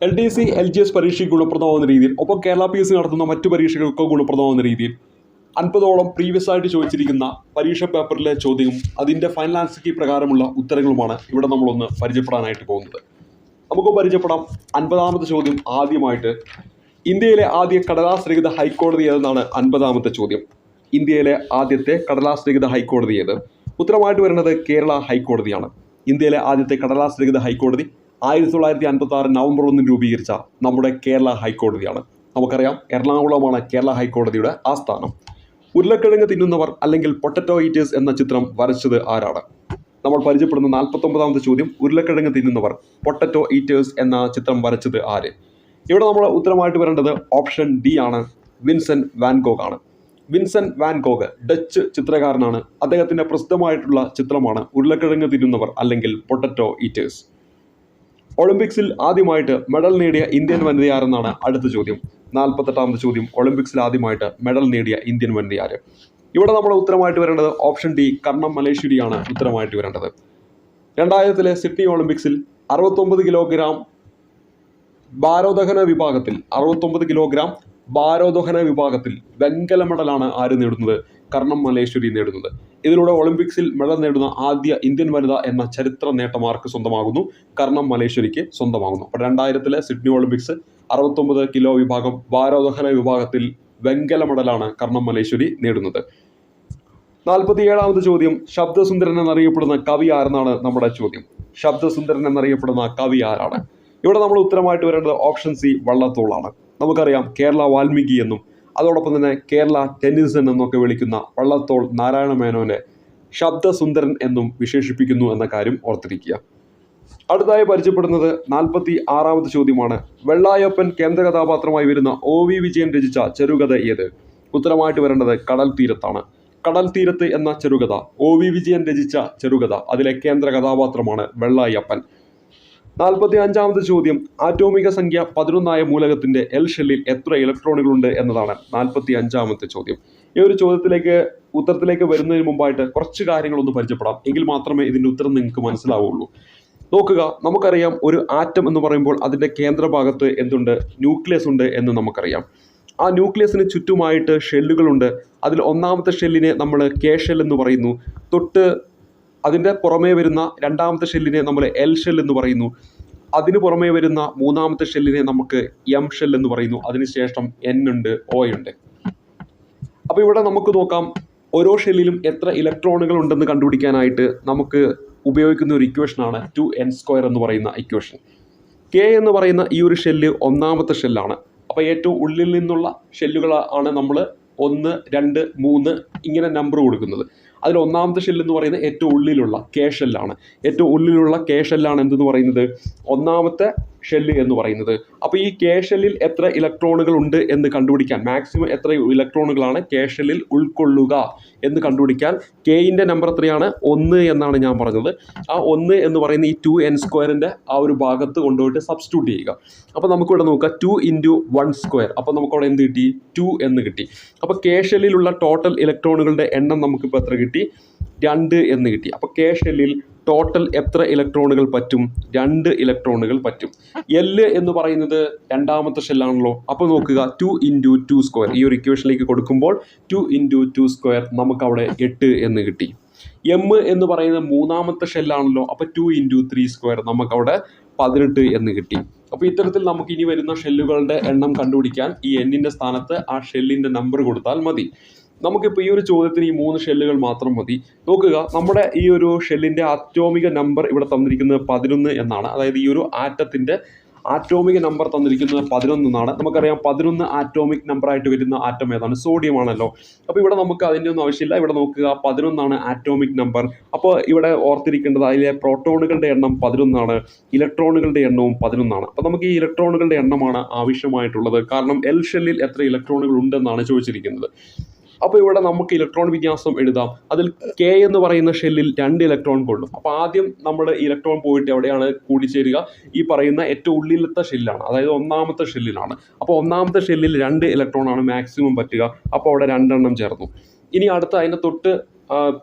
LDC LGS പരീക്ഷയ്ക്ക് ഗുണപ്രദമാകുന്ന രീതിയിൽ ഒപ്പം കേരള PSC നടത്തുന്ന മറ്റു പരീക്ഷകൾക്ക് ഗുണപ്രദമാകുന്ന രീതിയിൽ 50ഓളം പ്രീവിയസ് ആയിട്ട് ചോദിച്ചിരിക്കുന്ന പരീക്ഷ പേപ്പറിലെ ചോദ്യവും അതിൻ്റെ ഫൈനൽ ആൻസർ കീ പ്രകാരമുള്ള ഉത്തരങ്ങളുമാണ് ഇവിടെ നമ്മളൊന്ന് പരിചയപ്പെടാനായിട്ട് പോകുന്നത്. നമുക്ക് പരിചയപ്പെടാം. 50ാമത്തെ ചോദ്യം ആദ്യമായിട്ട്, ഇന്ത്യയിലെ ആദ്യ കടലാസ് രഹിത ഹൈക്കോടതി ഏതെന്നാണ് 50ാമത്തെ ചോദ്യം. ഇന്ത്യയിലെ ആദ്യത്തെ കടലാസ് രഹിത ഹൈക്കോടതി ഏത്? ഉത്തരമായിട്ട് വരുന്നത് കേരള ഹൈക്കോടതിയാണ്. ഇന്ത്യയിലെ ആദ്യത്തെ കടലാസ് രഹിത ഹൈക്കോടതി 1956 നവംബർ 1 രൂപീകരിച്ച നമ്മുടെ കേരള ഹൈക്കോടതിയാണ്. നമുക്കറിയാം എറണാകുളമാണ് കേരള ഹൈക്കോടതിയുടെ ആസ്ഥാനം. ഉരുളക്കിഴങ്ങ് തിന്നുന്നവർ അല്ലെങ്കിൽ പൊട്ടറ്റോ ഈറ്റേഴ്സ് എന്ന ചിത്രം വരച്ചത് ആരാണ്? നമ്മൾ പരിചയപ്പെടുന്ന 49ാമത്തെ ചോദ്യം, ഉരുളക്കിഴങ്ങ് തിന്നുന്നവർ പൊട്ടറ്റോ ഈറ്റേഴ്സ് എന്ന ചിത്രം വരച്ചത് ആര്? ഇവിടെ നമ്മൾ ഉത്തരമായിട്ട് വരേണ്ടത് ഓപ്ഷൻ ഡി ആണ്, വിൻസെന്റ് വാൻ ഗോഗ് ആണ്. വിൻസെന്റ് വാൻ ഗോഗ് ഡച്ച് ചിത്രകാരനാണ്. അദ്ദേഹത്തിൻ്റെ പ്രസിദ്ധമായിട്ടുള്ള ചിത്രമാണ് ഉരുളക്കിഴങ്ങ് തിന്നുന്നവർ അല്ലെങ്കിൽ പൊട്ടറ്റോ ഈറ്റേഴ്സ്. ഒളിമ്പിക്സിൽ ആദ്യമായിട്ട് മെഡൽ നേടിയ ഇന്ത്യൻ വനിതയാരെന്നാണ് അടുത്ത ചോദ്യം. 48ാമത്തെ ചോദ്യം, ഒളിമ്പിക്സിൽ ആദ്യമായിട്ട് മെഡൽ നേടിയ ഇന്ത്യൻ വനിതയാര്? ഇവിടെ നമ്മൾ ഉത്തരമായിട്ട് വരേണ്ടത് ഓപ്ഷൻ ഡി, കർണം മല്ലേശ്വരിയാണ് ഉത്തരമായിട്ട് വരേണ്ടത്. 2000 സിഡ്നി ഒളിമ്പിക്സിൽ 69 കിലോഗ്രാം ഭാരോദ്വഹന വിഭാഗത്തിൽ വെങ്കല മെഡലാണ് ആര് നേടുന്നത്? കർണം മല്ലേശ്വരി നേടുന്നത്. ഇതിലൂടെ ഒളിമ്പിക്സിൽ മെഡൽ നേടുന്ന ആദ്യ ഇന്ത്യൻ വനിത എന്ന ചരിത്ര നേട്ടം ആർക്ക് സ്വന്തമാകുന്നു? കർണം മല്ലേശ്വരിക്ക് സ്വന്തമാകുന്നു. അപ്പോൾ 2000 സിഡ്നി ഒളിമ്പിക്സ് 69 കിലോ വിഭാഗം ഭാരോദ്വഹന വിഭാഗത്തിൽ വെങ്കല മെഡലാണ് കർണം മല്ലേശ്വരി നേടുന്നത്. 47ാമത്തെ ചോദ്യം, ശബ്ദസുന്ദരൻ എന്നറിയപ്പെടുന്ന കവി ആരെന്നാണ് നമ്മുടെ ചോദ്യം. ശബ്ദസുന്ദരൻ എന്നറിയപ്പെടുന്ന കവി ആരാണ്? ഇവിടെ നമ്മൾ ഉത്തരമായിട്ട് വരേണ്ടത് ഓപ്ഷൻ സി, വള്ളത്തോളാണ്. നമുക്കറിയാം കേരള വാൽമീകി എന്നും അതോടൊപ്പം തന്നെ കേരള ടെന്നിസൺ എന്നൊക്കെ വിളിക്കുന്ന വള്ളത്തോൾ നാരായണ മേനോനെ ശബ്ദസുന്ദരൻ എന്നും വിശേഷിപ്പിക്കുന്നു എന്ന കാര്യം ഓർത്തിരിക്കുക. അടുത്തായി പരിചയപ്പെടുന്നത് 46ാമത്തെ ചോദ്യമാണ്. വെള്ളായപ്പൻ കേന്ദ്ര കഥാപാത്രമായി വരുന്ന OV വിജയൻ രചിച്ച ചെറുകഥ ഏത്? ഉത്തരമായിട്ട് വരേണ്ടത് കടൽ തീരത്താണ്. കടൽ തീരത്ത് എന്ന ചെറുകഥ OV വിജയൻ രചിച്ച ചെറുകഥ, അതിലെ കേന്ദ്ര കഥാപാത്രമാണ് വെള്ളായപ്പൻ. 45ാമത്തെ ചോദ്യം, ആറ്റോമിക സംഖ്യ 11 മൂലകത്തിന്റെ L ഷെല്ലിൽ എത്ര ഇലക്ട്രോണുകളുണ്ട് എന്നതാണ് 45ാമത്തെ ചോദ്യം. ഈ ഒരു ഉത്തരത്തിലേക്ക് വരുന്നതിന് മുമ്പായിട്ട് കുറച്ച് കാര്യങ്ങളൊന്ന് പരിചയപ്പെടാം, എങ്കിൽ മാത്രമേ ഇതിൻ്റെ ഉത്തരം നിങ്ങൾക്ക് മനസ്സിലാവുള്ളൂ. നോക്കുക, നമുക്കറിയാം ഒരു ആറ്റം എന്ന് പറയുമ്പോൾ അതിൻ്റെ കേന്ദ്രഭാഗത്ത് എന്തുണ്ട്? ന്യൂക്ലിയസ് ഉണ്ട് എന്ന് നമുക്കറിയാം. ആ ന്യൂക്ലിയസിന് ചുറ്റുമായിട്ട് ഷെല്ലുകളുണ്ട്. അതിൽ ഒന്നാമത്തെ ഷെല്ലിനെ നമ്മൾ K ഷെൽ എന്ന് പറയുന്നു. തൊട്ട് അതിൻ്റെ പുറമേ വരുന്ന രണ്ടാമത്തെ ഷെല്ലിനെ നമ്മൾ L ഷെൽ എന്ന് പറയുന്നു. അതിന് പുറമേ വരുന്ന മൂന്നാമത്തെ ഷെല്ലിനെ നമുക്ക് M ഷെൽ എന്ന് പറയുന്നു. അതിനുശേഷം N ഉണ്ട്, O ഉണ്ട്. അപ്പോൾ ഇവിടെ നമുക്ക് നോക്കാം, ഓരോ ഷെല്ലിലും എത്ര ഇലക്ട്രോണുകൾ ഉണ്ടെന്ന് കണ്ടുപിടിക്കാനായിട്ട് നമുക്ക് ഉപയോഗിക്കുന്ന ഒരു ഇക്വേഷനാണ് 2n² എന്ന് പറയുന്ന ഇക്വേഷൻ. K എന്ന് പറയുന്ന ഈ ഒരു ഷെല്ല് ഒന്നാമത്തെ ഷെല്ലാണ്. അപ്പോൾ ഏറ്റവും ഉള്ളിൽ നിന്നുള്ള ഷെല്ലുകൾ ആണ് നമ്മൾ 1, 2, 3 ഇങ്ങനെ നമ്പർ കൊടുക്കുന്നത്. അതിൽ ഒന്നാമത്തെ ഷെല്ല് എന്ന് പറയുന്നത് ഏറ്റവും ഉള്ളിലുള്ള K ഷെല്ലാണ്. ഏറ്റവും ഉള്ളിലുള്ള K ഷെല്ലാണ് എന്തെന്ന് പറയുന്നത്? ഒന്നാമത്തെ ഷെല്ല് എന്ന് പറയുന്നത്. അപ്പോൾ ഈ K ഷെല്ലിൽ എത്ര ഇലക്ട്രോണുകൾ ഉണ്ട് എന്ന് കണ്ടുപിടിക്കാൻ, മാക്സിമം എത്ര ഇലക്ട്രോണുകളാണ് K ഷെല്ലിൽ ഉൾക്കൊള്ളുക എന്ന് കണ്ടുപിടിക്കാൻ Kൻ്റെ നമ്പർ എത്രയാണ്? 1 എന്നാണ് ഞാൻ പറഞ്ഞത്. ആ 1 എന്ന് പറയുന്ന ഈ 2n² ആ ഒരു ഭാഗത്ത് കൊണ്ടുപോയിട്ട് സബ്സ്റ്റിറ്റ്യൂട്ട് ചെയ്യുക. അപ്പോൾ നമുക്കിവിടെ നോക്കുക, 2 × 1². അപ്പോൾ നമുക്കവിടെ എന്ത് കിട്ടി? 2 എന്ന് കിട്ടി. അപ്പോൾ K ഷെല്ലിലുള്ള ടോട്ടൽ ഇലക്ട്രോണുകളുടെ എണ്ണം നമുക്കിപ്പോൾ എത്ര കിട്ടി? 2 എന്ന് കിട്ടി. അപ്പോൾ K ഷെല്ലിൽ ടോട്ടൽ എത്ര ഇലക്ട്രോണുകൾ പറ്റും? 2 ഇലക്ട്രോണുകൾ പറ്റും. L എന്ന് പറയുന്നത് രണ്ടാമത്തെ ഷെല്ലാണല്ലോ. അപ്പോൾ നോക്കുക, 2 × 2². ഈ ഒരു ഇക്വേഷനിലേക്ക് കൊടുക്കുമ്പോൾ 2 × 2² നമുക്കവിടെ 8 എന്ന് കിട്ടി. M എന്ന് പറയുന്നത് മൂന്നാമത്തെ ഷെല്ലാണല്ലോ. അപ്പോൾ 2 × 3² നമുക്കവിടെ 18 എന്ന് കിട്ടി. അപ്പോൾ ഇത്തരത്തിൽ നമുക്ക് ഇനി വരുന്ന ഷെല്ലുകളുടെ എണ്ണം കണ്ടുപിടിക്കാൻ ഈ Nൻ്റെ സ്ഥാനത്ത് ആ ഷെല്ലിൻ്റെ നമ്പർ കൊടുത്താൽ മതി. നമുക്കിപ്പോൾ ഈ ഒരു ചോദ്യത്തിന് ഈ 3 ഷെല്ലുകൾ മാത്രം മതി. നോക്കുക, നമ്മുടെ ഈ ഒരു ഷെല്ലിൻ്റെ ആറ്റോമിക നമ്പർ ഇവിടെ തന്നിരിക്കുന്നത് 11 എന്നാണ്. അതായത് ഈ ഒരു ആറ്റത്തിൻ്റെ ആറ്റോമിക നമ്പർ തന്നിരിക്കുന്നത് 11 എന്നാണ്. നമുക്കറിയാം 11 ആറ്റോമിക് നമ്പറായിട്ട് വരുന്ന ആറ്റം ഏതാണ്? സോഡിയം ആണല്ലോ. അപ്പോൾ ഇവിടെ നമുക്ക് അതിൻ്റെ ഒന്നും ആവശ്യമില്ല. ഇവിടെ നോക്കുക, 11 ആറ്റോമിക് നമ്പർ. അപ്പോൾ ഇവിടെ ഓർത്തിരിക്കേണ്ടത് അതിലെ പ്രോട്ടോണുകളുടെ എണ്ണം 11, ഇലക്ട്രോണുകളുടെ എണ്ണവും 11. അപ്പോൾ നമുക്ക് ഈ ഇലക്ട്രോണുകളുടെ എണ്ണമാണ് ആവശ്യമായിട്ടുള്ളത്. കാരണം L ഷെല്ലിൽ എത്ര ഇലക്ട്രോണുകൾ ഉണ്ടെന്നാണ് ചോദിച്ചിരിക്കുന്നത്. അപ്പോൾ ഇവിടെ നമുക്ക് ഇലക്ട്രോൺ വിന്യാസം എഴുതാം. അതിൽ K എന്ന് പറയുന്ന ഷെല്ലിൽ 2 ഇലക്ട്രോൺ കൊള്ളും. അപ്പോൾ ആദ്യം നമ്മൾ ഇലക്ട്രോൺ പോയിട്ട് എവിടെയാണ് കൂടിച്ചേരുക? ഈ പറയുന്ന ഏറ്റവും ഉള്ളിലത്തെ ഷെല്ലാണ്, അതായത് ഒന്നാമത്തെ ഷെല്ലിലാണ്. അപ്പോൾ ഒന്നാമത്തെ ഷെല്ലിൽ 2 ഇലക്ട്രോണാണ് മാക്സിമം പറ്റുക. അപ്പോൾ അവിടെ 2 ചേർന്നു. ഇനി അടുത്ത അതിൻ്റെ തൊട്ട്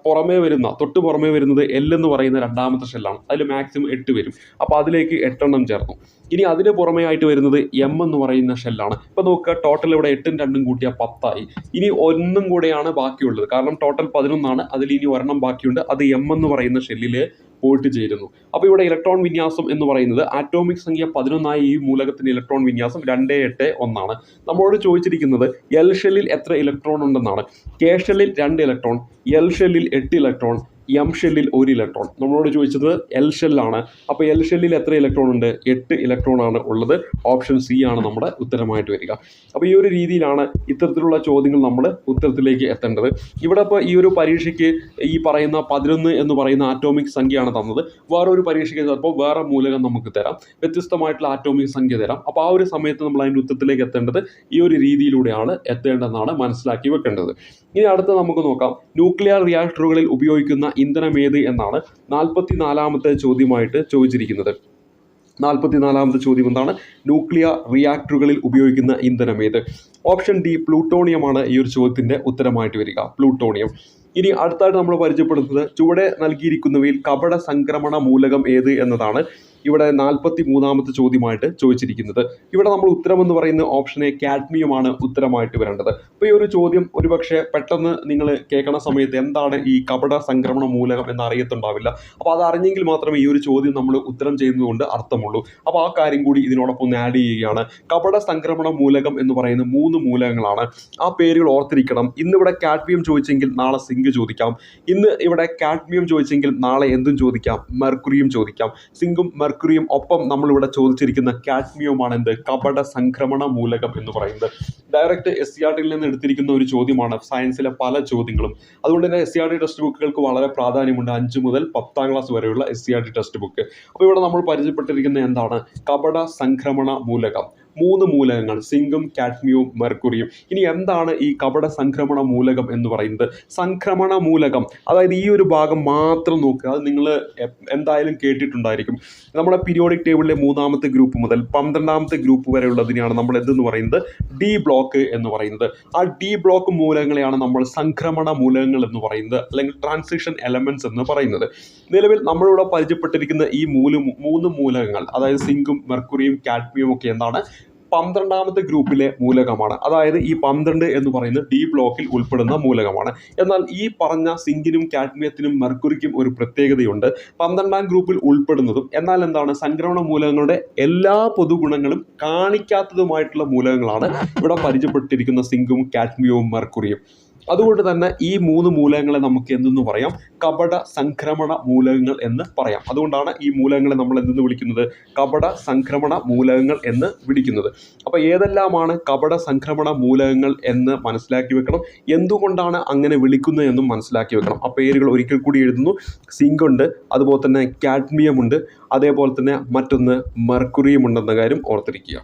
പുറമേ വരുന്ന തൊട്ട് പുറമേ വരുന്നത് എൽ എന്ന് പറയുന്ന രണ്ടാമത്തെ ഷെല്ലാണ്. അതിൽ മാക്സിമം 8 വരും. അപ്പോൾ അതിലേക്ക് 8 ചേർന്നു. ഇനി അതിന് പുറമേ ആയിട്ട് വരുന്നത് എം എന്ന് പറയുന്ന ഷെല്ലാണ്. ഇപ്പോൾ നോക്കുക, ടോട്ടൽ ഇവിടെ 8ഉം 2ഉം കൂട്ടിയാൽ 10 ആയി. ഇനി ഒന്നും കൂടെയാണ് ബാക്കിയുള്ളത്. കാരണം ടോട്ടൽ 11 അതിൽ ഇനി ഒരെണ്ണം ബാക്കിയുണ്ട്. അത് എം എന്ന് പറയുന്ന ഷെല്ലിൽ പോയിട്ട് ചേരുന്നു. അപ്പോൾ ഇവിടെ ഇലക്ട്രോൺ വിന്യാസം എന്ന് പറയുന്നത് ആറ്റോമിക് സംഖ്യ 11 ഈ മൂലകത്തിന്റെ ഇലക്ട്രോൺ വിന്യാസം 2, 8, 1. നമ്മളോട് ചോദിച്ചിരിക്കുന്നത് എൽ ഷെല്ലിൽ എത്ര ഇലക്ട്രോൺ ഉണ്ടെന്നാണ്. കെ ഷെല്ലിൽ 2 ഇലക്ട്രോൺ, എൽ ഷെല്ലിൽ 8 ഇലക്ട്രോൺ, എം ഷെല്ലിൽ 1 ഇലക്ട്രോൺ. നമ്മളോട് ചോദിച്ചത് എൽ ഷെല്ലാണ്. അപ്പോൾ എൽ ഷെല്ലിൽ എത്ര ഇലക്ട്രോൺ ഉണ്ട്? 8 ഇലക്ട്രോൺ ആണ് ഉള്ളത്. ഓപ്ഷൻ സി ആണ് നമ്മുടെ ഉത്തരമായിട്ട് വരിക. അപ്പോൾ ഈ ഒരു രീതിയിലാണ് ഇത്തരത്തിലുള്ള ചോദ്യങ്ങൾ നമ്മൾ ഉത്തരത്തിലേക്ക് എത്തേണ്ടത്. ഇവിടെ ഇപ്പോൾ ഈ ഒരു പരീക്ഷയ്ക്ക് ഈ പറയുന്ന 11 എന്ന് പറയുന്ന ആറ്റോമിക് സംഖ്യയാണ് തന്നത്. വേറൊരു പരീക്ഷയ്ക്ക് ചിലപ്പോൾ വേറെ മൂലകം നമുക്ക് തരാം, വ്യത്യസ്തമായിട്ടുള്ള ആറ്റോമിക് സംഖ്യ തരാം. അപ്പോൾ ആ ഒരു സമയത്ത് നമ്മൾ അതിൻ്റെ ഉത്തരത്തിലേക്ക് എത്തേണ്ടത് ഈ ഒരു രീതിയിലൂടെയാണ് എത്തേണ്ടതെന്നാണ് മനസ്സിലാക്കി വെക്കേണ്ടത്. ഇനി അടുത്ത നമുക്ക് നോക്കാം, ന്യൂക്ലിയർ റിയാക്ടറുകളിൽ ഉപയോഗിക്കുന്ന ഇന്ധനം ഏത് എന്നാണ് 44ാമത്തെ ചോദ്യമായിട്ട് ചോദിച്ചിരിക്കുന്നത്. 44ാമത്തെ ചോദ്യം എന്താണ്? ന്യൂക്ലിയർ റിയാക്ടറുകളിൽ ഉപയോഗിക്കുന്ന ഇന്ധനം ഏത്? ഓപ്ഷൻ ഡി പ്ലൂട്ടോണിയമാണ് ഈ ഒരു ചോദ്യത്തിൻ്റെ ഉത്തരമായിട്ട് വരിക, പ്ലൂട്ടോണിയം. ഇനി അടുത്തായിട്ട് നമ്മൾ പരിചയപ്പെടുന്നത് ചുവടെ നൽകിയിരിക്കുന്നവയിൽ കപട സംക്രമണ മൂലകം ഏത് എന്നതാണ് ഇവിടെ 43ാമത്തെ ചോദ്യമായിട്ട് ചോദിച്ചിരിക്കുന്നത്. ഇവിടെ നമ്മൾ ഉത്തരം എന്ന് പറയുന്ന ഓപ്ഷൻ എ കാഡ്മിയമാണ് ഉത്തരമായിട്ട് വരേണ്ടത്. അപ്പോൾ ഈ ഒരു ചോദ്യം ഒരുപക്ഷെ പെട്ടെന്ന് നിങ്ങൾ കേൾക്കുന്ന സമയത്ത് എന്താണ് ഈ കപട സംക്രമണ മൂലകം എന്ന് അറിയത്തുണ്ടാവില്ല. അപ്പോൾ അത് അറിഞ്ഞെങ്കിൽ മാത്രമേ ഈ ഒരു ചോദ്യം നമ്മൾ ഉത്തരം ചെയ്യുന്നതുകൊണ്ട് അർത്ഥമുള്ളൂ. അപ്പോൾ ആ കാര്യം കൂടി ഇതിനോടൊപ്പം ഒന്ന് ആഡ് ചെയ്യുകയാണ്. കപട സംക്രമണ മൂലകം എന്ന് പറയുന്ന 3 മൂലകങ്ങളാണ്. ആ പേരുകൾ ഓർത്തിരിക്കണം. ഇന്നിവിടെ കാഡ്മിയം ചോദിച്ചെങ്കിൽ നാളെ സിങ്ക് ചോദിക്കാം. ഇന്ന് ഇവിടെ കാഡ്മിയം ചോദിച്ചെങ്കിൽ നാളെ എന്തും ചോദിക്കാം, മെർക്കുറിയും ചോദിക്കാം. സിങ്കും മെർക്കുറിയും ഒപ്പം നമ്മളിവിടെ ചോദിച്ചിരിക്കുന്ന കാഡ്മിയമാണ് എന്ത്? കപട സംക്രമണ മൂലകം എന്ന് പറയുന്നത്. ഡയറക്റ്റ് SCERT നിന്ന് എടുത്തിരിക്കുന്ന ഒരു ചോദ്യമാണ് സയൻസിലെ പല ചോദ്യങ്ങളും. അതുകൊണ്ട് തന്നെ SCERT ടെക്സ്റ്റ് ബുക്കുകൾക്ക് വളരെ പ്രാധാന്യമുണ്ട്. 5 മുതൽ 10ാം ക്ലാസ് വരെയുള്ള SCERT ടെക്സ്റ്റ് ബുക്ക്. അപ്പോൾ ഇവിടെ നമ്മൾ പരിചയപ്പെട്ടിരിക്കുന്നത് എന്താണ്? കപട സംക്രമണ മൂലകം. 3 മൂലകങ്ങൾ, സിങ്കും കാഡ്മിയവും മെർക്കുറിയും. ഇനി എന്താണ് ഈ കപട സംക്രമണ മൂലകം എന്ന് പറയുന്നത്? സംക്രമണ മൂലകം, അതായത് ഈ ഒരു ഭാഗം മാത്രം നോക്കുക. അത് നിങ്ങൾ എന്തായാലും കേട്ടിട്ടുണ്ടായിരിക്കും. നമ്മുടെ പീരിയോഡിക് ടേബിളിലെ 3ാമത്തെ ഗ്രൂപ്പ് മുതൽ 12ാമത്തെ ഗ്രൂപ്പ് വരെയുള്ളതിനെയാണ് നമ്മൾ എന്തെന്ന് പറയുന്നത്? ഡി ബ്ലോക്ക് എന്ന് പറയുന്നത്. ആ ഡി ബ്ലോക്ക് മൂലകങ്ങളെയാണ് നമ്മൾ സംക്രമണ മൂലകങ്ങൾ എന്ന് പറയുന്നത്, അല്ലെങ്കിൽ ട്രാൻസിഷൻ എലമെന്റ്സ് എന്ന് പറയുന്നത്. നിലവിൽ നമ്മളിവിടെ പരിചയപ്പെട്ടിരിക്കുന്ന ഈ 3 മൂലകങ്ങൾ, അതായത് സിങ്കും മെർക്കുറിയും കാഡ്മിയവും ഒക്കെ എന്താണ്? 12ാമത്തെ ഗ്രൂപ്പിലെ മൂലകമാണ്. അതായത് ഈ 12 എന്ന് പറയുന്നത് ഡി ബ്ലോക്കിൽ ഉൾപ്പെടുന്ന മൂലകമാണ്. എന്നാൽ ഈ പറഞ്ഞ സിങ്കിനും കാഡ്മിയത്തിനും മെർക്കുറിക്കും ഒരു പ്രത്യേകതയുണ്ട്. 12ാം ഗ്രൂപ്പിൽ ഉൾപ്പെടുന്നതും എന്നാൽ എന്താണ്? സംക്രമണ മൂലകങ്ങളുടെ എല്ലാ പൊതുഗുണങ്ങളും കാണിക്കാത്തതുമായിട്ടുള്ള മൂലകങ്ങളാണ് ഇവിടെ പരിചയപ്പെട്ടിരിക്കുന്ന സിങ്കും കാഡ്മിയവും മെർക്കുറിയും. അതുകൊണ്ട് തന്നെ ഈ 3 മൂലകങ്ങളെ നമുക്ക് എന്തെന്ന് പറയാം? കപട സംക്രമണ മൂലകങ്ങൾ എന്ന് പറയാം. അതുകൊണ്ടാണ് ഈ മൂലകങ്ങളെ നമ്മൾ എന്തെന്ന് വിളിക്കുന്നത്? കപട സംക്രമണ മൂലകങ്ങൾ എന്ന് വിളിക്കുന്നത്. അപ്പോൾ ഏതെല്ലാമാണ് കപട സംക്രമണ മൂലകങ്ങൾ എന്ന് മനസ്സിലാക്കി വെക്കണം. എന്തുകൊണ്ടാണ് അങ്ങനെ വിളിക്കുന്നത് എന്നും മനസ്സിലാക്കി വെക്കണം. ആ പേരുകൾ ഒരിക്കൽ കൂടി എഴുതുന്നു. സിങ്ക് ഉണ്ട്, അതുപോലെ തന്നെ കാഡ്മിയം ഉണ്ട്, അതേപോലെ തന്നെ മറ്റൊന്ന് മെർക്കുറിയും ഉണ്ടെന്ന കാര്യം ഓർത്തിരിക്കുക.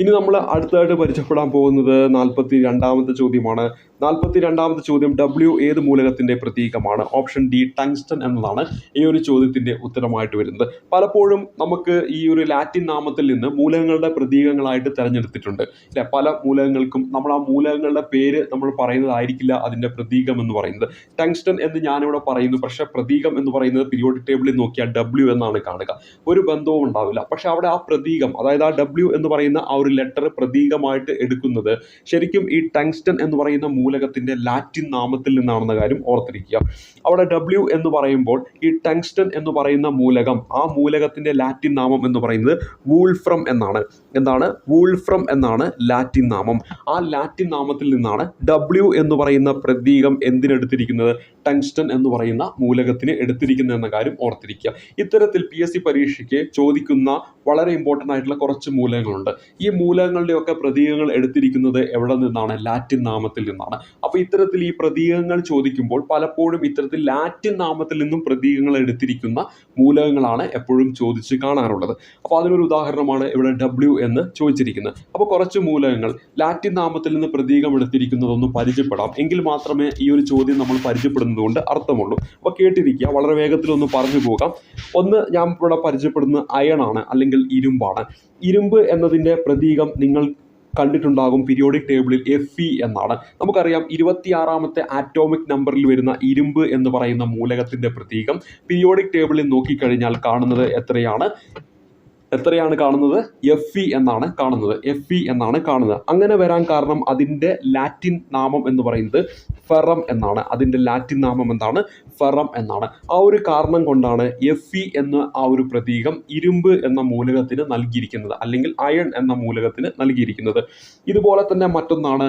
ഇനി നമ്മൾ അടുത്തതായിട്ട് പരിചയപ്പെടാൻ പോകുന്നത് 42ാമത്തെ ചോദ്യമാണ്. 42ാമത്തെ ചോദ്യം, W ഏത് മൂലകത്തിൻ്റെ പ്രതീകമാണ്? ഓപ്ഷൻ ഡി ടങ്സ്റ്റൺ എന്നതാണ് ഈ ഒരു ചോദ്യത്തിൻ്റെ ഉത്തരമായിട്ട് വരുന്നത്. പലപ്പോഴും നമുക്ക് ഈ ഒരു ലാറ്റിൻ നാമത്തിൽ നിന്ന് മൂലകങ്ങളുടെ പ്രതീകങ്ങളായിട്ട് തിരഞ്ഞെടുത്തിട്ടുണ്ട് അല്ലേ? പല മൂലകങ്ങൾക്കും നമ്മൾ ആ മൂലകങ്ങളുടെ പേര് നമ്മൾ പറയുന്നതായിരിക്കില്ല അതിൻ്റെ പ്രതീകം എന്ന് പറയുന്നത്. ടങ്സ്റ്റൺ എന്ന് ഞാനിവിടെ പറയുന്നു, പക്ഷേ പ്രതീകം എന്ന് പറയുന്നത് പീരിയോഡിക് ടേബിളിൽ നോക്കിയാൽ W എന്നാണ് കാണുക. ഒരു ബന്ധവും ഉണ്ടാവില്ല. പക്ഷേ അവിടെ ആ പ്രതീകം, അതായത് ആ W എന്ന് പറയുന്ന ആ ഒരു ലെറ്റർ പ്രതീകമായിട്ട് എടുക്കുന്നത് ശരിക്കും ഈ ടങ്സ്റ്റൺ എന്ന് പറയുന്ന മൂലകത്തിന്റെ ലാറ്റിൻ നാമത്തിൽ നിന്നാണെന്ന കാര്യം ഓർത്തിരിക്കുക. അവിടെ W എന്ന് പറയുമ്പോൾ ഈ ടങ്സ്റ്റൺ എന്ന് പറയുന്ന മൂലകം, ആ മൂലകത്തിന്റെ ലാറ്റിൻ നാമം എന്ന് പറയുന്നത് വൂൾഫ്രം എന്നാണ്. എന്താണ്? വൂൾഫ്രം എന്നാണ് ലാറ്റിൻ നാമം. ആ ലാറ്റിൻ നാമത്തിൽ നിന്നാണ് W എന്ന് പറയുന്ന പ്രതീകം എന്തിനെടുത്തിരിക്കുന്നത്? ടങ്സ്റ്റൺ എന്ന് പറയുന്ന മൂലകത്തിന് എടുത്തിരിക്കുന്നത് എന്ന കാര്യം ഓർത്തിരിക്കുക. ഇത്തരത്തിൽ PSC പരീക്ഷയ്ക്ക് ചോദിക്കുന്ന വളരെ ഇമ്പോർട്ടൻ്റ് ആയിട്ടുള്ള കുറച്ച് മൂലകങ്ങളുണ്ട്. ഈ മൂലകങ്ങളുടെയൊക്കെ പ്രതീകങ്ങൾ എടുത്തിരിക്കുന്നത് എവിടെ നിന്നാണ്? ലാറ്റിൻ നാമത്തിൽ നിന്നാണ്. അപ്പോൾ ഇത്തരത്തിൽ ഈ പ്രതീകങ്ങൾ ചോദിക്കുമ്പോൾ പലപ്പോഴും ഇത്തരത്തിൽ ലാറ്റിൻ നാമത്തിൽ നിന്നും പ്രതീകങ്ങൾ എടുത്തിരിക്കുന്ന മൂലകങ്ങളാണ് എപ്പോഴും ചോദിച്ച് കാണാറുള്ളത്. അപ്പോൾ അതിനൊരു ഉദാഹരണമാണ് ഇവിടെ W എന്ന് ചോദിച്ചിരിക്കുന്നത്. അപ്പോൾ കുറച്ച് മൂലകങ്ങൾ ലാറ്റിൻ നാമത്തിൽ നിന്ന് പ്രതീകം എടുത്തിരിക്കുന്നതൊന്ന് പരിചയപ്പെടാം. എങ്കിൽ മാത്രമേ ഈ ഒരു ചോദ്യം നമ്മൾ പരിചയപ്പെടുന്നതുകൊണ്ട് അർത്ഥമുള്ളൂ. അപ്പോൾ കേട്ടിരിക്കുക, വളരെ വേഗത്തിലൊന്ന് പറഞ്ഞു പോകാം. ഒന്ന്, ഞാൻ ഇവിടെ പരിചയപ്പെടുന്ന അയൺ ആണ്, അല്ലെങ്കിൽ ഇരുമ്പാണ്. ഇരുമ്പ് എന്നതിൻ്റെ പ്രതീകം നിങ്ങൾ കണ്ടിട്ടുണ്ടാകും പീരിയോഡിക് ടേബിളിൽ Fe എന്നാണ്. നമുക്കറിയാം 26ാമത്തെ ആറ്റോമിക് നമ്പറിൽ വരുന്ന ഇരുമ്പ് എന്ന് പറയുന്ന മൂലകത്തിന്റെ പ്രതീകം പീരിയോഡിക് ടേബിളിൽ നോക്കിക്കഴിഞ്ഞാൽ കാണുന്നത് എത്രയാണ് കാണുന്നത്? Fe എന്നാണ് കാണുന്നത്. Fe എന്നാണ് കാണുന്നത്. അങ്ങനെ വരാൻ കാരണം അതിൻ്റെ ലാറ്റിൻ നാമം എന്ന് പറയുന്നത് ഫെറം എന്നാണ്. അതിൻ്റെ ലാറ്റിൻ നാമം എന്താണ്? ഫെറം എന്നാണ്. ആ ഒരു കാരണം കൊണ്ടാണ് Fe എന്ന ആ ഒരു പ്രതീകം ഇരുമ്പ് എന്ന മൂലകത്തിന് നൽകിയിരിക്കുന്നത്, അല്ലെങ്കിൽ അയൺ എന്ന മൂലകത്തിന് നൽകിയിരിക്കുന്നത്. ഇതുപോലെ തന്നെ മറ്റൊന്നാണ്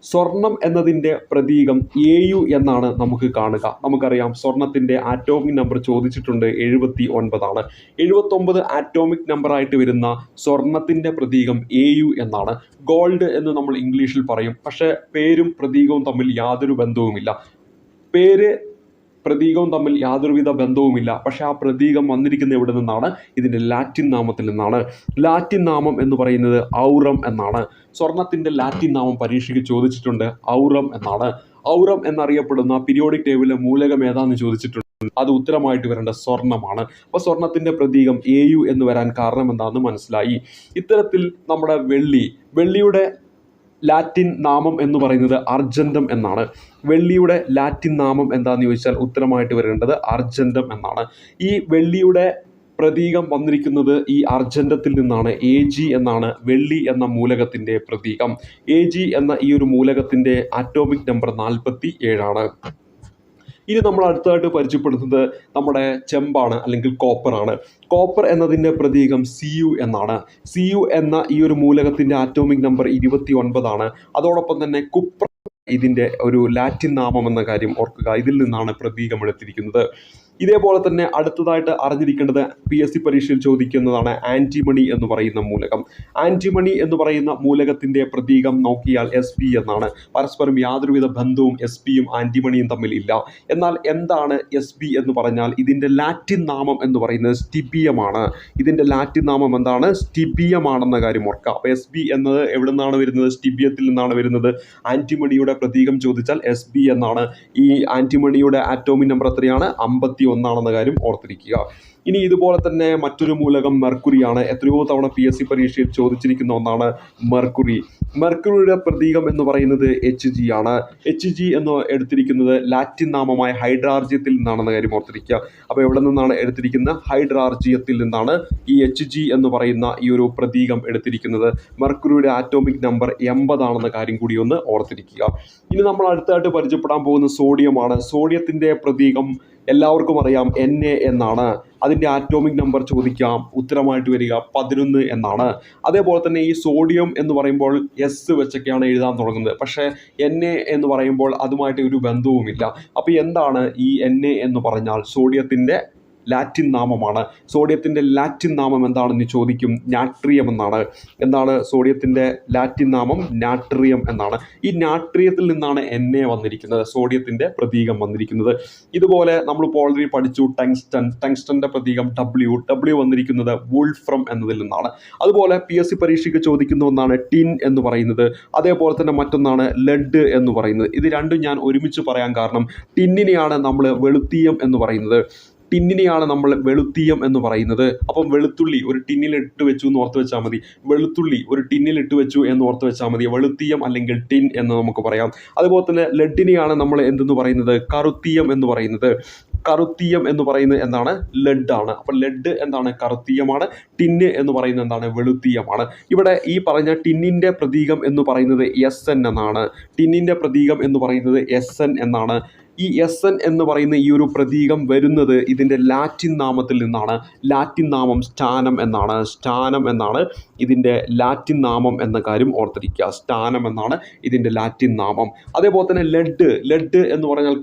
സ്വർണം എന്നതിൻ്റെ പ്രതീകം Au എന്നാണ് നമുക്ക് കാണുക. നമുക്കറിയാം സ്വർണത്തിൻ്റെ ആറ്റോമിക് നമ്പർ ചോദിച്ചിട്ടുണ്ട് 79 ആണ്. 79 ആറ്റോമിക് നമ്പറായിട്ട് വരുന്ന സ്വർണത്തിൻ്റെ പ്രതീകം Au എന്നാണ്. ഗോൾഡ് എന്ന് നമ്മൾ ഇംഗ്ലീഷിൽ പറയും, പക്ഷേ പേരും പ്രതീകവും തമ്മിൽ യാതൊരു ബന്ധവുമില്ല. പ്രതീകവും തമ്മിൽ യാതൊരുവിധ ബന്ധവുമില്ല. പക്ഷേ ആ പ്രതീകം വന്നിരിക്കുന്നത് എവിടെ നിന്നാണ്? ഇതിൻ്റെ ലാറ്റിൻ നാമത്തിൽ നിന്നാണ്. ലാറ്റിൻ നാമം എന്ന് പറയുന്നത് ഔറം എന്നാണ്. സ്വർണത്തിൻ്റെ ലാറ്റിൻ നാമം പരീക്ഷയ്ക്ക് ചോദിച്ചിട്ടുണ്ട്, ഔറം എന്നാണ്. ഔറം എന്നറിയപ്പെടുന്ന പീരിയോഡിക് ടേബിളിലെ മൂലകം ഏതാണെന്ന് ചോദിച്ചിട്ടുണ്ട്. അത് ഉത്തരമായിട്ട് വരേണ്ട സ്വർണമാണ്. അപ്പോൾ സ്വർണത്തിൻ്റെ പ്രതീകം Au എന്ന് വരാൻ കാരണം എന്താണെന്ന് മനസ്സിലായി. ഇത്തരത്തിൽ നമ്മുടെ വെള്ളിയുടെ ലാറ്റിൻ നാമം എന്ന് പറയുന്നത് അർജന്റം എന്നാണ്. വെള്ളിയുടെ ലാറ്റിൻ നാമം എന്താണെന്ന് ചോദിച്ചാൽ ഉത്തരമായിട്ട് വരേണ്ടത് അർജന്റം എന്നാണ്. ഈ വെള്ളിയുടെ പ്രതീകം വന്നിരിക്കുന്നത് ഈ അർജന്റത്തിൽ നിന്നാണ്. Ag എന്നാണ് വെള്ളി എന്ന മൂലകത്തിൻ്റെ പ്രതീകം. Ag എന്ന ഈ ഒരു മൂലകത്തിൻ്റെ ആറ്റോമിക് നമ്പർ 47 ആണ്. ഇനി നമ്മൾ അടുത്തതായിട്ട് പരിചയപ്പെടുന്നത് നമ്മുടെ ചെമ്പാണ്, അല്ലെങ്കിൽ കോപ്പറാണ്. കോപ്പർ എന്നതിൻ്റെ പ്രതീകം Cu എന്നാണ്. Cu എന്ന ഈ ഒരു മൂലകത്തിൻ്റെ ആറ്റോമിക് നമ്പർ 29 ആണ്. അതോടൊപ്പം തന്നെ കുപ്ര ഇതിൻ്റെ ഒരു ലാറ്റിൻ നാമം എന്ന കാര്യം ഓർക്കുക. ഇതിൽ നിന്നാണ് പ്രതീകം എടുത്തിരിക്കുന്നത്. ഇതേപോലെ തന്നെ അടുത്തതായിട്ട് അറിഞ്ഞിരിക്കേണ്ടത് PSC പരീക്ഷയിൽ ചോദിക്കുന്നതാണ് ആൻറ്റിമണി എന്ന് പറയുന്ന മൂലകം. ആൻറ്റിമണി എന്ന് പറയുന്ന മൂലകത്തിൻ്റെ പ്രതീകം നോക്കിയാൽ Sp എന്നാണ്. പരസ്പരം യാതൊരുവിധ ബന്ധവും Sp-യും ആൻറ്റിമണിയും തമ്മിൽ ഇല്ല. എന്നാൽ എന്താണ് Sp എന്ന് പറഞ്ഞാൽ ഇതിൻ്റെ ലാറ്റിൻ നാമം എന്ന് പറയുന്നത് സ്റ്റിബിയമാണ്. ഇതിൻ്റെ ലാറ്റിൻ നാമം എന്താണ്? സ്റ്റിബിയമാണെന്ന കാര്യം ഓർക്കുക. അപ്പോൾ Sp എന്നത് എവിടെ നിന്നാണ് വരുന്നത്? സ്റ്റിബിയത്തിൽ നിന്നാണ് വരുന്നത്. ആൻറ്റിമണിയുടെ പ്രതീകം ചോദിച്ചാൽ Sb എന്നാണ്. ഈ ആൻറ്റിമണിയുടെ ആറ്റോമിക് നമ്പർ എത്രയാണ്? 51 ആണെന്ന കാര്യം ഓർത്തിരിക്കുക. ഇനി ഇതുപോലെ തന്നെ മറ്റൊരു മൂലകം മെർക്കുറിയാണ്. എത്രയോ തവണ PSC പരീക്ഷയിൽ ചോദിച്ചിരിക്കുന്ന ഒന്നാണ് മെർക്കുറി. മെർക്കുറിയുടെ പ്രതീകം എന്ന് പറയുന്നത് Hg ആണ്. Hg എന്ന് എടുത്തിരിക്കുന്നത് ലാറ്റിൻ നാമമായ ഹൈഡ്രാർജിയത്തിൽ നിന്നാണെന്ന കാര്യം ഓർത്തിരിക്കുക. അപ്പോൾ എവിടെ നിന്നാണ് എടുത്തിരിക്കുന്നത്? ഹൈഡ്രാർജിയത്തിൽ നിന്നാണ് ഈ Hg എന്ന് പറയുന്ന ഈ ഒരു പ്രതീകം എടുത്തിരിക്കുന്നത്. മെർക്കുറിയുടെ ആറ്റോമിക് നമ്പർ 80 ആണെന്ന കാര്യം കൂടി ഒന്ന് ഓർത്തിരിക്കുക. ഇനി നമ്മൾ അടുത്തായിട്ട് പരിചയപ്പെടാൻ പോകുന്ന സോഡിയമാണ്. സോഡിയത്തിൻ്റെ പ്രതീകം എല്ലാവർക്കും അറിയാം Na എന്നാണ്. അതിൻ്റെ ആറ്റോമിക് നമ്പർ ചോദിക്കാം, ഉത്തരമായിട്ട് വരിക 11 എന്നാണ്. അതേപോലെ തന്നെ ഈ സോഡിയം എന്ന് പറയുമ്പോൾ S വെച്ചൊക്കെയാണ് എഴുതാൻ തുടങ്ങുന്നത്. പക്ഷേ Na എന്ന് പറയുമ്പോൾ അതുമായിട്ട് ഒരു ബന്ധവുമില്ല. അപ്പോൾ എന്താണ് ഈ Na എന്ന് പറഞ്ഞാൽ? സോഡിയത്തിൻ്റെ ലാറ്റിൻ നാമമാണ്. സോഡിയത്തിൻ്റെ ലാറ്റിൻ നാമം എന്താണെന്ന് ചോദിക്കും. നാട്രിയം എന്നാണ്. എന്താണ് സോഡിയത്തിൻ്റെ ലാറ്റിൻ നാമം? നാട്രിയം എന്നാണ്. ഈ നാട്രിയത്തിൽ നിന്നാണ് Na വന്നിരിക്കുന്നത്, സോഡിയത്തിൻ്റെ പ്രതീകം വന്നിരിക്കുന്നത്. ഇതുപോലെ നമ്മളിപ്പോൾ ഓൾറെഡി പഠിച്ചു ടങ്സ്റ്റൻ്റെ പ്രതീകം W വന്നിരിക്കുന്നത് വൂൾഫ്രം എന്നതിൽ നിന്നാണ്. അതുപോലെ PSC പരീക്ഷയ്ക്ക് ചോദിക്കുന്ന ഒന്നാണ് ടിൻ എന്ന് പറയുന്നത്. അതേപോലെ തന്നെ മറ്റൊന്നാണ് ലെഡ് എന്ന് പറയുന്നത്. ഇത് രണ്ടും ഞാൻ ഒരുമിച്ച് പറയാൻ കാരണം ടിന്നിനെയാണ് നമ്മൾ വെളുത്തീയം എന്ന് പറയുന്നത്. അപ്പം വെളുത്തുള്ളി ഒരു ടിന്നിലിട്ട് വെച്ചു എന്ന് ഓർത്ത് വെച്ചാൽ മതി. വെളുത്തുള്ളി ഒരു ടിന്നിലിട്ട് വെച്ചു എന്ന് ഓർത്ത് വെച്ചാൽ മതി. വെളുത്തീയം അല്ലെങ്കിൽ ടിൻ എന്ന് നമുക്ക് പറയാം. അതുപോലെ തന്നെ ലെഡിനെയാണ് നമ്മൾ എന്തെന്ന് പറയുന്നത്? കറുത്തീയം എന്ന് പറയുന്നത്. കറുത്തീയം എന്ന് പറയുന്നത് എന്താണ്? ലെഡ് ആണ്. അപ്പോൾ ലെഡ് എന്താണ്? കറുത്തീയമാണ്. ടിന്ന് എന്ന് പറയുന്നത് എന്താണ്? വെളുത്തീയമാണ്. ഇവിടെ ഈ പറഞ്ഞ ടിന്നിൻ്റെ പ്രതീകം എന്ന് പറയുന്നത് Sn എന്നാണ്. ടിന്നിൻ്റെ പ്രതീകം എന്ന് പറയുന്നത് Sn എന്നാണ്. ഈ Sn എന്ന് പറയുന്ന ഈ ഒരു പ്രതീകം വരുന്നത് ഇതിൻ്റെ ലാറ്റിൻ നാമത്തിൽ നിന്നാണ്. ലാറ്റിൻ നാമം സ്റ്റാനം എന്നാണ് ഇതിൻ്റെ ലാറ്റിൻ നാമം എന്ന കാര്യം ഓർത്തിരിക്കുക. സ്റ്റാനം എന്നാണ് ഇതിൻ്റെ ലാറ്റിൻ നാമം. അതേപോലെ തന്നെ ലെഡ് എന്ന് പറഞ്ഞാൽ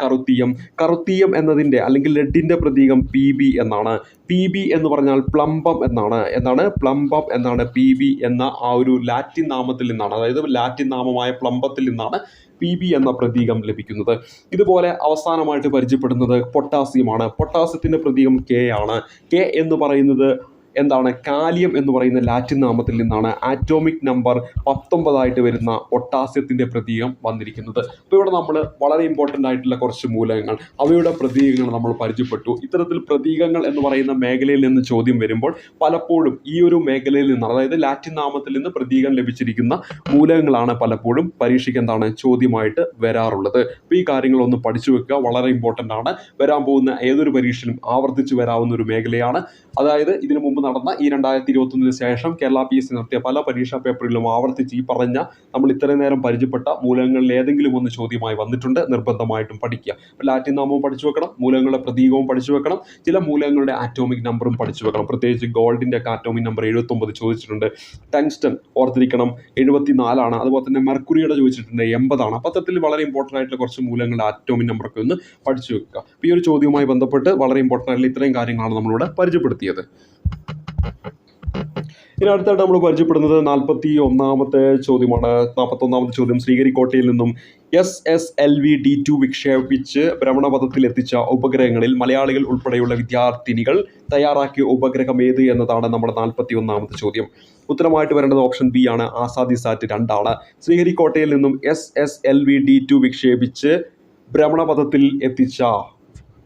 കറുത്തീയം എന്നതിൻ്റെ അല്ലെങ്കിൽ ലെഡിൻ്റെ പ്രതീകം Pb എന്നാണ്. Pb എന്ന് പറഞ്ഞാൽ പ്ലംബം എന്നാണ്. പ്ലംബം എന്നാണ് Pb എന്ന ആ ഒരു ലാറ്റിൻ നാമത്തിൽ നിന്നാണ്, അതായത് ലാറ്റിൻ നാമമായ പ്ലംബത്തിൽ നിന്നാണ് Pb എന്ന പ്രതീകം ലഭിക്കുന്നത്. ഇതുപോലെ അവസാനമായിട്ട് പരിചയപ്പെടുന്നത് പൊട്ടാസ്യമാണ്. പൊട്ടാസ്യത്തിൻ്റെ പ്രതീകം K ആണ്. K എന്ന് പറയുന്നത് എന്താണ് കാലിയം എന്ന് പറയുന്ന ലാറ്റിൻ നാമത്തിൽ നിന്നാണ് ആറ്റോമിക് നമ്പർ 19 വരുന്ന പൊട്ടാസ്യത്തിൻ്റെ പ്രതീകം വന്നിരിക്കുന്നത്. അപ്പോൾ ഇവിടെ നമ്മൾ വളരെ ഇമ്പോർട്ടൻ്റ് ആയിട്ടുള്ള കുറച്ച് മൂലകങ്ങൾ, അവയുടെ പ്രതീകങ്ങൾ നമ്മൾ പരിചയപ്പെട്ടു. ഇത്തരത്തിൽ പ്രതീകങ്ങൾ എന്ന് പറയുന്ന മേഖലയിൽ നിന്ന് ചോദ്യം വരുമ്പോൾ പലപ്പോഴും ഈ ഒരു മേഖലയിൽ നിന്നാണ്, അതായത് ലാറ്റിൻ നാമത്തിൽ നിന്ന് പ്രതീകം ലഭിച്ചിരിക്കുന്ന മൂലകങ്ങളാണ് പലപ്പോഴും പരീക്ഷയ്ക്ക് എന്താണ് ചോദ്യമായിട്ട് വരാറുള്ളത്. അപ്പോൾ ഈ കാര്യങ്ങളൊന്ന് പഠിച്ചു വെക്കുക, വളരെ ഇമ്പോർട്ടൻ്റ് ആണ്. വരാൻ പോകുന്ന ഏതൊരു പരീക്ഷയിലും ആവർത്തിച്ച് വരാവുന്ന ഒരു മേഖലയാണ്. അതായത് ഇതിനു മുമ്പ് നടന്ന ഈ 2021 ശേഷം കേരള PSC നടത്തിയ പല പരീക്ഷാ പേപ്പറിലും ആവർത്തിച്ച് ഈ പറഞ്ഞ നമ്മൾ ഇത്രയും നേരം പരിചയപ്പെട്ട മൂലകങ്ങളിൽ ഏതെങ്കിലും ഒന്ന് ചോദ്യമായി വന്നിട്ടുണ്ട്. നിർബന്ധമായിട്ടും പഠിക്കുക. ലാറ്റിൻ നാമവും പഠിച്ചു വെക്കണം, മൂലകങ്ങളുടെ പ്രതീകവും പഠിച്ചു വെക്കണം, ചില മൂലകങ്ങളുടെ ആറ്റോമിക് നമ്പറും പഠിച്ചു വെക്കണം. പ്രത്യേകിച്ച് ഗോൾഡിൻ്റെ ഒക്കെ ആറ്റോമിക് നമ്പർ 79 ചോദിച്ചിട്ടുണ്ട്. ടങ്സ്റ്റൺ ഓർത്തിരിക്കണം 74 അതുപോലെ തന്നെ മെർക്കുറിയുടെ ചോദിച്ചിട്ടുണ്ട് 80 അപ്പോൾ അത്തരത്തിൽ വളരെ ഇമ്പോർട്ടൻ്റ് ആയിട്ടുള്ള കുറച്ച് മൂലകങ്ങളുടെ ആറ്റോമിക് നമ്പറൊക്കെ ഒന്ന് പഠിച്ചു വെക്കുക. ഈ ഒരു ചോദ്യവുമായി ബന്ധപ്പെട്ട് വളരെ ഇമ്പോർട്ടൻ്റ് ആയിട്ടുള്ള ഇത്രയും കാര്യങ്ങളാണ് നമ്മളിവിടെ പരിചയപ്പെടുത്തിയത്. ഇനി അടുത്തായിട്ട് നമ്മൾ പരിചയപ്പെടുന്നത് 41ാമത്തെ ചോദ്യമാണ്. 41ാമത്തെ ചോദ്യം, ശ്രീഹരിക്കോട്ടയിൽ നിന്നും SSLV D2 വിക്ഷേപിച്ച് ഭ്രമണപഥത്തിൽ എത്തിച്ച ഉപഗ്രഹങ്ങളിൽ മലയാളികൾ ഉൾപ്പെടെയുള്ള വിദ്യാർത്ഥിനികൾ തയ്യാറാക്കിയ ഉപഗ്രഹം ഏത് എന്നതാണ് നമ്മുടെ 41ാമത്തെ ചോദ്യം. ഉത്തരമായിട്ട് വരേണ്ടത് ഓപ്ഷൻ ബി ആണ്, ആസാദിസാറ്റ് 2 ആണ്. ശ്രീഹരിക്കോട്ടയിൽ നിന്നും SSLV D2 വിക്ഷേപിച്ച് ഭ്രമണപഥത്തിൽ എത്തിച്ച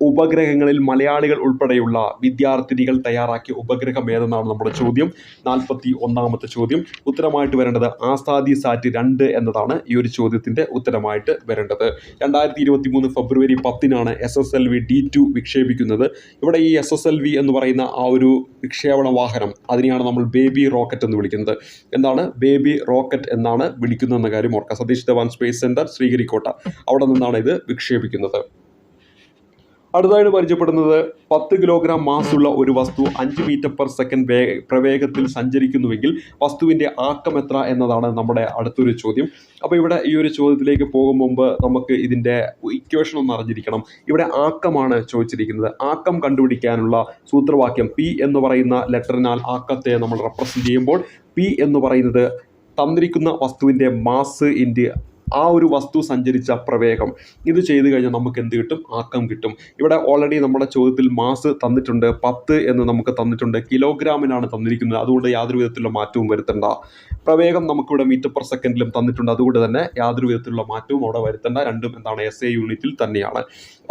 ഉപഗ്രഹങ്ങളിൽ മലയാളികൾ ഉൾപ്പെടെയുള്ള വിദ്യാർത്ഥിനികൾ തയ്യാറാക്കിയ ഉപഗ്രഹം ഏതെന്നാണ് നമ്മുടെ ചോദ്യം. 41ാമത്തെ ചോദ്യം. ഉത്തരമായിട്ട് വരേണ്ടത് ആസാദിസാറ്റ് 2 എന്നതാണ് ഈ ഒരു ചോദ്യത്തിൻ്റെ ഉത്തരമായിട്ട് വരേണ്ടത്. 2023 ഫെബ്രുവരി 10 SSLV D2 വിക്ഷേപിക്കുന്നത്. ഇവിടെ ഈ SSLV എന്ന് പറയുന്ന ആ ഒരു വിക്ഷേപണ വാഹനം, അതിനെയാണ് നമ്മൾ ബേബി റോക്കറ്റ് എന്ന് വിളിക്കുന്നത്. എന്താണ് ബേബി റോക്കറ്റ് എന്നാണ് വിളിക്കുന്നതെന്ന കാര്യം ഓർക്കുക. സതീഷ് ധവാൻ സ്പേസ് സെൻറ്റർ ശ്രീഹരിക്കോട്ട, അവിടെ നിന്നാണ് ഇത് വിക്ഷേപിക്കുന്നത്. അടുത്തതായിട്ട് പരിചയപ്പെടുന്നത് 10 കിലോഗ്രാം മാസുള്ള ഒരു വസ്തു 5 മീറ്റർ/സെക്കൻഡ് പ്രവേഗത്തിൽ സഞ്ചരിക്കുന്നുവെങ്കിൽ വസ്തുവിൻ്റെ ആക്കം എത്ര എന്നതാണ് നമ്മുടെ അടുത്തൊരു ചോദ്യം. അപ്പോൾ ഇവിടെ ഈ ഒരു ചോദ്യത്തിലേക്ക് പോകും മുമ്പ് നമുക്ക് ഇതിൻ്റെ ഇക്വേഷൻ ഒന്ന് അറിഞ്ഞിരിക്കണം. ഇവിടെ ആക്കമാണ് ചോദിച്ചിരിക്കുന്നത്. ആക്കം കണ്ടുപിടിക്കാനുള്ള സൂത്രവാക്യം P എന്ന് പറയുന്ന ലെറ്ററിനാൽ ആക്കത്തെ നമ്മൾ റെപ്രസെൻ്റ് ചെയ്യുമ്പോൾ P എന്ന് പറയുന്നത് തന്നിരിക്കുന്ന വസ്തുവിൻ്റെ മാസ് ഇൻറ്റ് ആ ഒരു വസ്തു സഞ്ചരിച്ച പ്രവേഗം. ഇത് ചെയ്ത് കഴിഞ്ഞാൽ നമുക്ക് എന്ത് കിട്ടും? ആക്കം കിട്ടും. ഇവിടെ ഓൾറെഡി നമ്മുടെ ചോദ്യത്തിൽ മാസ് തന്നിട്ടുണ്ട്, 10 എന്ന് നമുക്ക് തന്നിട്ടുണ്ട്, കിലോഗ്രാമിലാണ് തന്നിരിക്കുന്നത്. അതുകൊണ്ട് യാതൊരു വിധത്തിലുള്ള മാറ്റവും വരുത്തണ്ട. പ്രവേഗം നമുക്കിവിടെ മീറ്റർ/സെക്കൻഡിലും തന്നിട്ടുണ്ട്. അതുകൊണ്ട് തന്നെ യാതൊരു വിധത്തിലുള്ള മാറ്റവും അവിടെ വരുത്തേണ്ട. രണ്ടും എന്താണ് SI യൂണിറ്റിൽ തന്നെയാണ്.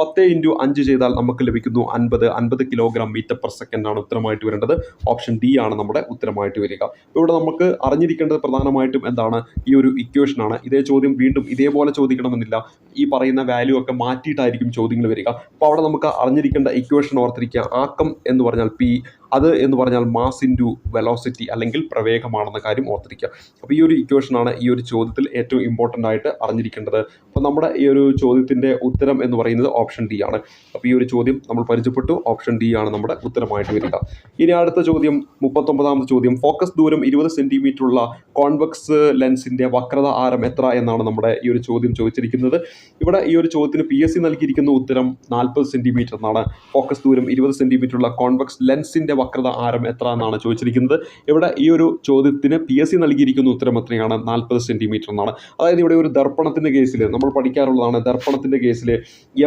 10 × 5 ചെയ്താൽ നമുക്ക് ലഭിക്കുന്നു 50 കിലോഗ്രാം മീറ്റർ/സെക്കൻഡ് ആണ് ഉത്തരമായിട്ട് വരേണ്ടത്. ഓപ്ഷൻ ഡി ആണ് നമ്മുടെ ഉത്തരമായിട്ട് വരിക. ഇവിടെ നമുക്ക് അറിഞ്ഞിരിക്കേണ്ടത് പ്രധാനമായിട്ടും എന്താണ്? ഈ ഒരു ഇക്വേഷനാണ്. ഇതേ ചോദ്യം വീണ്ടും ഇതേപോലെ ചോദിക്കണമെന്നില്ല. ഈ പറയുന്ന വാല്യൂ ഒക്കെ മാറ്റിയിട്ടായിരിക്കും ചോദ്യങ്ങൾ വരിക. അപ്പോൾ അവിടെ നമുക്ക് അറിഞ്ഞിരിക്കേണ്ട ഇക്വേഷൻ ഓർത്തിരിക്കുക. ആക്കം എന്ന് പറഞ്ഞാൽ P, അത് എന്ന് പറഞ്ഞാൽ മാസ് ഇൻറ്റു വെലോസിറ്റി അല്ലെങ്കിൽ പ്രവേഗമാണെന്ന കാര്യം ഓർത്തിരിക്കുക. അപ്പോൾ ഈ ഒരു ഇക്വേഷനാണ് ഈ ഒരു ചോദ്യത്തിൽ ഏറ്റവും ഇമ്പോർട്ടൻ്റ് ആയിട്ട് അറിഞ്ഞിരിക്കേണ്ടത്. അപ്പോൾ നമ്മുടെ ഈ ഒരു ചോദ്യത്തിൻ്റെ ഉത്തരം എന്ന് പറയുന്നത് ഓപ്ഷൻ ഡി ആണ്. അപ്പോൾ ഈ ഒരു ചോദ്യം നമ്മൾ പരിചയപ്പെട്ടു. ഓപ്ഷൻ ഡി ആണ് നമ്മുടെ ഉത്തരമായിട്ട് വരിക. ഇനി അടുത്ത ചോദ്യം 39ാമത്തെ ചോദ്യം, ഫോക്കസ് ദൂരം 20 സെൻറ്റിമീറ്റർ ഉള്ള കോൺവെക്സ് ലെൻസിൻ്റെ വക്രത ആരം എത്ര എന്നാണ് നമ്മുടെ ഈ ഒരു ചോദ്യം ചോദിച്ചിരിക്കുന്നത്. ഇവിടെ ഈ ഒരു ചോദ്യത്തിന് PSC നൽകിയിരിക്കുന്ന ഉത്തരം 40 സെൻറ്റിമീറ്റർ എന്നാണ്. ഫോക്കസ് ദൂരം 20 സെൻറ്റിമീറ്റർ ഉള്ള കോൺവെക്സ് ലെൻസിൻ്റെ വക്രത ആരം എത്ര എന്നാണ് ചോദിച്ചിരിക്കുന്നത്. ഇവിടെ ഈ ഒരു ചോദ്യത്തിന് PSC നൽകിയിരിക്കുന്ന ഉത്തരം എത്രയാണ്? 40 സെൻറ്റിമീറ്റർ എന്നാണ്. അതായത് ഇവിടെ ഒരു ദർപ്പണത്തിൻ്റെ കേസിൽ നമ്മൾ പഠിക്കാറുള്ളതാണ്. ദർപ്പണത്തിൻ്റെ കേസിൽ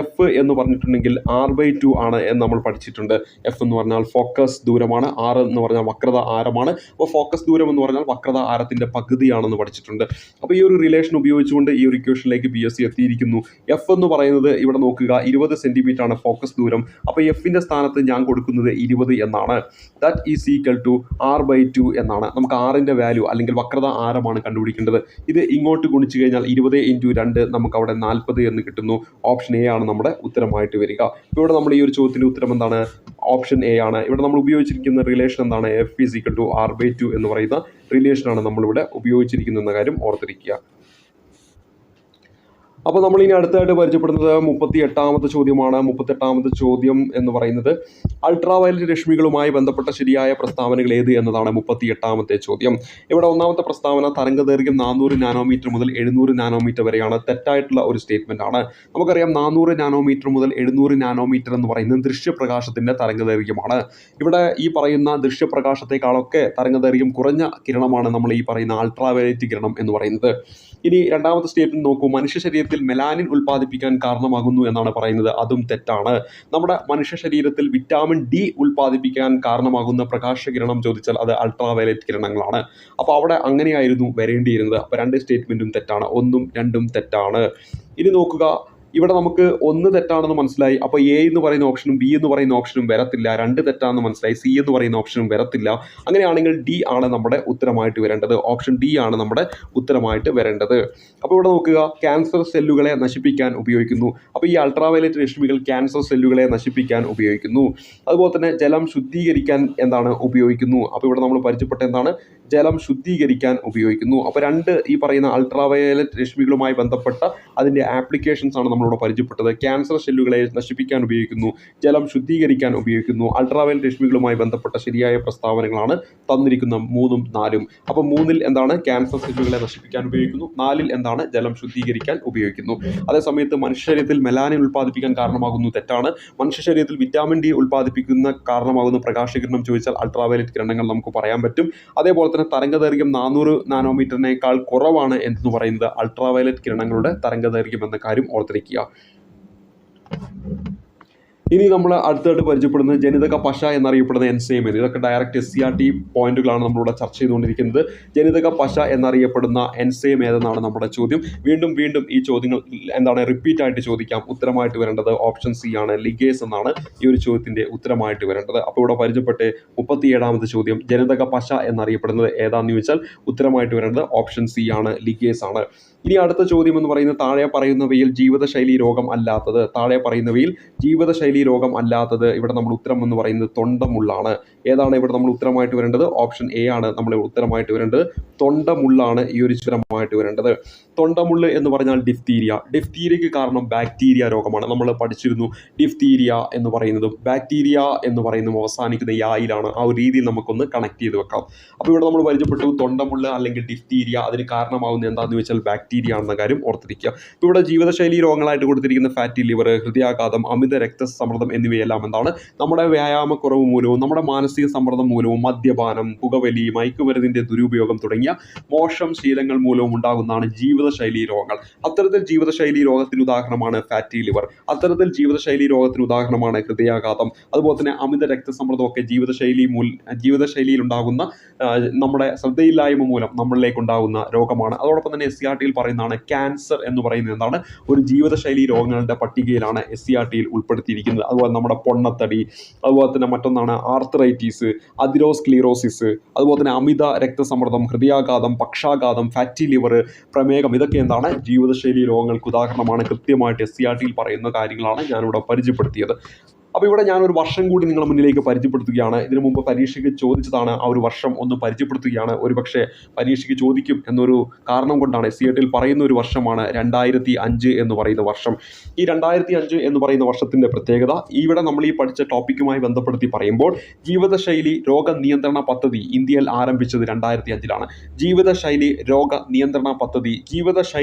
F എന്ന് പറഞ്ഞിട്ടുണ്ടെങ്കിൽ R/2 ആണ് എന്ന് നമ്മൾ പഠിച്ചിട്ടുണ്ട്. F എന്ന് പറഞ്ഞാൽ ഫോക്കസ് ദൂരമാണ്, R എന്ന് പറഞ്ഞാൽ വക്രത ആരമാണ്. അപ്പോൾ ഫോക്കസ് ദൂരം എന്ന് പറഞ്ഞാൽ വക്രത ആരത്തിൻ്റെ പകുതിയാണെന്ന് പഠിച്ചിട്ടുണ്ട്. അപ്പോൾ ഈ ഒരു റിലേഷൻ ഉപയോഗിച്ചുകൊണ്ട് ഈ ഒരു ഇക്വേഷനിലേക്ക് PSC എത്തിയിരിക്കുന്നു. F എന്ന് പറയുന്നത് ഇവിടെ നോക്കുക 20 സെൻറ്റിമീറ്റർ ആണ് ഫോക്കസ് ദൂരം. അപ്പോൾ Fൻ്റെ സ്ഥാനത്ത് ഞാൻ കൊടുക്കുന്നത് 20 എന്നാണ്. That is equal to R/2 എന്നാണ്. നമുക്ക് ആറിൻ്റെ വാല്യൂ അല്ലെങ്കിൽ വക്രത ആരമാണ് കണ്ടുപിടിക്കേണ്ടത്. ഇത് ഇങ്ങോട്ട് ഗുണിച്ച് കഴിഞ്ഞാൽ 20 × 2 നമുക്ക് അവിടെ 40 എന്ന് കിട്ടുന്നു. ഓപ്ഷൻ എ ആണ് നമ്മുടെ ഉത്തരമായിട്ട് വരിക. ഇപ്പോൾ ഇവിടെ നമ്മൾ ഈ ഒരു ചോദ്യത്തിൻ്റെ ഉത്തരം എന്താണ്? ഓപ്ഷൻ എ ആണ്. ഇവിടെ നമ്മൾ ഉപയോഗിച്ചിരിക്കുന്ന റിലേഷൻ എന്താണ്? F is equal to R/2 എന്ന് പറയുന്ന റിലേഷനാണ് നമ്മളിവിടെ ഉപയോഗിച്ചിരിക്കുന്നത് എന്ന കാര്യം ഓർത്തിരിക്കുക. അപ്പോൾ നമ്മൾ ഇനി അടുത്തായിട്ട് പരിചയപ്പെടുന്നത് 38ാമത്തെ ചോദ്യമാണ്. 38ാമത്തെ ചോദ്യം എന്ന് പറയുന്നത് അൾട്രാവയലറ്റ് രശ്മികളുമായി ബന്ധപ്പെട്ട ശരിയായ പ്രസ്താവനകൾ ഏത് എന്നതാണ് 38ാമത്തെ ചോദ്യം. ഇവിടെ ഒന്നാമത്തെ പ്രസ്താവന തരംഗദൈർഘ്യം 400 നാനോമീറ്റർ മുതൽ 700 നാനോമീറ്റർ വരെയാണ്. തെറ്റായിട്ടുള്ള ഒരു സ്റ്റേറ്റ്മെൻ്റ് ആണ്. നമുക്കറിയാം 400 നാനോമീറ്റർ മുതൽ 700 നാനോമീറ്റർ എന്ന് പറയുന്നത് ദൃശ്യപ്രകാശത്തിൻ്റെ തരംഗദൈർഘ്യമാണ്. ഇവിടെ ഈ പറയുന്ന ദൃശ്യപ്രകാശത്തെക്കാളൊക്കെ തരംഗദൈർഘ്യം കുറഞ്ഞ കിരണമാണ് നമ്മൾ ഈ പറയുന്ന അൾട്രാവയലറ്റ് കിരണം എന്ന് പറയുന്നത്. ഇനി രണ്ടാമത്തെ സ്റ്റേറ്റ്മെൻറ്റ് നോക്കൂ. മനുഷ്യ ശരീരത്തിൽ ശരീരത്തിൽ മെലാനിൻ ഉൽപ്പാദിപ്പിക്കാൻ കാരണമാകുന്നു എന്നാണ് പറയുന്നത്. അതും തെറ്റാണ്. നമ്മുടെ മനുഷ്യ ശരീരത്തിൽ വിറ്റാമിൻ ഡി ഉൽപ്പാദിപ്പിക്കാൻ കാരണമാകുന്ന പ്രകാശകിരണം ചോദിച്ചാൽ അത് അൾട്രാവയലറ്റ് കിരണങ്ങളാണ്. അപ്പോൾ അവിടെ അങ്ങനെയായിരുന്നു വരേണ്ടിയിരുന്നത്. അപ്പോൾ രണ്ട് സ്റ്റേറ്റ്മെൻറ്റും തെറ്റാണ്. 1ഉം 2ഉം തെറ്റാണ്. ഇനി നോക്കുക, ഇവിടെ നമുക്ക് 1 തെറ്റാണെന്ന് മനസ്സിലായി. അപ്പോൾ എ എന്ന് പറയുന്ന ഓപ്ഷനും ബി എന്ന് പറയുന്ന ഓപ്ഷനും വരത്തില്ല. 2 തെറ്റാണെന്ന് മനസ്സിലായി. സി എന്ന് പറയുന്ന ഓപ്ഷനും വരത്തില്ല. അങ്ങനെയാണെങ്കിൽ ഡി ആണ് നമ്മുടെ ഉത്തരമായിട്ട് വരേണ്ടത്. ഓപ്ഷൻ ഡി ആണ് നമ്മുടെ ഉത്തരമായിട്ട് വരേണ്ടത്. അപ്പോൾ ഇവിടെ നോക്കുക, ക്യാൻസർ സെല്ലുകളെ നശിപ്പിക്കാൻ ഉപയോഗിക്കുന്നു. അപ്പോൾ ഈ അൾട്രാവയലറ്റ് രശ്മികൾ ക്യാൻസർ സെല്ലുകളെ നശിപ്പിക്കാൻ ഉപയോഗിക്കുന്നു. അതുപോലെ തന്നെ ജലം ശുദ്ധീകരിക്കാൻ എന്താണ് ഉപയോഗിക്കുന്നു. അപ്പോൾ ഇവിടെ നമ്മൾ പരിചയപ്പെട്ട എന്താണ്, ജലം ശുദ്ധീകരിക്കാൻ ഉപയോഗിക്കുന്നു. അപ്പോൾ രണ്ട് ഈ പറയുന്ന അൾട്രാവയലറ്റ് രശ്മികളുമായി ബന്ധപ്പെട്ട അതിൻ്റെ ആപ്ലിക്കേഷൻസ് ആണ് നമ്മളിവിടെ പരിചയപ്പെട്ടത്. ക്യാൻസർ സെല്ലുകളെ നശിപ്പിക്കാൻ ഉപയോഗിക്കുന്നു, ജലം ശുദ്ധീകരിക്കാൻ ഉപയോഗിക്കുന്നു. അൾട്രാവയലറ്റ് രശ്മികളുമായി ബന്ധപ്പെട്ട ശരിയായ പ്രസ്താവനകളാണ് തന്നിരിക്കുന്ന 3ഉം 4ഉം. അപ്പോൾ 3ൽ എന്താണ്, ക്യാൻസർ സെല്ലുകളെ നശിപ്പിക്കാൻ ഉപയോഗിക്കുന്നു. 4ൽ എന്താണ്, ജലം ശുദ്ധീകരിക്കാൻ ഉപയോഗിക്കുന്നു. അതേസമയത്ത് മനുഷ്യ ശരീരത്തിൽ മെലാനിൻ ഉൽപ്പാദിപ്പിക്കാൻ കാരണമാകുന്നു, തെറ്റാണ്. മനുഷ്യ ശരീരത്തിൽ വിറ്റാമിൻ ഡി ഉൽപ്പാദിപ്പിക്കുന്ന കാരണമാകുന്ന പ്രകാശകിരണം ചോദിച്ചാൽ അൾട്രാവയലറ്റ് കിരണങ്ങൾ നമുക്ക് പറയാൻ പറ്റും. അതേപോലെ തന്നെ തരംഗദൈർഘ്യം 400 നാനോമീറ്ററിനേക്കാൾ കുറവാണ് എന്ന് പറയുന്നത് അൾട്രാവയലറ്റ് കിരണങ്ങളുടെ തരംഗദൈർഘ്യം എന്ന കാര്യം ഓർത്തിരിക്കുക. ഇനി നമ്മൾ അടുത്തായിട്ട് പരിചയപ്പെടുന്നത് ജനിതക പശ എന്നറിയപ്പെടുന്ന എൻസൈം ഏത്. ഇതൊക്കെ ഡയറക്റ്റ് SCRT പോയിന്റുകളാണ് നമ്മളിവിടെ ചർച്ച ചെയ്തുകൊണ്ടിരിക്കുന്നത്. ജനിതക പശ എന്നറിയപ്പെടുന്ന എൻസൈം ഏതെന്നാണ് നമ്മുടെ ചോദ്യം. വീണ്ടും ഈ ചോദ്യങ്ങൾ എന്താണ് റിപ്പീറ്റ് ആയിട്ട് ചോദിക്കാം. ഉത്തരമായിട്ട് വരേണ്ടത് ഓപ്ഷൻ സി ആണ്, ലിഗേസ് എന്നാണ് ഈ ഒരു ചോദ്യത്തിൻ്റെ ഉത്തരമായിട്ട് വരേണ്ടത്. അപ്പോൾ ഇവിടെ പരിചയപ്പെട്ട് 37ാമത്തെ ചോദ്യം, ജനിതക പശ എന്നറിയപ്പെടുന്നത് ഏതാണെന്ന് ചോദിച്ചാൽ ഉത്തരമായിട്ട് വരേണ്ടത് ഓപ്ഷൻ സി ആണ്, ലിഗേസ് ആണ്. ഇനി അടുത്ത ചോദ്യം എന്ന് പറയുന്നത് താഴെ പറയുന്നവയിൽ ജീവിതശൈലി രോഗം അല്ലാത്തത്. താഴെ പറയുന്നവയിൽ ജീവിതശൈലി രോഗം അല്ലാത്തത്. ഇവിടെ നമ്മൾ ഉത്തരം എന്ന് പറയുന്നത് തൊണ്ടമുള്ളാണ്. ഏതാണ് ഇവിടെ നമ്മൾ ഉത്തരമായിട്ട് വരേണ്ടത്? ഓപ്ഷൻ എ ആണ് നമ്മൾ ഉത്തരമായിട്ട് വരേണ്ടത്. തൊണ്ടമുള്ളാണ് ഈ ഒരു ഉത്തരമായിട്ട് വരേണ്ടത്. തൊണ്ടമുള്ള് എന്ന് പറഞ്ഞാൽ ഡിഫ്തീരിയ. ഡിഫ്തീരിയയ്ക്ക് കാരണം ബാക്ടീരിയ രോഗമാണ്. നമ്മൾ പഠിച്ചിരുന്നു ഡിഫ്തീരിയ എന്ന് പറയുന്നതും ബാക്ടീരിയ എന്ന് പറയുന്നതും അവസാനിക്കുന്ന യായിലാണ്. ആ ഒരു രീതിയിൽ നമുക്കൊന്ന് കണക്ട് ചെയ്ത് വെക്കാം. അപ്പോൾ ഇവിടെ നമ്മൾ പരിചയപ്പെട്ടു തൊണ്ടമുള്ള് അല്ലെങ്കിൽ ഡിഫ്തീരിയ, അതിന് കാരണമാകുന്ന എന്താണെന്ന് വെച്ചാൽ ബാക്ടീരിയ ആണെന്ന കാര്യം ഓർത്തിരിക്കുക. ഇപ്പോൾ ഇവിടെ ജീവിതശൈലി രോഗങ്ങളായിട്ട് കൊടുത്തിരിക്കുന്ന ഫാറ്റി ലിവർ, ഹൃദയാഘാതം, അമിത രക്തസമ്മർദ്ദം എന്നിവയെല്ലാം എന്താണ്, നമ്മുടെ വ്യായാമക്കുറവ് മൂലവും നമ്മുടെ മാനസിക സമ്മർദ്ദം മൂലവും മദ്യപാനം, പുകവലി, മയക്കുമരുന്നിൻ്റെ ദുരുപയോഗം തുടങ്ങിയ മോശം ശീലങ്ങൾ മൂലവും ഉണ്ടാകുന്നതാണ് ജീവിതശൈലി രോഗങ്ങൾ. അത്തരത്തിൽ ജീവിതശൈലി രോഗത്തിന് ഉദാഹരണമാണ് ഫാറ്റി ലിവർ. അത്തരത്തിൽ ജീവിതശൈലി രോഗത്തിന് ഉദാഹരണമാണ് ഹൃദയാഘാതം. അതുപോലെ തന്നെ അമിത രക്തസമ്മർദ്ദമൊക്കെ ജീവിതശൈലിയിൽ ഉണ്ടാകുന്ന നമ്മുടെ ശ്രദ്ധയില്ലായ്മ മൂലം നമ്മളിലേക്ക് ഉണ്ടാകുന്ന രോഗമാണ്. അതോടൊപ്പം തന്നെ SCRTയിൽ പറയുന്നതാണ് ക്യാൻസർ എന്ന് പറയുന്നത് എന്താണ്, ഒരു ജീവിതശൈലി രോഗങ്ങളുടെ പട്ടികയിലാണ് SCRTയിൽ ഉൾപ്പെടുത്തിയിരിക്കുന്നത്. അതുപോലെ നമ്മുടെ പൊണ്ണത്തടി, അതുപോലെ തന്നെ മറ്റൊന്നാണ് ആർത്രൈറ്റീസ്, അതിരോസ്ക്ലീറോസിസ്, അതുപോലെ തന്നെ അമിത രക്തസമ്മർദ്ദം, ഹൃദയാഘാതം, പക്ഷാഘാതം, ഫാറ്റി ലിവർ, പ്രമേഹം, ഇതൊക്കെ എന്താണ് ജീവിതശൈലി രോഗങ്ങൾക്ക് ഉദാഹരണമാണ്. കൃത്യമായിട്ട് SCRTയിൽ പറയുന്ന കാര്യങ്ങളാണ് ഞാനിവിടെ പരിചയപ്പെടുത്തിയത്. അപ്പോൾ ഇവിടെ ഞാനൊരു വർഷം കൂടി നിങ്ങളുടെ മുന്നിലേക്ക് പരിചയപ്പെടുത്തുകയാണ്. ഇതിനു മുമ്പ് പരീക്ഷയ്ക്ക് ചോദിച്ചതാണ്, ആ ഒരു വർഷം ഒന്ന് പരിചയപ്പെടുത്തുകയാണ്. ഒരുപക്ഷെ പരീക്ഷയ്ക്ക് ചോദിക്കും എന്നൊരു കാരണം കൊണ്ടാണ്. SCRTയിൽ പറയുന്ന ഒരു വർഷമാണ് 2005 എന്ന് പറയുന്ന വർഷം. ഈ 2005 എന്ന് പറയുന്ന വർഷത്തിൻ്റെ പ്രത്യേകത, ഇവിടെ നമ്മൾ ഈ പഠിച്ച ടോപ്പിക്കുമായി ബന്ധപ്പെടുത്തി പറയുമ്പോൾ ജീവിതശൈലി രോഗ നിയന്ത്രണ പദ്ധതി ഇന്ത്യയിൽ ആരംഭിച്ചത് 2005ലാണ്. ജീവിതശൈലി രോഗ നിയന്ത്രണ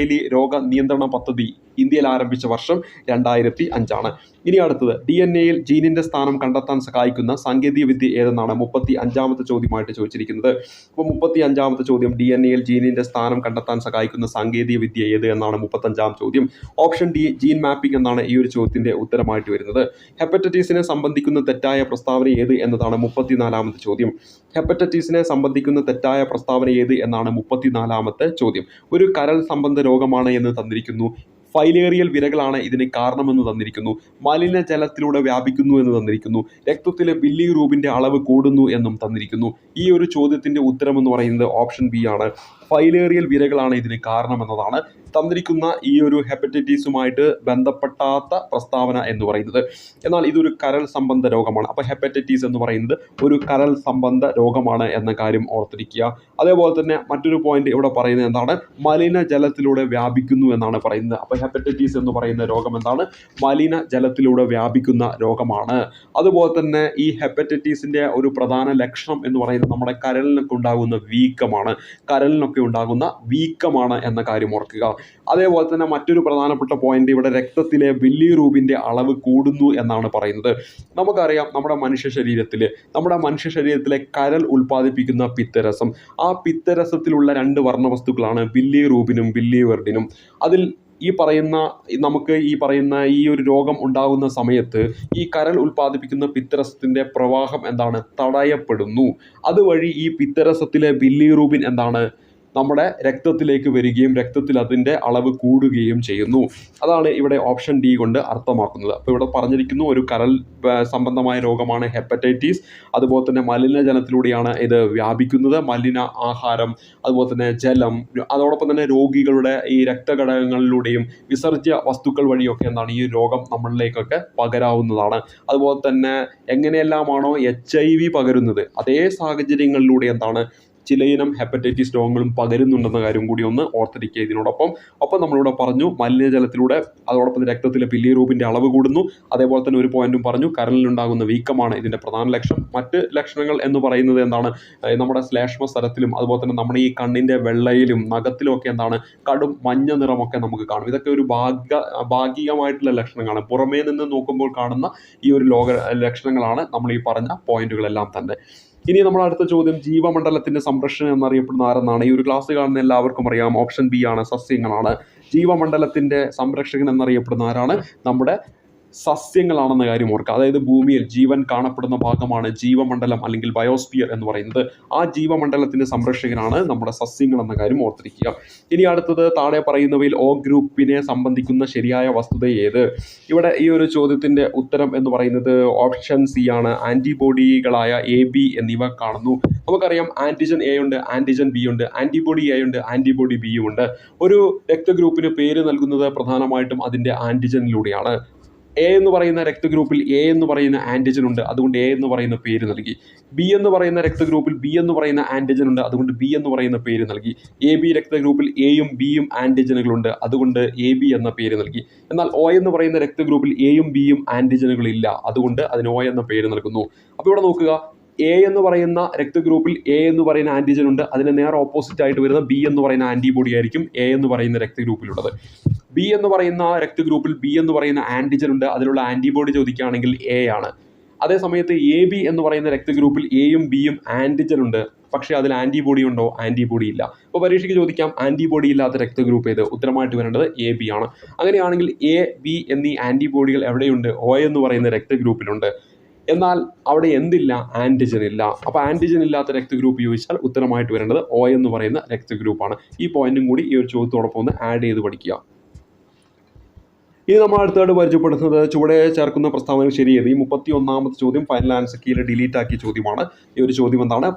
പദ്ധതി ഇന്ത്യയിൽ ആരംഭിച്ച വർഷം 2005ആണ്. ഇനി അടുത്തത് DNA-യിൽ ജീനിൻ്റെ സ്ഥാനം കണ്ടെത്താൻ സഹായിക്കുന്ന സാങ്കേതിക വിദ്യ ഏതെന്നാണ് 35ാമത്തെ ചോദ്യമായിട്ട് ചോദിച്ചിരിക്കുന്നത്. അപ്പോൾ 35ാമത്തെ ചോദ്യം, DNA-യിൽ ജീനിൻ്റെ സ്ഥാനം കണ്ടെത്താൻ സഹായിക്കുന്ന സാങ്കേതിക വിദ്യ ഏത് എന്നാണ് 35ാം ചോദ്യം. ഓപ്ഷൻ ഡി ജീൻ മാപ്പിംഗ് എന്നാണ് ഈ ഒരു ചോദ്യത്തിൻ്റെ ഉത്തരമായിട്ട് വരുന്നത്. ഹെപ്പറ്റൈറ്റിസിനെ സംബന്ധിക്കുന്ന തെറ്റായ പ്രസ്താവന ഏത് എന്നതാണ് 34ാമത്തെ ചോദ്യം. ഹെപ്പറ്റൈറ്റിസിനെ സംബന്ധിക്കുന്ന തെറ്റായ പ്രസ്താവന ഏത് എന്നാണ് 34ാമത്തെ ചോദ്യം. ഒരു കരൾ സംബന്ധ രോഗമാണ് എന്ന് തന്നിരിക്കുന്നു. ഫൈലേറിയൽ വിരകളാണ് ഇതിന് കാരണമെന്ന് തന്നിരിക്കുന്നു. മലിനജലത്തിലൂടെ വ്യാപിക്കുന്നു എന്ന് തന്നിരിക്കുന്നു. രക്തത്തിലെ ബില്ലിറൂബിൻ്റെ അളവ് കൂടുന്നു എന്നും തന്നിരിക്കുന്നു. ഈ ഒരു ചോദ്യത്തിൻ്റെ ഉത്തരമെന്ന് പറയുന്നത് ഓപ്ഷൻ ബി ആണ്. ഫൈലേറിയൽ വിരകളാണ് ഇതിന് കാരണമെന്നതാണ് തന്നിരിക്കുന്ന ഈ ഒരു ഹെപ്പറ്റൈറ്റിസുമായിട്ട് ബന്ധപ്പെട്ടാത്ത പ്രസ്താവന എന്ന് പറയുന്നത്. എന്നാൽ ഇതൊരു കരൾ സംബന്ധ രോഗമാണ്. അപ്പോൾ ഹെപ്പറ്റൈറ്റിസ് എന്ന് പറയുന്നത് ഒരു കരൾ സംബന്ധ രോഗമാണ് എന്ന കാര്യം ഓർത്തിരിക്കുക. അതേപോലെ തന്നെ മറ്റൊരു പോയിന്റ് ഇവിടെ പറയുന്നത് എന്താണ്, മലിനജലത്തിലൂടെ വ്യാപിക്കുന്നു എന്നാണ് പറയുന്നത്. അപ്പോൾ ഹെപ്പറ്റൈറ്റിസ് എന്ന് പറയുന്ന രോഗം എന്താണ്, മലിനജലത്തിലൂടെ വ്യാപിക്കുന്ന രോഗമാണ്. അതുപോലെ തന്നെ ഈ ഹെപ്പറ്റൈറ്റിസിൻ്റെ ഒരു പ്രധാന ലക്ഷണം എന്ന് പറയുന്നത് നമ്മുടെ കരളിനൊക്കെ ഉണ്ടാകുന്ന വീക്കമാണ് എന്ന കാര്യം ഓർക്കുക. അതേപോലെ തന്നെ മറ്റൊരു പ്രധാനപ്പെട്ട പോയിന്റ്, ഇവിടെ രക്തത്തിലെ ബില്ലിറൂബിൻ്റെ അളവ് കൂടുന്നു എന്നാണ് പറയുന്നത്. നമുക്കറിയാം നമ്മുടെ മനുഷ്യ ശരീരത്തിലെ കരൾ ഉൽപ്പാദിപ്പിക്കുന്ന പിത്തരസം, ആ പിത്തരസത്തിലുള്ള 2 വർണ്ണവസ്തുക്കളാണ് ബില്ലിറൂബിനും ബില്ലിവെർഡിനും. അതിൽ നമുക്ക് ഈ പറയുന്ന ഈ ഒരു രോഗം ഉണ്ടാകുന്ന സമയത്ത് ഈ കരൾ ഉൽപ്പാദിപ്പിക്കുന്ന പിത്തരസത്തിൻ്റെ പ്രവാഹം എന്താണ് തടയപ്പെടുന്നു. അതുവഴി ഈ പിത്തരസത്തിലെ ബിലിറൂബിൻ എന്താണ് നമ്മുടെ രക്തത്തിലേക്ക് വരികയും രക്തത്തിൽ അതിൻ്റെ അളവ് കൂടുകയും ചെയ്യുന്നു. അതാണ് ഇവിടെ ഓപ്ഷൻ ഡി കൊണ്ട് അർത്ഥമാക്കുന്നത്. അപ്പോൾ ഇവിടെ പറഞ്ഞിരിക്കുന്നു ഒരു കരൾ സംബന്ധമായ രോഗമാണ് ഹെപ്പറ്റൈറ്റിസ്. അതുപോലെ തന്നെ മലിനജലത്തിലൂടെയാണ് ഇത് വ്യാപിക്കുന്നത്. മലിന ആഹാരം, അതുപോലെ തന്നെ ജലം, അതോടൊപ്പം തന്നെ രോഗികളുടെ ഈ രക്തഘടകങ്ങളിലൂടെയും വിസർജ്യ വസ്തുക്കൾ വഴിയൊക്കെ എന്താണ് ഈ രോഗം നമ്മളിലേക്കൊക്കെ പകരാവുന്നതാണ്. അതുപോലെ തന്നെ എങ്ങനെയെല്ലാമാണോ HIV പകരുന്നത് അതേ സാഹചര്യങ്ങളിലൂടെ എന്താണ് ചിലയിനം ഹെപ്പറ്റൈറ്റിസ് രോഗങ്ങളും പകരുന്നുണ്ടെന്ന കാര്യം കൂടി ഒന്ന് ഓർത്തിരിക്കുക ഇതിനോടൊപ്പം. നമ്മളിവിടെ പറഞ്ഞു മലിനജലത്തിലൂടെ, അതോടൊപ്പം രക്തത്തിലെ ബിലിറൂബിൻ്റെ അളവ് കൂടുന്നു. അതേപോലെ തന്നെ ഒരു പോയിന്റും പറഞ്ഞു കരളിലുണ്ടാകുന്ന വീക്കമാണ് ഇതിൻ്റെ പ്രധാന ലക്ഷണം. മറ്റ് ലക്ഷണങ്ങൾ എന്ന് പറയുന്നത് എന്താണ് നമ്മുടെ ശ്ലേഷ്മ സ്ഥലത്തിലും അതുപോലെ തന്നെ നമ്മുടെ ഈ കണ്ണിൻ്റെ വെള്ളയിലും നഖത്തിലും ഒക്കെ എന്താണ് കടും മഞ്ഞ നിറമൊക്കെ നമുക്ക് കാണും. ഇതൊക്കെ ഒരു ഭാഗികമായിട്ടുള്ള ലക്ഷണങ്ങളാണ്. പുറമേ നിന്ന് നോക്കുമ്പോൾ കാണുന്ന ഈ ഒരു ലക്ഷണങ്ങളാണ് നമ്മൾ ഈ പറഞ്ഞ പോയിന്റുകളെല്ലാം തന്നെ. ഇനി നമ്മൾ അടുത്ത ചോദ്യം, ജീവമണ്ഡലത്തിന്റെ സംരക്ഷണം എന്നറിയപ്പെടുന്ന ആരെന്നാണ്? ഈ ഒരു ക്ലാസ് കാണുന്ന എല്ലാവർക്കും അറിയാം, ഓപ്ഷൻ ബി ആണ്, സസ്യങ്ങളാണ്. ജീവമണ്ഡലത്തിന്റെ സംരക്ഷകൻ എന്നറിയപ്പെടുന്ന ആരാണ്? നമ്മുടെ സസ്യങ്ങളാണെന്ന കാര്യം ഓർക്കുക. അതായത് ഭൂമിയിൽ ജീവൻ കാണപ്പെടുന്ന ഭാഗമാണ് ജീവമണ്ഡലം അല്ലെങ്കിൽ ബയോസ്ഫിയർ എന്ന് പറയുന്നത്. ആ ജീവമണ്ഡലത്തിന്റെ സംരക്ഷകനാണ് നമ്മുടെ സസ്യങ്ങൾ എന്ന കാര്യം ഓർത്തിരിക്കുക. ഇനി അടുത്തത്, താഴെ പറയുന്നവയിൽ O ഗ്രൂപ്പിനെ സംബന്ധിക്കുന്ന ശരിയായ വസ്തുത ഏത്? ഇവിടെ ഈ ഒരു ചോദ്യത്തിന്റെ ഉത്തരം എന്ന് പറയുന്നത് ഓപ്ഷൻ സി ആണ്. ആന്റിബോഡികളായ AB എന്നിവ കാണുന്നു. നമുക്കറിയാം ആന്റിജൻ A ഉണ്ട്, ആന്റിജൻ B ഉണ്ട്, ആന്റിബോഡി A ഉണ്ട്, ആന്റിബോഡി B ഉണ്ട്. ഒരു രക്തഗ്രൂപ്പിന് പേര് നൽകുന്നത് പ്രധാനമായിട്ടും അതിന്റെ ആന്റിജനിലൂടെയാണ്. A എന്ന് പറയുന്ന രക്തഗ്രൂപ്പിൽ A എന്ന് പറയുന്ന ആന്റിജൻ ഉണ്ട്, അതുകൊണ്ട് A എന്ന് പറയുന്ന പേര് നൽകി. B എന്ന് പറയുന്ന രക്തഗ്രൂപ്പിൽ B എന്ന് പറയുന്ന ആന്റിജൻ ഉണ്ട്, അതുകൊണ്ട് B എന്ന് പറയുന്ന പേര് നൽകി. AB രക്തഗ്രൂപ്പിൽ Aയും Bയും ആന്റിജനുകളുണ്ട്, അതുകൊണ്ട് AB എന്ന പേര് നൽകി. എന്നാൽ O എന്ന് പറയുന്ന രക്തഗ്രൂപ്പിൽ Aയും Bയും ആന്റിജനുകളില്ല, അതുകൊണ്ട് അതിന് O എന്ന പേര് നൽകുന്നു. അപ്പോൾ ഇവിടെ നോക്കുക, A എന്ന് പറയുന്ന രക്തഗ്രൂപ്പിൽ A എന്ന് പറയുന്ന ആന്റിജൻ ഉണ്ട്, അതിന് നേർ ഓപ്പോസിറ്റ് ആയിട്ട് വരുന്ന B എന്ന് പറയുന്ന ആന്റിബോഡി ആയിരിക്കും A എന്ന് പറയുന്ന രക്തഗ്രൂപ്പിലുള്ളത്. B എന്ന് പറയുന്ന രക്തഗ്രൂപ്പിൽ B എന്ന് പറയുന്ന ആന്റിജൻ ഉണ്ട്, അതിലുള്ള ആന്റിബോഡി ചോദിക്കുകയാണെങ്കിൽ A ആണ്. അതേ സമയത്ത് AB എന്ന് പറയുന്ന രക്തഗ്രൂപ്പിൽ Aയും Bയും ആന്റിജൻ ഉണ്ട്, പക്ഷേ അതിൽ ആന്റിബോഡി ഉണ്ടോ? ആന്റിബോഡി ഇല്ല. അപ്പോൾ പരീക്ഷയ്ക്ക് ചോദിക്കാം ആന്റിബോഡി ഇല്ലാത്ത രക്തഗ്രൂപ്പ് ഏത്? ഉത്തരമായിട്ട് വരേണ്ടത് AB ആണ്. അങ്ങനെയാണെങ്കിൽ A, B എന്നീ ആന്റിബോഡികൾ എവിടെയുണ്ട്? O എന്ന് പറയുന്ന രക്തഗ്രൂപ്പിലുണ്ട്. എന്നാൽ അവിടെ എന്തില്ല? ആന്റിജൻ ഇല്ല. അപ്പോൾ ആന്റിജൻ ഇല്ലാത്ത രക്തഗ്രൂപ്പ് ചോദിച്ചാൽ ഉത്തരമായിട്ട് വരേണ്ടത് O എന്ന് പറയുന്ന രക്തഗ്രൂപ്പാണ്. ഈ പോയിന്റും കൂടി ഈ ഒരു ചോദ്യത്തോടൊപ്പം ഒന്ന് ആഡ് ചെയ്ത് പഠിക്കുക. ഇനി നമ്മൾ അടുത്തായിട്ട് പരിചയപ്പെടുത്തുന്നത് ചുവടെ ചേർക്കുന്ന പ്രസ്താവന ശരിയേത്? ഈ 31ാമത്തെ ചോദ്യം ഫൈനൽ ആൻസർ കീയിൽ ഡിലീറ്റ് ആക്കിയ ചോദ്യമാണ്. ഈ ഒരു ചോദ്യം എന്താണ്?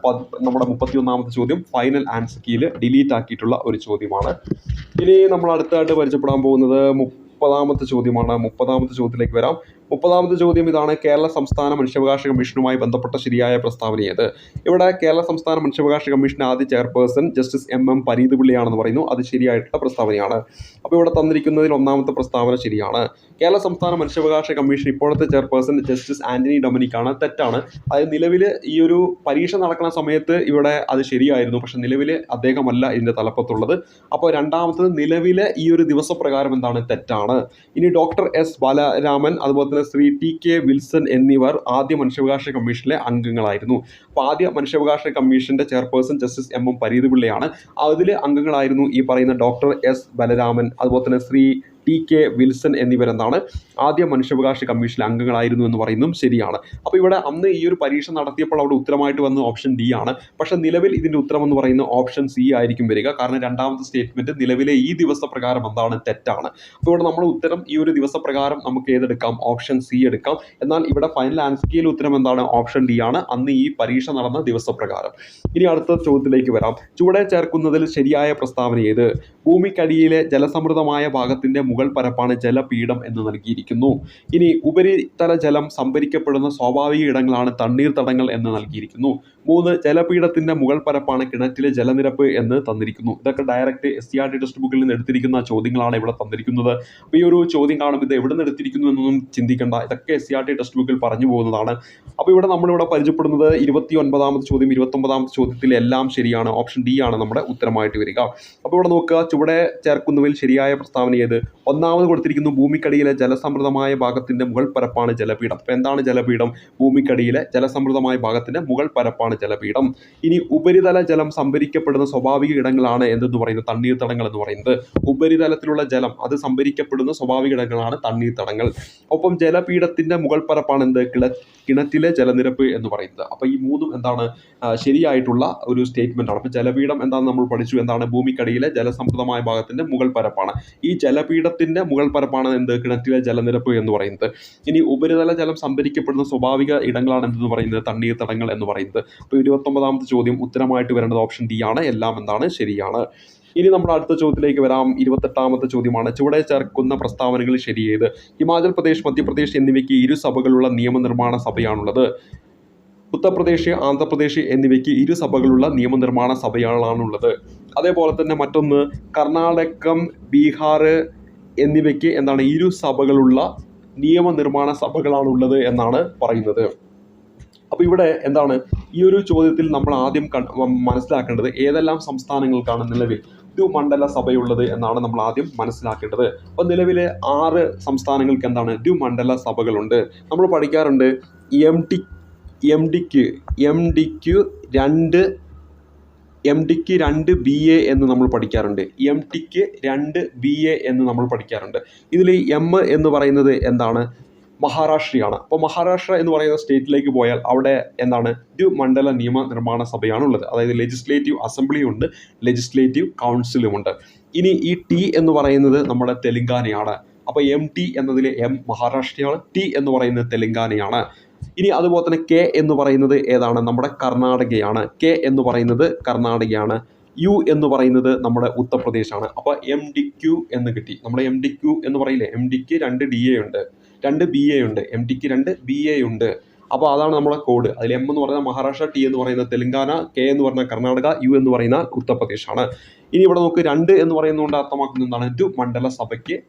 നമ്മുടെ 31ാമത്തെ ചോദ്യം ഫൈനൽ ആൻസർ കീയിൽ ഡിലീറ്റ് ആക്കിയിട്ടുള്ള ഒരു ചോദ്യമാണ്. ഇനി നമ്മൾ അടുത്തായിട്ട് പരിചയപ്പെടാൻ പോകുന്നത് 30ാമത്തെ ചോദ്യമാണ്. 30ാമത്തെ ചോദ്യത്തിലേക്ക് വരാം. 30ാമത്തെ ചോദ്യം ഇതാണ്, കേരള സംസ്ഥാന മനുഷ്യാവകാശ കമ്മീഷനുമായി ബന്ധപ്പെട്ട ശരിയായ പ്രസ്താവന ഏത്? ഇവിടെ കേരള സംസ്ഥാന മനുഷ്യാവകാശ കമ്മീഷന്റെ ആദ്യ ചെയർപേഴ്സൺ ജസ്റ്റിസ് MM പരീതുപിള്ളിയാണെന്ന് പറയുന്നു. അത് ശരിയായിട്ടുള്ള പ്രസ്താവനയാണ്. അപ്പോൾ ഇവിടെ തന്നിരിക്കുന്നതിൽ ഒന്നാമത്തെ പ്രസ്താവന ശരിയാണ്. കേരള സംസ്ഥാന മനുഷ്യാവകാശ കമ്മീഷൻ ഇപ്പോഴത്തെ ചെയർപേഴ്സൺ ജസ്റ്റിസ് ആന്റണി ഡൊമിനിക് ആണ്. തെറ്റാണ്. അതായത് നിലവിൽ ഈ ഒരു പരീക്ഷ നടക്കുന്ന സമയത്ത് ഇവിടെ അത് ശരിയായിരുന്നു, പക്ഷെ നിലവിൽ അദ്ദേഹമല്ല ഇതിന്റെ തലപ്പത്തുള്ളത്. അപ്പോൾ രണ്ടാമത്തത് നിലവിലെ ഈ ഒരു ദിവസപ്രകാരം എന്താണ്? തെറ്റാണ്. ഇനി ഡോക്ടർ S ബാലരാമൻ, അതുപോലെ ശ്രീ TK വിൽസൺ എന്നിവർ ആദ്യ മനുഷ്യാവകാശ കമ്മീഷനിലെ അംഗങ്ങളായിരുന്നു. അപ്പോൾ ആദ്യ മനുഷ്യാവകാശ കമ്മീഷന്റെ ചെയർപേഴ്സൺ ജസ്റ്റിസ് MM പരീതുപിള്ളിയാണ്. അതിൽ അംഗങ്ങളായിരുന്നു ഈ പറയുന്ന ഡോക്ടർ S ബലരാമൻ, അതുപോലെ തന്നെ ശ്രീ TK വിൽസൺ എന്നിവരെന്താണ് ആദ്യ മനുഷ്യാവകാശ കമ്മീഷനിലെ അംഗങ്ങളായിരുന്നു എന്ന് പറയുന്നതും ശരിയാണ്. അപ്പോൾ ഇവിടെ അന്ന് ഈ ഒരു പരീക്ഷ നടത്തിയപ്പോൾ അവിടെ ഉത്തരമായിട്ട് വന്നത് ഓപ്ഷൻ D ആണ്. പക്ഷേ നിലവിൽ ഇതിൻ്റെ ഉത്തരം എന്ന് പറയുന്നത് ഓപ്ഷൻ C ആയിരിക്കും വരിക. കാരണം രണ്ടാമത്തെ സ്റ്റേറ്റ്മെന്റ് നിലവിലെ ഈ ദിവസപ്രകാരം എന്താണ്? തെറ്റാണ്. അപ്പോൾ ഇവിടെ നമ്മുടെ ഉത്തരം ഈ ഒരു ദിവസപ്രകാരം നമുക്ക് ഏതെടുക്കാം? ഓപ്ഷൻ C എടുക്കാം. എന്നാൽ ഇവിടെ ഫൈനൽ ആൻസർ കീയിൽ ഉത്തരം എന്താണ്? ഓപ്ഷൻ D ആണ്, അന്ന് ഈ പരീക്ഷ നടന്ന ദിവസപ്രകാരം. ഇനി അടുത്ത ചോദ്യത്തിലേക്ക് വരാം. ചുവടെ ചേർക്കുന്നതിൽ ശരിയായ പ്രസ്താവന ഏത്? ഭൂമിക്കടിയിലെ ജലസമൃദ്ധമായ ഭാഗത്തിന്റെ മുകൾ പരപ്പാണ് ജലപീഠം എന്ന് നൽകിയിരിക്കുന്നു. ഇനി ഉപരിതല ജലം സംഭരിക്കപ്പെടുന്ന സ്വാഭാവിക ഇടങ്ങളാണ് തണ്ണീർത്തടങ്ങൾ എന്ന് നൽകിയിരിക്കുന്നു. 3 ജലപീഠത്തിന്റെ മുകൾ പരപ്പാണ് കിണറ്റിലെ ജലനിരപ്പ് എന്ന് തന്നിരിക്കുന്നു. ഇതൊക്കെ ഡയറക്റ്റ് SCERT ടെക്സ്റ്റ് ബുക്കിൽ നിന്ന് എടുത്തിരിക്കുന്ന ചോദ്യങ്ങളാണ് ഇവിടെ തന്നിരിക്കുന്നത്. അപ്പോൾ ഈ ഒരു ചോദ്യം കാണുമ്പോൾ ഇത് എവിടെ നിന്ന് എടുത്തിരിക്കുന്നു എന്നൊന്നും ചിന്തിക്കേണ്ട, ഇതൊക്കെ SCERT ടെക്സ്റ്റ് ബുക്കിൽ പറഞ്ഞു പോകുന്നതാണ്. അപ്പോൾ ഇവിടെ നമ്മളിവിടെ പരിചയപ്പെടുന്നത് 29ാമത്തെ ചോദ്യം 29ാമത്തെ ചോദ്യത്തിൽ എല്ലാം ശരിയാണ്. ഓപ്ഷൻ D ആണ് നമ്മുടെ ഉത്തരമായിട്ട് വരിക. അപ്പോൾ ഇവിടെ നോക്കുക, ചുവടെ ചേർക്കുന്നതിൽ ശരിയായ പ്രസ്താവന ഏത്? ഒന്നാമത് കൊടുത്തിരിക്കുന്നു ഭൂമിക്കടിയിലെ ജലസമൃദ്ധമായ ഭാഗത്തിന്റെ മുകൾ പരപ്പാണ് ജലപീഠം. അപ്പോൾ എന്താണ് ജലപീഠം? ഭൂമിക്കടിയിലെ ജലസമൃദ്ധമായ ഭാഗത്തിന്റെ മുകൾ പരപ്പാണ് ജലപീഠം. ഇനി ഉപരിതല ജലം സംഭരിക്കപ്പെടുന്ന സ്വാഭാവിക ഇടങ്ങളാണ് എന്തെന്ന് പറയുന്നത് തണ്ണീർത്തടങ്ങൾ എന്ന് പറയുന്നത്. ഉപരിതലത്തിലുള്ള ജലം അത് സംഭരിക്കപ്പെടുന്ന സ്വാഭാവിക ഇടങ്ങളാണ് തണ്ണീർത്തടങ്ങൾ. ഒപ്പം ജലപീഠത്തിന്റെ മുകൾ പരപ്പാണ് എന്ത് കിണറ്റിലെ ജലനിരപ്പ് എന്ന് പറയുന്നത്. അപ്പോൾ ഈ മൂന്നും എന്താണ് ശരിയായിട്ടുള്ള ഒരു സ്റ്റേറ്റ്മെന്റ് ആണ്. അപ്പോൾ ജലപീഠം എന്താണെന്ന് നമ്മൾ പഠിച്ചു, എന്താണ് ഭൂമിക്കടിയിലെ ജലസമൃദ്ധമായ ഭാഗത്തിന്റെ മുകൾ പരപ്പാണ്. ഈ ജലപീഠത്തിന്റെ മുകൾ പരപ്പാണ് എന്ത് കിണറ്റിലെ ജലനിരപ്പ് എന്ന് പറയുന്നത്. ഇനി ഉപരിതല ജലം സംഭരിക്കപ്പെടുന്ന സ്വാഭാവിക ഇടങ്ങളാണ് എന്തെന്ന് പറയുന്നത് തണ്ണീർത്തടങ്ങൾ എന്ന് പറയുന്നത്. അപ്പോൾ 29ാമത്തെ ചോദ്യം ഉത്തരമായിട്ട് വരേണ്ടത് ഓപ്ഷൻ ഡി ആണ്. എല്ലാം എന്താണ് ശരിയാണ്. ഇനി നമ്മൾ അടുത്ത ചോദ്യത്തിലേക്ക് വരാം. 28ാമത്തെ ചോദ്യമാണ്. ചുവടെ ചേർക്കുന്ന പ്രസ്താവനകൾ ശരിയേത്? ഹിമാചൽ പ്രദേശ്, മധ്യപ്രദേശ് എന്നിവയ്ക്ക് ഇരു സഭകളുള്ള നിയമനിർമ്മാണ സഭയാണുള്ളത്. ഉത്തർപ്രദേശ്, ആന്ധ്രാപ്രദേശ് എന്നിവയ്ക്ക് ഇരു സഭകളുള്ള നിയമനിർമ്മാണ സഭയാണുള്ളത്. അതേപോലെ തന്നെ മറ്റൊന്ന് കർണാടകം, ബീഹാർ എന്നിവയ്ക്ക് എന്താണ് ഇരു സഭകളുള്ള നിയമനിർമ്മാണ സഭകളാണുള്ളത് എന്നാണ് പറയുന്നത്. അപ്പോൾ ഇവിടെ എന്താണ് ഈ ഒരു ചോദ്യത്തിൽ നമ്മൾ ആദ്യം മനസ്സിലാക്കേണ്ടത് ഏതെല്ലാം സംസ്ഥാനങ്ങൾക്കാണ് നിലവിൽ ദ്വിമണ്ഡല സഭയുള്ളത് എന്നാണ് നമ്മൾ ആദ്യം മനസ്സിലാക്കേണ്ടത്. അപ്പോൾ നിലവിലെ 6 സംസ്ഥാനങ്ങൾക്ക് എന്താണ് ദ്വിമണ്ഡല സഭകളുണ്ട്. നമ്മൾ പഠിക്കാറുണ്ട് എം ഡിക്ക് 2 BA എന്ന് നമ്മൾ പഠിക്കാറുണ്ട്. എം ടിക്ക് 2 BA എന്ന് നമ്മൾ പഠിക്കാറുണ്ട്. ഇതിൽ എം എന്ന് പറയുന്നത് എന്താണ് മഹാരാഷ്ട്രയാണ്. അപ്പോൾ മഹാരാഷ്ട്ര എന്ന് പറയുന്ന സ്റ്റേറ്റിലേക്ക് പോയാൽ അവിടെ എന്താണ് ദ്വിമണ്ഡല നിയമ നിർമ്മാണ സഭയാണുള്ളത്. അതായത് ലെജിസ്ലേറ്റീവ് അസംബ്ലിയും ഉണ്ട്, ലെജിസ്ലേറ്റീവ് കൗൺസിലുമുണ്ട്. ഇനി ഈ ടി എന്ന് പറയുന്നത് നമ്മുടെ തെലങ്കാനയാണ്. അപ്പോൾ MT എന്നതിൽ M മഹാരാഷ്ട്രയാണ്, ടി എന്ന് പറയുന്നത് തെലങ്കാനയാണ്. ഇനി അതുപോലെ തന്നെ കെ എന്ന് പറയുന്നത് ഏതാണ് നമ്മുടെ കർണാടകയാണ്. കെ എന്ന് പറയുന്നത് കർണാടകയാണ്. യു എന്ന് പറയുന്നത് നമ്മുടെ ഉത്തർപ്രദേശാണ്. അപ്പോൾ MDQ എന്ന് കിട്ടി. നമ്മുടെ MDQ എന്ന് പറയില്ലേ, MDക്ക് 2 DA ഉണ്ട്, 2 BA ഉണ്ട്, MDക്ക് 2 BA ഉണ്ട്. അപ്പോൾ അതാണ് നമ്മുടെ കോഡ്. അതിൽ M എന്ന് പറഞ്ഞാൽ മഹാരാഷ്ട്ര, ടി എന്ന് പറയുന്നത് തെലങ്കാന, കെ എന്ന് പറഞ്ഞാൽ കർണാടക, യു എന്ന് പറയുന്ന ഉത്തർപ്രദേശാണ്. ഇനി ഇവിടെ നമുക്ക് 2 എന്ന് പറയുന്നതുകൊണ്ട് അർത്ഥമാക്കുന്നത് എന്താണ് ദ്വിമണ്ഡല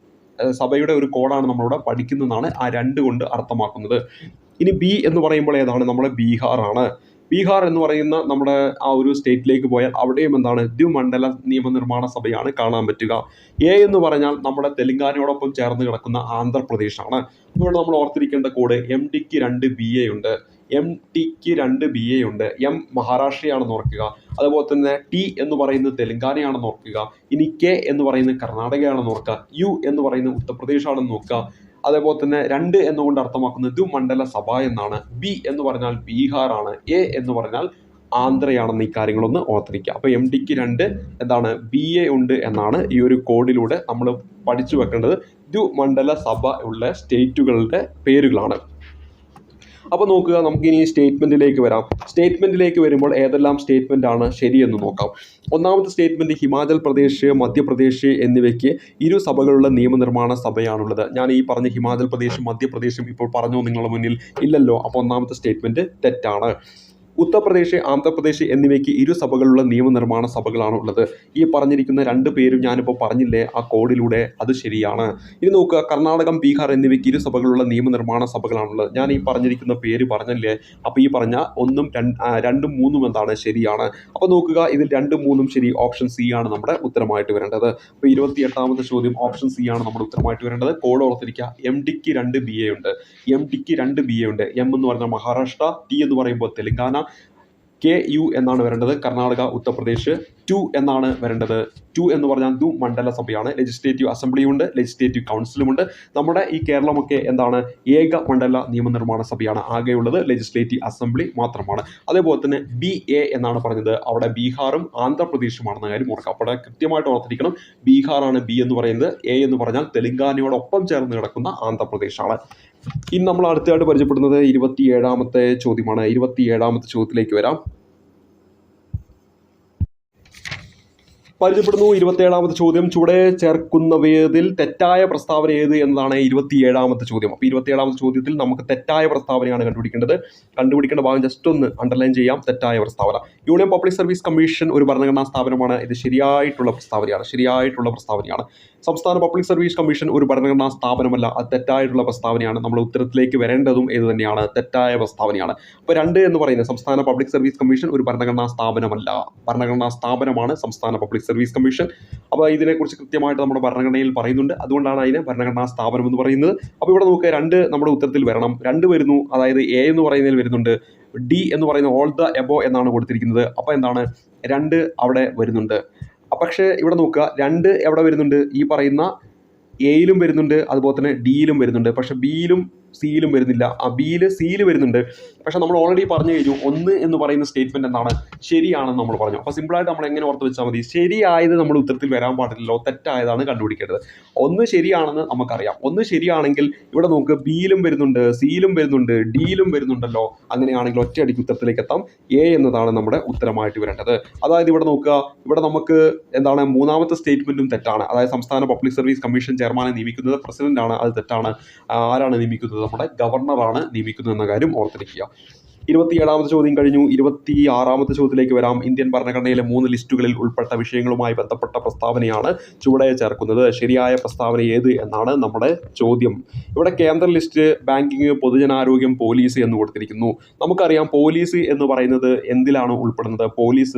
സഭയുടെ ഒരു കോഡാണ് നമ്മളിവിടെ പഠിക്കുന്നതാണ് ആ 2 കൊണ്ട് അർത്ഥമാക്കുന്നത്. ഇനി ബി എന്ന് പറയുമ്പോൾ ഏതാണ് നമ്മുടെ ബീഹാറാണ്. ബീഹാർ എന്ന് പറയുന്ന നമ്മുടെ ആ ഒരു സ്റ്റേറ്റിലേക്ക് പോയാൽ അവിടെയും എന്താണ് ദ്വിമണ്ഡല നിയമനിർമ്മാണ സഭയാണ് കാണാൻ പറ്റുക. എ എന്ന് പറഞ്ഞാൽ നമ്മുടെ തെലങ്കാനയോടൊപ്പം ചേർന്ന് കിടക്കുന്ന ആന്ധ്രാപ്രദേശാണ്. അതുകൊണ്ട് നമ്മൾ ഓർത്തിരിക്കേണ്ട കോഡ് MDക്ക് 2 BA ഉണ്ട്, MTക്ക് 2 BA ഉണ്ട്. M മഹാരാഷ്ട്രയാണെന്ന് ഓർക്കുക. അതുപോലെ തന്നെ ടി എന്ന് പറയുന്നത് തെലങ്കാനയാണെന്ന് ഓർക്കുക. ഇനി കെ എന്ന് പറയുന്നത് കർണാടകയാണെന്ന് ഓർക്കുക. യു എന്ന് പറയുന്നത് ഉത്തർപ്രദേശാണെന്ന് നോക്കുക. അതേപോലെ തന്നെ 2 എന്നുകൊണ്ട് അർത്ഥമാക്കുന്നത് ദ്വിമണ്ഡല സഭ എന്നാണ്. ബി എന്ന് പറഞ്ഞാൽ ബീഹാറാണ്. എ എന്ന് പറഞ്ഞാൽ ആന്ധ്രയാണെന്ന് ഈ കാര്യങ്ങളൊന്ന് ഓർത്തിരിക്കുക. അപ്പോൾ MDക്ക് 2 എന്താണ് BA ഉണ്ട് എന്നാണ് ഈ ഒരു കോഡിലൂടെ നമ്മൾ പഠിച്ചു വെക്കേണ്ടത്. ദ്വിമണ്ഡല സഭ ഉള്ള സ്റ്റേറ്റുകളുടെ പേരുകളാണ്. അപ്പോൾ നോക്കുക, നമുക്കിനി സ്റ്റേറ്റ്മെൻറ്റിലേക്ക് വരാം. സ്റ്റേറ്റ്മെൻറ്റിലേക്ക് വരുമ്പോൾ ഏതെല്ലാം സ്റ്റേറ്റ്മെൻ്റ് ആണ് ശരിയെന്ന് നോക്കാം. ഒന്നാമത്തെ സ്റ്റേറ്റ്മെൻറ്റ് ഹിമാചൽ പ്രദേശ്, മധ്യപ്രദേശ് എന്നിവയ്ക്ക് ഇരു സഭകളുള്ള നിയമനിർമ്മാണ സഭയാണുള്ളത്. ഞാൻ ഈ പറഞ്ഞ ഹിമാചൽ പ്രദേശും മധ്യപ്രദേശും ഇപ്പോൾ പറഞ്ഞു നിങ്ങളുടെ മുന്നിൽ ഇല്ലല്ലോ. അപ്പോൾ ഒന്നാമത്തെ സ്റ്റേറ്റ്മെൻറ്റ് തെറ്റാണ്. ഉത്തർപ്രദേശ്, ആന്ധ്രാപ്രദേശ് എന്നിവയ്ക്ക് ഇരു സഭകളുള്ള നിയമനിർമ്മാണ സഭകളാണ് ഉള്ളത്. ഈ പറഞ്ഞിരിക്കുന്ന 2 പേരും ഞാനിപ്പോൾ പറഞ്ഞില്ലേ ആ കോഡിലൂടെ, അത് ശരിയാണ്. ഇനി നോക്കുക, കർണാടകം, ബീഹാർ എന്നിവയ്ക്ക് ഇരു സഭകളുള്ള നിയമനിർമ്മാണ സഭകളാണുള്ളത്. ഞാൻ ഈ പറഞ്ഞിരിക്കുന്ന പേര് പറഞ്ഞില്ലേ, അപ്പോൾ ഈ പറഞ്ഞ 1ഉം 2ഉം 3ഉം എന്താണ് ശരിയാണ്. അപ്പോൾ നോക്കുക, ഇതിൽ 2ഉം 3ഉം ശരി. ഓപ്ഷൻ സി ആണ് നമ്മുടെ ഉത്തരമായിട്ട് വരേണ്ടത്. അപ്പോൾ 28ാമത്തെ ചോദ്യം ഓപ്ഷൻ സി ആണ് നമ്മുടെ ഉത്തരമായിട്ട് വരേണ്ടത്. കോഡ് ഓർത്തിരിക്കുക. MDക്ക് 2 BA ഉണ്ട്, MTക്ക് 2 BA ഉണ്ട്. M എന്ന് പറഞ്ഞാൽ മഹാരാഷ്ട്ര, ടി എന്ന് പറയുമ്പോൾ തെലങ്കാന, KU എന്നാണ് വരേണ്ടത് കർണാടക, ഉത്തർപ്രദേശ്. 2 എന്നാണ് വരേണ്ടത്. 2 എന്ന് പറഞ്ഞാൽ ദ്വിമണ്ഡല സഭയാണ്. ലെജിസ്ലേറ്റീവ് അസംബ്ലിയുണ്ട്, ലെജിസ്ലേറ്റീവ് കൗൺസിലുമുണ്ട്. നമ്മുടെ ഈ കേരളമൊക്കെ എന്താണ് ഏക മണ്ഡല നിയമനിർമ്മാണ സഭയാണ്. ആകെയുള്ളത് ലെജിസ്ലേറ്റീവ് അസംബ്ലി മാത്രമാണ്. അതേപോലെ തന്നെ BA എന്നാണ് പറഞ്ഞത്, അവിടെ ബീഹാറും ആന്ധ്രാപ്രദേശുമാണെന്ന കാര്യം ഓർക്കുക. അപ്പോൾ കൃത്യമായിട്ട് ഓർത്തിരിക്കണം, ബീഹാറാണ് B എന്ന് പറയുന്നത്. A എന്ന് പറഞ്ഞാൽ തെലങ്കാനയോടൊപ്പം ചേർന്ന് കിടക്കുന്ന ആന്ധ്രാപ്രദേശാണ്. ഇനി നമ്മൾ അടുത്തതായിട്ട് പരിചയപ്പെടുന്നത് 27ാമത്തെ ചോദ്യമാണ്. 27ാമത്തെ ചോദ്യത്തിലേക്ക് വരാം. പരിചയപ്പെടുന്നു. 27ാമത്തെ ചോദ്യം, ചുവടെ ചേർക്കുന്നവയിൽ തെറ്റായ പ്രസ്താവന ഏത് എന്നതാണ് 27ാമത്തെ ചോദ്യം. അപ്പോൾ 27ാമത്തെ ചോദ്യത്തിൽ നമുക്ക് തെറ്റായ പ്രസ്താവനയാണ് കണ്ടുപിടിക്കേണ്ട ഭാഗം ജസ്റ്റ് ഒന്ന് അണ്ടർലൈൻ ചെയ്യാം. തെറ്റായ പ്രസ്താവന. യൂണിയൻ പബ്ലിക് സർവീസ് കമ്മീഷൻ ഒരു ഭരണഘടനാ സ്ഥാപനമാണ്. ഇത് ശരിയായിട്ടുള്ള പ്രസ്താവനയാണ്. സംസ്ഥാന പബ്ലിക് സർവീസ് കമ്മീഷൻ ഒരു ഭരണഘടനാ സ്ഥാപനമല്ല. അത് തെറ്റായിട്ടുള്ള പ്രസ്താവനയാണ്. നമ്മൾ ഉത്തരത്തിലേക്ക് വരേണ്ടതും ഇത് തന്നെയാണ്, തെറ്റായ പ്രസ്താവനയാണ്. അപ്പോൾ 2 എന്ന് പറയുന്നത് സംസ്ഥാന പബ്ലിക് സർവീസ് കമ്മീഷൻ ഒരു ഭരണഘടനാ സ്ഥാപനമല്ല, ഭരണഘടനാ സ്ഥാപനമാണ് സംസ്ഥാന പബ്ലിക് സർവീസ് കമ്മീഷൻ. അപ്പോൾ ഇതിനെക്കുറിച്ച് കൃത്യമായിട്ട് നമ്മുടെ ഭരണഘടനയിൽ പറയുന്നുണ്ട്. അതുകൊണ്ടാണ് അതിനെ ഭരണഘടനാ സ്ഥാപനം എന്ന് പറയുന്നത്. അപ്പോൾ ഇവിടെ നോക്കുക, 2 നമ്മുടെ ഉത്തരത്തിൽ വരണം. 2 വരുന്നു. അതായത് A എന്ന് പറയുന്നതിൽ വരുന്നുണ്ട് ഡി എന്ന് പറയുന്ന ഓൾ ദ എബോ എന്നാണ് കൊടുത്തിരിക്കുന്നത്. അപ്പോൾ എന്താണ് 2 അവിടെ വരുന്നുണ്ട്. പക്ഷേ ഇവിടെ നോക്കുക, 2 എവിടെ വരുന്നുണ്ട്? ഈ പറയുന്ന എയിലും വരുന്നുണ്ട്, അതുപോലെ തന്നെ ഡിയിലും വരുന്നുണ്ട്. പക്ഷേ ബിയിലും സിയിലും വരുന്നില്ല. ബിയിൽ സിയിൽ വരുന്നുണ്ട്. പക്ഷേ നമ്മൾ ഓൾറെഡി പറഞ്ഞു കഴിഞ്ഞു 1 എന്ന് പറയുന്ന സ്റ്റേറ്റ്മെന്റ് എന്താണ്, ശരിയാണെന്ന് നമ്മൾ പറഞ്ഞു. അപ്പോൾ സിമ്പിളായിട്ട് നമ്മൾ എങ്ങനെ ഓർത്ത് വെച്ചാൽ മതി, ശരിയായത് നമ്മൾ ഉത്തരത്തിൽ വരാൻ പാടില്ലല്ലോ, തെറ്റായതാണ് കണ്ടുപിടിക്കേണ്ടത്. 1 ശരിയാണെന്ന് നമുക്കറിയാം. 1 ശരിയാണെങ്കിൽ ഇവിടെ നോക്ക്, ബിയിലും വരുന്നുണ്ട്, സിയിലും വരുന്നുണ്ട്, ഡിയിലും വരുന്നുണ്ടല്ലോ. അങ്ങനെയാണെങ്കിൽ ഒറ്റയടിക്ക് ഉത്തരത്തിലേക്ക് എത്താം. എ എന്നതാണ് നമ്മുടെ ഉത്തരമായിട്ട് വരേണ്ടത്. അതായത് ഇവിടെ നോക്കുക, ഇവിടെ നമുക്ക് എന്താണ്, മൂന്നാമത്തെ സ്റ്റേറ്റ്മെന്റും തെറ്റാണ്. അതായത് സംസ്ഥാന പബ്ലിക് സർവീസ് കമ്മീഷൻ ചെയർമാനെ നിയമിക്കുന്നത് പ്രസിഡന്റ് ആണ്, അത് തെറ്റാണ്. ആരാണ് നിയമിക്കുന്നത്? നമ്മുടെ ഗവർണറാണ് നിയമിക്കുന്നത് എന്ന കാര്യം ഓർത്തിരിക്കുക. 27ാമത്തെ ചോദ്യം കഴിഞ്ഞു. 26ാമത്തെ ചോദ്യത്തിലേക്ക് വരാം. ഇന്ത്യൻ ഭരണഘടനയിലെ 3 ലിസ്റ്റുകളിൽ ഉൾപ്പെട്ട വിഷയങ്ങളുമായി ബന്ധപ്പെട്ട പ്രസ്താവനയാണ് ചുവടെ ചേർക്കുന്നത്. ശരിയായ പ്രസ്താവന ഏത് എന്നാണ് നമ്മുടെ ചോദ്യം. ഇവിടെ കേന്ദ്ര ലിസ്റ്റ് ബാങ്കിങ്, പൊതുജനാരോഗ്യം, പോലീസ് എന്ന് കൊടുത്തിരിക്കുന്നു. നമുക്കറിയാം പോലീസ് എന്ന് പറയുന്നത് എന്തിലാണ് ഉൾപ്പെടുന്നത്? പോലീസ്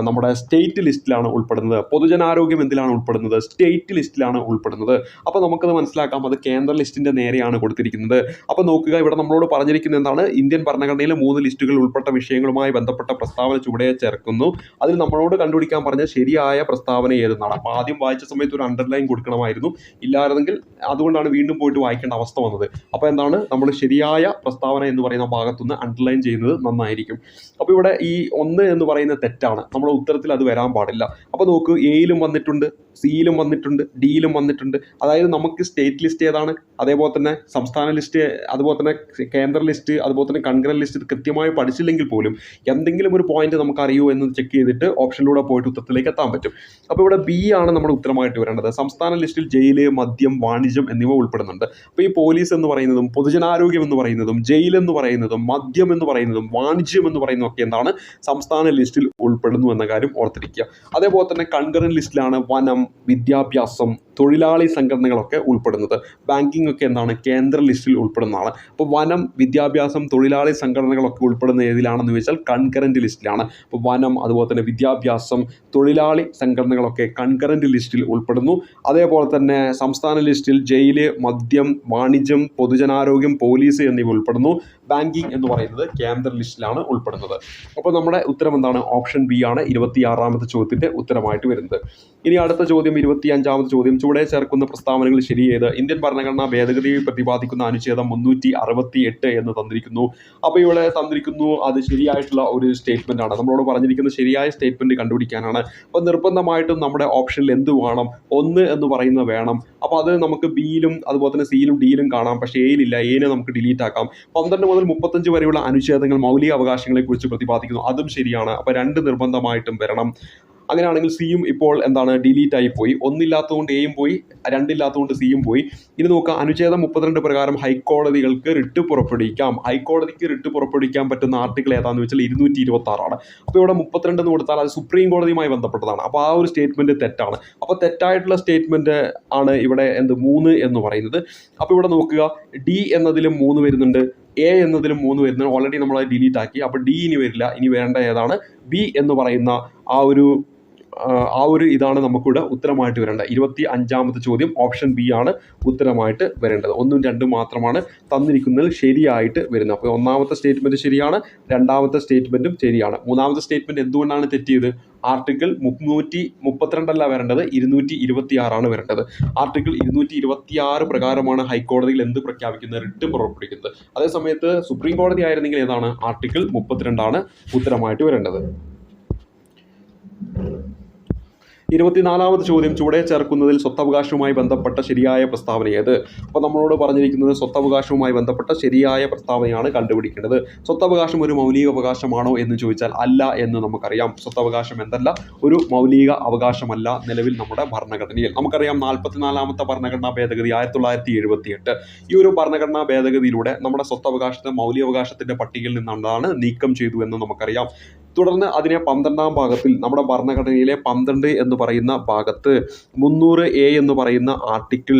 നമ്മുടെ സ്റ്റേറ്റ് ലിസ്റ്റിലാണ് ഉൾപ്പെടുന്നത്. പൊതുജനാരോഗ്യം എന്തിലാണ് ഉൾപ്പെടുന്നത്? സ്റ്റേറ്റ് ലിസ്റ്റിലാണ് ഉൾപ്പെടുന്നത്. അപ്പോൾ നമുക്കത് മനസ്സിലാക്കാം, അത് കേന്ദ്ര ലിസ്റ്റിന്റെ നേരെയാണ് കൊടുത്തിരിക്കുന്നത്. അപ്പോൾ നോക്കുക, ഇവിടെ നമ്മളോട് പറഞ്ഞിരിക്കുന്നത് എന്താണ്, ഇന്ത്യൻ ഭരണഘടനയിലെ 3 ലിസ്റ്റുകളിൽ ഉൾപ്പെട്ട വിഷയങ്ങളുമായി ബന്ധപ്പെട്ട പ്രസ്താവന ചുവടെ ചേർക്കുന്നു. അതിൽ നമ്മളോട് കണ്ടുപിടിക്കാൻ പറഞ്ഞ ശരിയായ പ്രസ്താവന ഏതെന്നാണ്. അപ്പോൾ ആദ്യം വായിച്ച സമയത്ത് ഒരു അണ്ടർലൈൻ കൊടുക്കണമായിരുന്നു, ഇല്ലായിരുന്നെങ്കിൽ അതുകൊണ്ടാണ് വീണ്ടും പോയിട്ട് വായിക്കേണ്ട അവസ്ഥ വന്നത്. അപ്പോൾ എന്താണ്, നമ്മൾ ശരിയായ പ്രസ്താവന എന്ന് പറയുന്ന ഭാഗത്തുനിന്ന് അണ്ടർലൈൻ ചെയ്യുന്നത് നന്നായിരിക്കും. അപ്പോൾ ഇവിടെ ഈ 1 എന്ന് പറയുന്നത് തെറ്റാണ്, നമ്മുടെ ഉത്തരത്തിൽ അത് വരാൻ പാടില്ല. അപ്പോൾ നോക്ക്, എയിലും വന്നിട്ടുണ്ട്, സിയിലും വന്നിട്ടുണ്ട്, ഡിയിലും വന്നിട്ടുണ്ട്. അതായത് നമുക്ക് സ്റ്റേറ്റ് ലിസ്റ്റ് ഏതാണ്, അതേപോലെ തന്നെ സംസ്ഥാന ലിസ്റ്റ്, അതുപോലെ തന്നെ കേന്ദ്ര ലിസ്റ്റ്, അതുപോലെ തന്നെ കൺകറന്റ് ലിസ്റ്റ് കൃത്യമായി പഠിച്ചില്ലെങ്കിൽ പോലും എന്തെങ്കിലും ഒരു പോയിന്റ് നമുക്ക് അറിയൂ എന്ന് ചെക്ക് ചെയ്തിട്ട് ഓപ്ഷനിലൂടെ പോയിട്ട് ഉത്തരത്തിലേക്ക് എത്താൻ പറ്റും. അപ്പോൾ ഇവിടെ ബി ആണ് നമ്മുടെ ഉത്തരമായിട്ട് വരേണ്ടത്. സംസ്ഥാന ലിസ്റ്റിൽ ജയില്, മദ്യം, വാണിജ്യം എന്നിവ ഉൾപ്പെടുന്നുണ്ട്. അപ്പോൾ ഈ പോലീസ് എന്ന് പറയുന്നതും പൊതുജനാരോഗ്യം എന്ന് പറയുന്നതും ജയിൽ എന്ന് പറയുന്നതും മദ്യം എന്ന് പറയുന്നതും വാണിജ്യം എന്ന് പറയുന്നതും ഒക്കെ എന്താണ്, സംസ്ഥാന ലിസ്റ്റിൽ ഉൾപ്പെടുന്നു എന്ന കാര്യം ഓർത്തിരിക്കുക. അതേപോലെ തന്നെ കൺകറന്റ് ലിസ്റ്റിലാണ് വനം, വിദ്യാഭ്യാസം, തൊഴിലാളി സംഘടനകളൊക്കെ ഉൾപ്പെടുന്നത്. ബാങ്കിങ് ഒക്കെ എന്താണ്, കേന്ദ്ര ലിസ്റ്റിൽ ഉൾപ്പെടുന്നതാണ്. അപ്പോൾ വനം, വിദ്യാഭ്യാസം, തൊഴിലാളി സംഘടനകളൊക്കെ ഉൾപ്പെടുന്ന ഏതിലാണെന്ന് ചോദിച്ചാൽ കൺകറന്റ് ലിസ്റ്റിലാണ്. അപ്പോൾ വനം, അതുപോലെ തന്നെ വിദ്യാഭ്യാസം, തൊഴിലാളി സംഘടനകളൊക്കെ കൺകറന്റ് ലിസ്റ്റിൽ ഉൾപ്പെടുന്നു. അതേപോലെ തന്നെ സംസ്ഥാന ലിസ്റ്റിൽ ജയില്, മദ്യം, വാണിജ്യം, പൊതുജനാരോഗ്യം, പോലീസ് എന്നിവ ഉൾപ്പെടുന്നു. ബാങ്കിങ് എന്ന് പറയുന്നത് കേന്ദ്ര ലിസ്റ്റിലാണ് ഉൾപ്പെടുന്നത്. അപ്പോൾ നമ്മുടെ ഉത്തരം എന്താണ്, ഓപ്ഷൻ ബി ആണ് 26ാമത്തെ ചോദ്യത്തിന്റെ ഉത്തരമായിട്ട് വരുന്നത്. ഇനി അടുത്ത ചോദ്യം, 25ാമത്തെ ചോദ്യം. ചുവടെ ചേർക്കുന്ന പ്രസ്താവനകൾ ശരിയേത്? ഇന്ത്യൻ ഭരണഘടനാ ഭേദഗതി പ്രതിപാദിക്കുന്ന അനുച്ഛേദം 368 എന്ന് തന്നിരിക്കുന്നു. അപ്പോൾ ഇവിടെ തന്നിരിക്കുന്നു, അത് ശരിയായിട്ടുള്ള ഒരു സ്റ്റേറ്റ്മെന്റ് ആണ്. നമ്മളോട് പറഞ്ഞിരിക്കുന്ന ശരിയായ സ്റ്റേറ്റ്മെന്റ് കണ്ടുപിടിക്കാനാണ്. അപ്പോൾ നിർബന്ധമായിട്ടും നമ്മുടെ ഓപ്ഷനിൽ എന്ത് വേണം, 1 എന്ന് പറയുന്നത് വേണം. അപ്പോൾ അത് നമുക്ക് ബിയിലും അതുപോലെ തന്നെ സിയിലും ഡിയിലും കാണാം, പക്ഷേ എയിലില്ല. എയിനെ നമുക്ക് ഡിലീറ്റ് ആക്കാം. 12 മുതൽ 35 വരെയുള്ള അനുച്ഛേദങ്ങൾ മൗലിക അവകാശങ്ങളെ കുറിച്ച് പ്രതിപാദിക്കുന്നു, അതും ശരിയാണ്. അപ്പോൾ 2 നിർബന്ധമായിട്ടും വരണം. അങ്ങനെയാണെങ്കിൽ സിയും ഇപ്പോൾ എന്താണ്, ഡിലീറ്റ് ആയി പോയി. 1 ഇല്ലാത്തതുകൊണ്ട് എയും പോയി, 2 ഇല്ലാത്തതുകൊണ്ട് സിയും പോയി. ഇനി നോക്കാം, അനുച്ഛേദം 32 പ്രകാരം ഹൈക്കോടതികൾക്ക് റിട്ട് പുറപ്പെടുവിക്കാം. ഹൈക്കോടതിക്ക് റിട്ട് പുറപ്പെടുവിക്കാൻ പറ്റുന്ന ആർട്ടിക്കിൾ ഏതാണെന്ന് വെച്ചാൽ 226 ആണ്. അപ്പോൾ ഇവിടെ 32 എന്ന് കൊടുത്താൽ അത് സുപ്രീം കോടതിയുമായി ബന്ധപ്പെട്ടതാണ്. അപ്പോൾ ആ ഒരു സ്റ്റേറ്റ്മെന്റ് തെറ്റാണ്. അപ്പോൾ തെറ്റായിട്ടുള്ള സ്റ്റേറ്റ്മെന്റ് ആണ് ഇവിടെ 3 എന്ന് പറയുന്നത്. അപ്പോൾ ഇവിടെ നോക്കുക, ഡി എന്നതിലും 3 വരുന്നുണ്ട്, എ എന്നതിലും 3 വരുന്നുണ്ട്. ഓൾറെഡി നമ്മൾ അത് ഡിലീറ്റ് ആക്കി. അപ്പോൾ ഡി ഇനി വരില്ല. ഇനി വേണ്ട ഏതാണ്, ബി എന്ന് പറയുന്ന ആ ഒരു ഇതാണ് നമുക്കിവിടെ ഉത്തരമായിട്ട് വരേണ്ടത്. 25ാമത്തെ ചോദ്യം ഓപ്ഷൻ ബി ആണ് ഉത്തരമായിട്ട് വരേണ്ടത്. 1ഉം 2ഉം മാത്രമാണ് തന്നിരിക്കുന്നതിൽ ശരിയായിട്ട് വരുന്നത്. അപ്പോൾ 1ാമത്തെ സ്റ്റേറ്റ്മെന്റ് ശരിയാണ്, 2ാമത്തെ സ്റ്റേറ്റ്മെന്റും ശരിയാണ്. 3ാമത്തെ സ്റ്റേറ്റ്മെന്റ് എന്തുകൊണ്ടാണ് തെറ്റിയത്? ആർട്ടിക്കിൾ 332 അല്ല വരേണ്ടത്, 226 ആണ് വരേണ്ടത്. ആർട്ടിക്കിൾ 226 പ്രകാരമാണ് ഹൈക്കോടതിയിൽ എന്ത് പ്രഖ്യാപിക്കുന്നത്, റിട്ട് പുറപ്പെടുവിക്കുന്നത്. അതേസമയത്ത് സുപ്രീം കോടതി ആയിരുന്നെങ്കിൽ ഏതാണ്, ആർട്ടിക്കിൾ 32 ആണ് ഉത്തരമായിട്ട് വരേണ്ടത്. 24ാമത്തെ ചോദ്യം, ചുവടെ ചേർക്കുന്നതിൽ സ്വത്തവകാശവുമായി ബന്ധപ്പെട്ട ശരിയായ പ്രസ്താവന ഏത്? അപ്പോൾ നമ്മളോട് പറഞ്ഞിരിക്കുന്നത് സ്വത്തവകാശവുമായി ബന്ധപ്പെട്ട ശരിയായ പ്രസ്താവനയാണ് കണ്ടുപിടിക്കേണ്ടത്. സ്വത്തവകാശം ഒരു മൗലിക അവകാശമാണോ എന്ന് ചോദിച്ചാൽ അല്ല എന്ന് നമുക്കറിയാം. സ്വത്തവകാശം എന്തല്ല, ഒരു മൗലിക അവകാശമല്ല നിലവിൽ നമ്മുടെ ഭരണഘടനയിൽ. നമുക്കറിയാം 44ാമത്തെ ഭരണഘടനാ ഭേദഗതി 1978. ഈ ഒരു ഭരണഘടനാ ഭേദഗതിയിലൂടെ നമ്മുടെ സ്വത്തവകാശത്തെ മൗലികാവകാശത്തിന്റെ പട്ടികയിൽ നിന്നാണ് നീക്കം ചെയ്തു എന്ന് നമുക്കറിയാം. തുടർന്ന് അതിനെ 12ാം ഭാഗത്തിൽ നമ്മുടെ ഭരണഘടനയിലെ 12 എന്ന് പറയുന്ന ഭാഗത്ത് 300A എന്ന് പറയുന്ന ആർട്ടിക്കിൾ